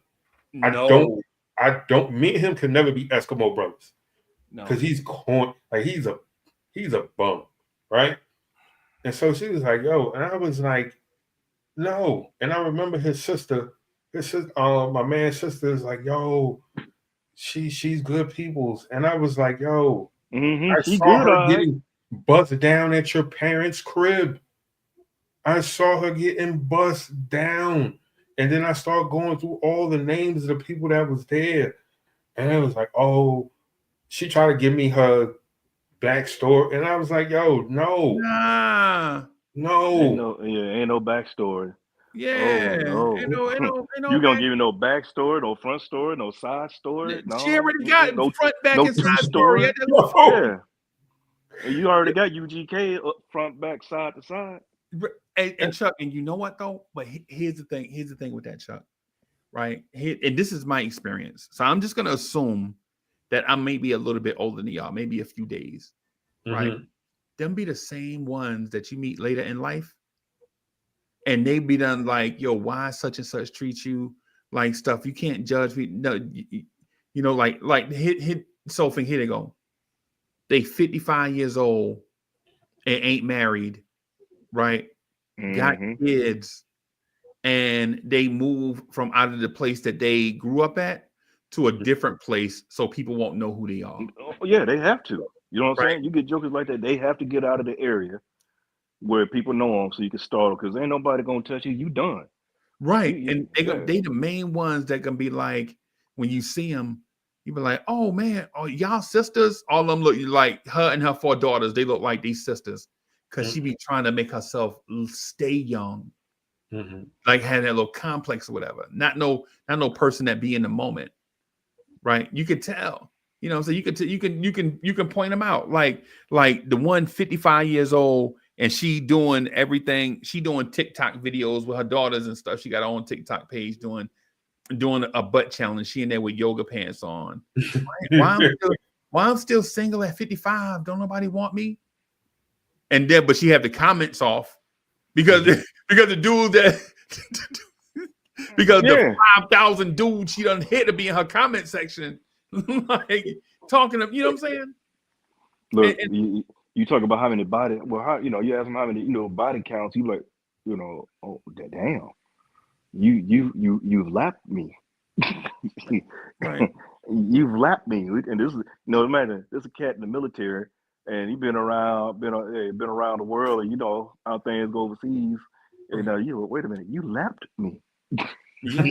A: No.
B: I don't, me and him can never be Eskimo brothers.
A: No.
B: because he's like he's a bum, right? And so she was like, "Yo," and I was like, "No." And I remember my man's sister is like, "Yo, she's good people's," and I was like, "Yo, I
C: She
B: saw
C: good,
B: her
C: all right.
B: getting buzzed down at your parents' crib. I saw her getting buzzed down." And then I started going through all the names of the people that was there. And it was like, oh, she tried to give me her backstory. And I was like, yo, no,
A: Nah.
B: no.
C: Ain't no backstory. Oh
A: Yeah.
C: no.
A: Ain't no
C: You gonna
A: back.
C: give me no backstory, no front story, no side story,
A: She
C: no,
A: already got
C: no,
A: front, back,
C: no
A: and
C: two
A: side story.
C: story.
A: Had that little
B: No.
C: Yeah, and you already got UGK up front, back, side to side.
A: and Chuck, and you know what though? But here's the thing. Here's the thing with that, Chuck. Right? And this is my experience. So I'm just gonna assume that I may be a little bit older than y'all, maybe a few days. Right?
B: Mhm.
A: Them be the same ones that you meet later in life, and they be done like, yo, why such and such treat you like stuff? You can't judge me. No, you know, like hit Sophie. Here they go. They 55 years old and ain't married, right? Got
C: Mm-hmm.
A: kids, and they move from out of the place that they grew up at to a different place so people won't know who they are.
C: Oh, yeah, they have to. You know what I'm
A: Right.
C: saying? You get jokers like that, they have to get out of the area where people know them, so you can start them. Because ain't nobody gonna touch you. You done.
A: Right. And
C: Yeah.
A: they the main ones that can be like, when you see them, you be like, oh man, oh y'all sisters. All of them look like her and her 4 daughters. They look like these sisters because she be trying to make herself stay young,
B: Mhm.
A: like had that little complex or whatever. Not no person that be in the moment. Right? You could tell. You know, so you can point them out. Like the one 55 years old, and she doing everything. She doing TikTok videos with her daughters and stuff. She got her own TikTok page doing a butt challenge. She in there with yoga pants on. Right? Why I'm still single at 55? Don't nobody want me? And then, but she have the comments off because because the dude that because the
C: Yeah.
A: 5,000 dudes she done hit to be in her comment section, like talking to, you know what I'm saying?
C: Look,
A: And
C: you talk about how many body. Well, how you ask them how many body counts. You like oh damn. You've lapped me.
A: right,
C: You've lapped me, and this is imagine this is a cat in the military, and he been around the world, and how things go overseas. And you wait a minute, you lapped me.
A: yeah,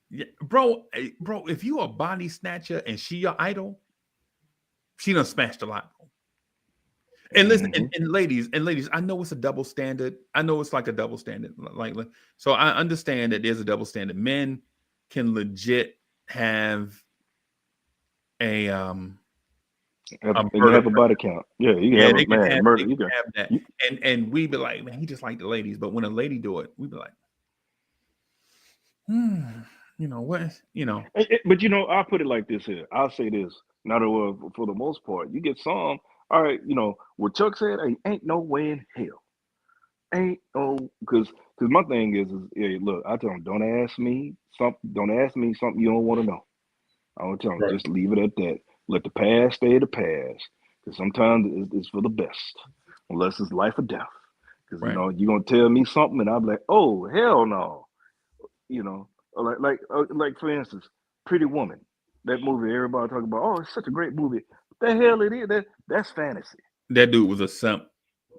A: yeah, bro, bro. If you a body snatcher and she your idol, she done smashed a lot. And listen,
C: Hmm.
A: and ladies, I know it's a double standard. I know it's like a double standard. Like, so I understand that there's a double standard. Men can legit have a
C: And you
A: murder.
C: have a body count. Yeah, you can
A: Yeah,
C: have a man
A: they
C: murder.
A: can
C: You can.
A: have that.
C: You,
A: And we be like, man, he just like the ladies. But when a lady do it, we be like, hmm, you know what? You know,
C: but I'll put it like this here. I'll say this. Not for the most part, you get some. All right, what Chuck said. Ain't no way in hell. Ain't no because my thing is hey, look, I tell them don't ask me something you don't want to know. I would tell them
B: Right.
C: just leave it at that. Let the past stay the past. Because sometimes it's for the best, unless it's life or death. Because
A: right.
C: you're gonna tell me something and I'll be like, oh hell no. You know, like for instance, Pretty Woman, that movie everybody talking about. Oh, it's such a great movie. What the hell it is? That's fantasy.
A: That dude was a simp.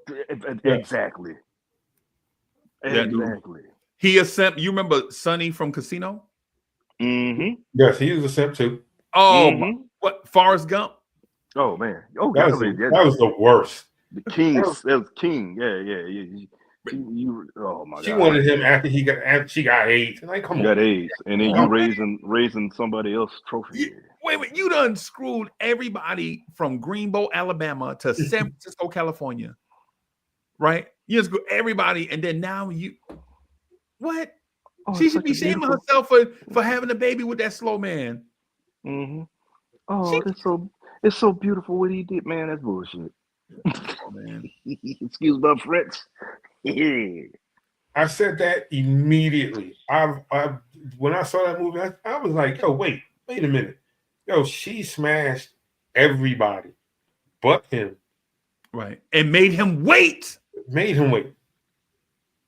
B: Yeah.
C: Exactly.
A: That dude,
C: Exactly.
A: he a simp. You remember Sonny from Casino?
C: Mm-hmm.
B: Yes, he was a simp too.
A: Oh,
C: Mm-hmm.
A: what Forrest Gump?
C: Oh man. Oh
B: That
C: God,
B: was
C: I mean,
B: that was the worst.
C: the king.
B: That was-
C: That was king. Yeah. Oh my
B: she
C: God.
B: wanted him after she got AIDS. Like, come
C: You
B: on,
C: got
B: man.
C: AIDS, and then
A: Oh,
C: you
A: man.
C: raising somebody else's trophy.
A: Wait, you done screwed everybody from Greenbow, Alabama to San Francisco, California, right? You just screwed everybody, and then now what?
C: Oh,
A: She
C: it's
A: should
C: such
A: be
C: a
A: shaming
C: beautiful.
A: herself for having a baby with that slow man.
C: Mm-hmm.
A: She,
C: Oh, it's so beautiful what he did, man. That's bullshit.
A: oh, man.
C: Excuse my French. Yeah.
B: I said that immediately. I when I saw that movie, I was like, yo, wait a minute. Yo, she smashed everybody but him.
A: Right. And made him wait.
B: Made him wait.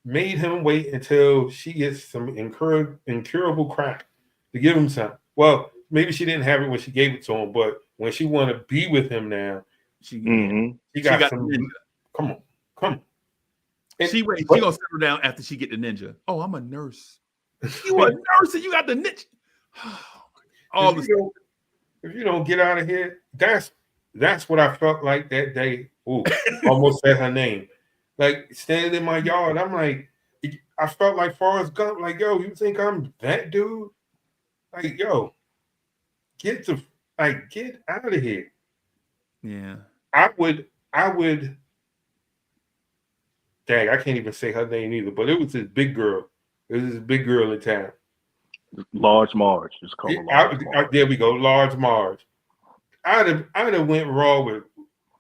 B: Made him wait until she gets some incurable crap to give him some. Well, maybe she didn't have it when she gave it to him, but when she want to be with him now,
A: She
B: she got
A: got
B: some.
A: the ninja.
B: Come on. And,
A: She gonna settle down after she get the ninja. Oh, I'm a nurse. You a nurse and you got the ninja. All
B: if you don't get out of here, that's what I felt like that day. Ooh, almost said her name. Like standing in my yard, I'm like, I felt like Forrest Gump. Like, yo, you think I'm that dude? Like, yo, get out of here.
A: Yeah.
B: I would. Dang, I can't even say her name either. But it was this big girl. It was this big girl in town.
C: Large Marge. Just call her Large Marge.
B: There we go, Large Marge. I'd have went raw with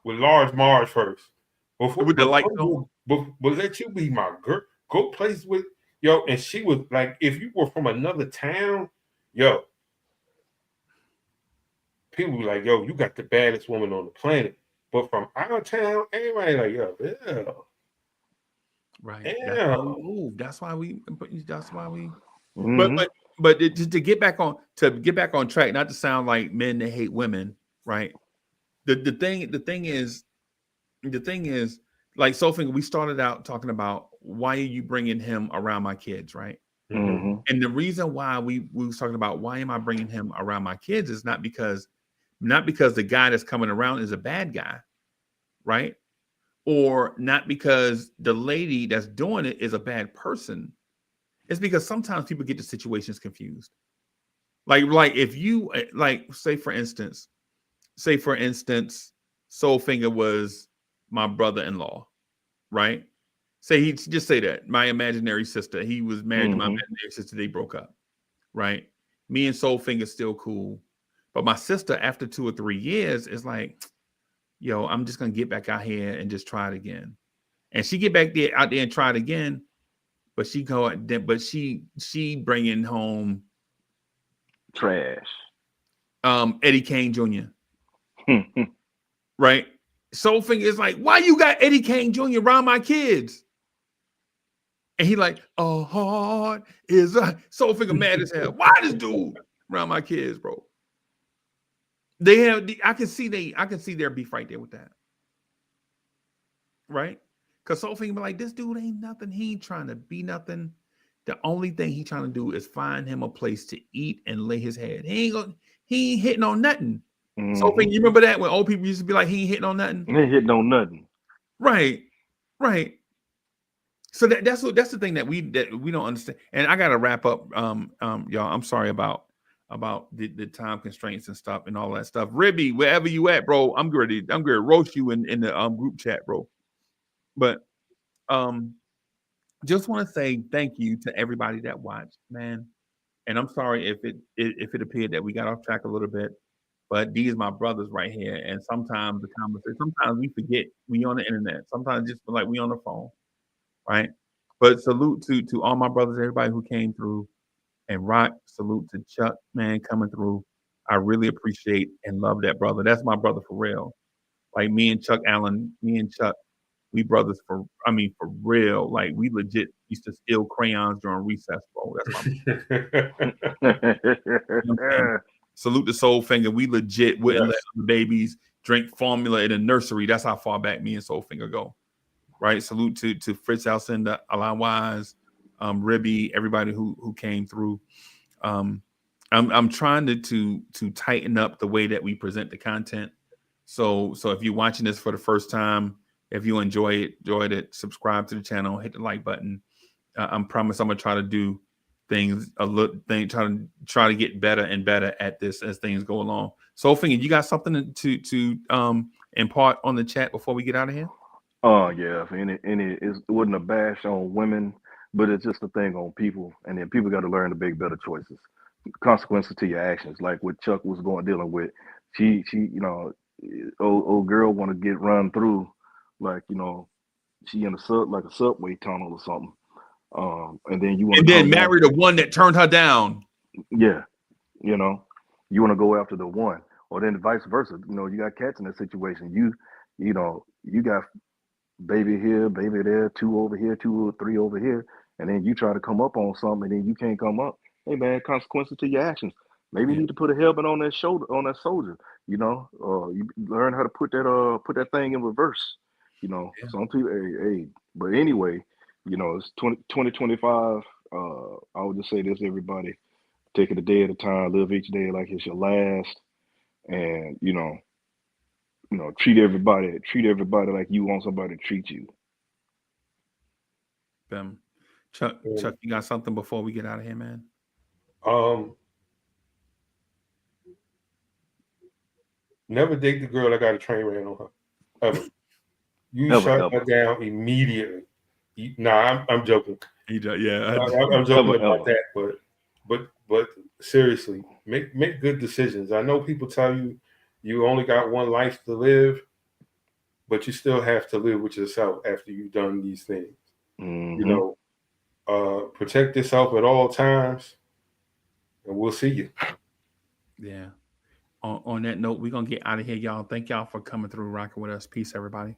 B: Large Marge first.
A: With the light on.
B: But let you be my girl. Go place with yo. And she was like, if you were from another town, yo, people be like, yo, you got the baddest woman on the planet. But from our town, everybody like, yo, yeah.
A: Right.
B: Yeah.
A: That's why we.
C: Mm-hmm.
A: But to get back on track, not to sound like men that hate women, right? The thing is, like Soulfinger, we started out talking about why are you bringing him around my kids, right?
C: Mm-hmm.
A: And the reason why we was talking about why am I bringing him around my kids is not because the guy that's coming around is a bad guy, right? Or not because the lady that's doing it is a bad person. It's because sometimes people get the situations confused. Like if you like say for instance, Soulfinger was my brother-in-law, right? He just say that my imaginary sister. He was married to my imaginary sister. They broke up, right? Me and Soulfinger still cool, but my sister after 2 or 3 years is like, yo, I'm just gonna get back out here and just try it again. And she get back there out there and try it again, but she bringing home
C: trash.
A: Eddie Kane Jr. Right? Soulfinger is like, why you got Eddie Kane Jr. around my kids? And he like, a heart is a Soulfinger mad as hell. Why this dude around my kids, bro? I can see their beef right there with that. Right? Because Soulfinger be like, this dude ain't nothing. He ain't trying to be nothing. The only thing he trying to do is find him a place to eat and lay his head. He ain't hitting on nothing. Soulfinger, you remember that when old people used to be like, he ain't hitting on nothing?
C: He ain't hitting on nothing.
A: Right. So that's the thing that we don't understand. And I gotta wrap up, y'all. I'm sorry about the time constraints and stuff and all that stuff. Ribby, wherever you at, bro, I'm gonna roast you in the group chat, bro. But just want to say thank you to everybody that watched, man. And I'm sorry if it appeared that we got off track a little bit, but these my brothers right here. And sometimes sometimes we forget we on the internet. Sometimes just feel like we on the phone, right? But salute to all my brothers, everybody who came through, and Rock. Salute to Chuck, man, coming through. I really appreciate and love that brother. That's my brother for real. Like me and Chuck Allen, we brothers for real. Like we legit used to steal crayons during recess, bro. That's my salute to Soulfinger. We legit wouldn't let the babies drink formula in the nursery. That's how far back me and Soulfinger go. Right. Salute to Fritz Alcindor, Alain Wise, Ribby, everybody who came through. I'm trying to tighten up the way that we present the content. So if you're watching this for the first time, if you enjoyed it, subscribe to the channel, hit the like button. I promise I'm gonna try to do things try to get better and better at this as things go along. Soulfinger, you got something to impart on the chat before we get out of here?
C: Oh yeah, and it wasn't a bash on women, but it's just a thing on people, and then people got to learn to make better choices, consequences to your actions. Like what Chuck was dealing with, she old girl want to get run through, like she in a subway tunnel or something, and then you want
A: and then marry the one that turned her down.
C: Yeah, You want to go after the one, or then vice versa. You know, you got cats in that situation. You know, you got baby here, baby there, two over here, two or three over here, and then you try to come up on something, and then you can't come up. Hey man, consequences to your actions. Maybe you
A: Yeah,
C: need to put a helmet on that shoulder, on that soldier. You know, you learn how to put that thing in reverse. You know,
A: yeah,
C: some people, hey. But anyway, you know, it's 2025. I would just say this, everybody: take it a day at a time, live each day like it's your last, and treat everybody like you want somebody to treat you.
A: them. Chuck,
B: And,
A: you got something before we get out of here, man?
B: um, never date the girl that got a train ran on her ever. You
C: Ever,
B: shut her
C: ever,
B: down immediately. Nah, I'm joking.
A: Yeah,
B: I'm joking
C: ever,
B: about
C: ever.
B: that, but seriously, make good decisions. I know people tell you you only got one life to live, but you still have to live with yourself after you've done these things. You
C: Hmm.
B: know, protect yourself at all times, and we'll see you.
A: yeah. On that note, we're gonna get out of here, y'all. Thank y'all for coming through, rocking with us. Peace, everybody.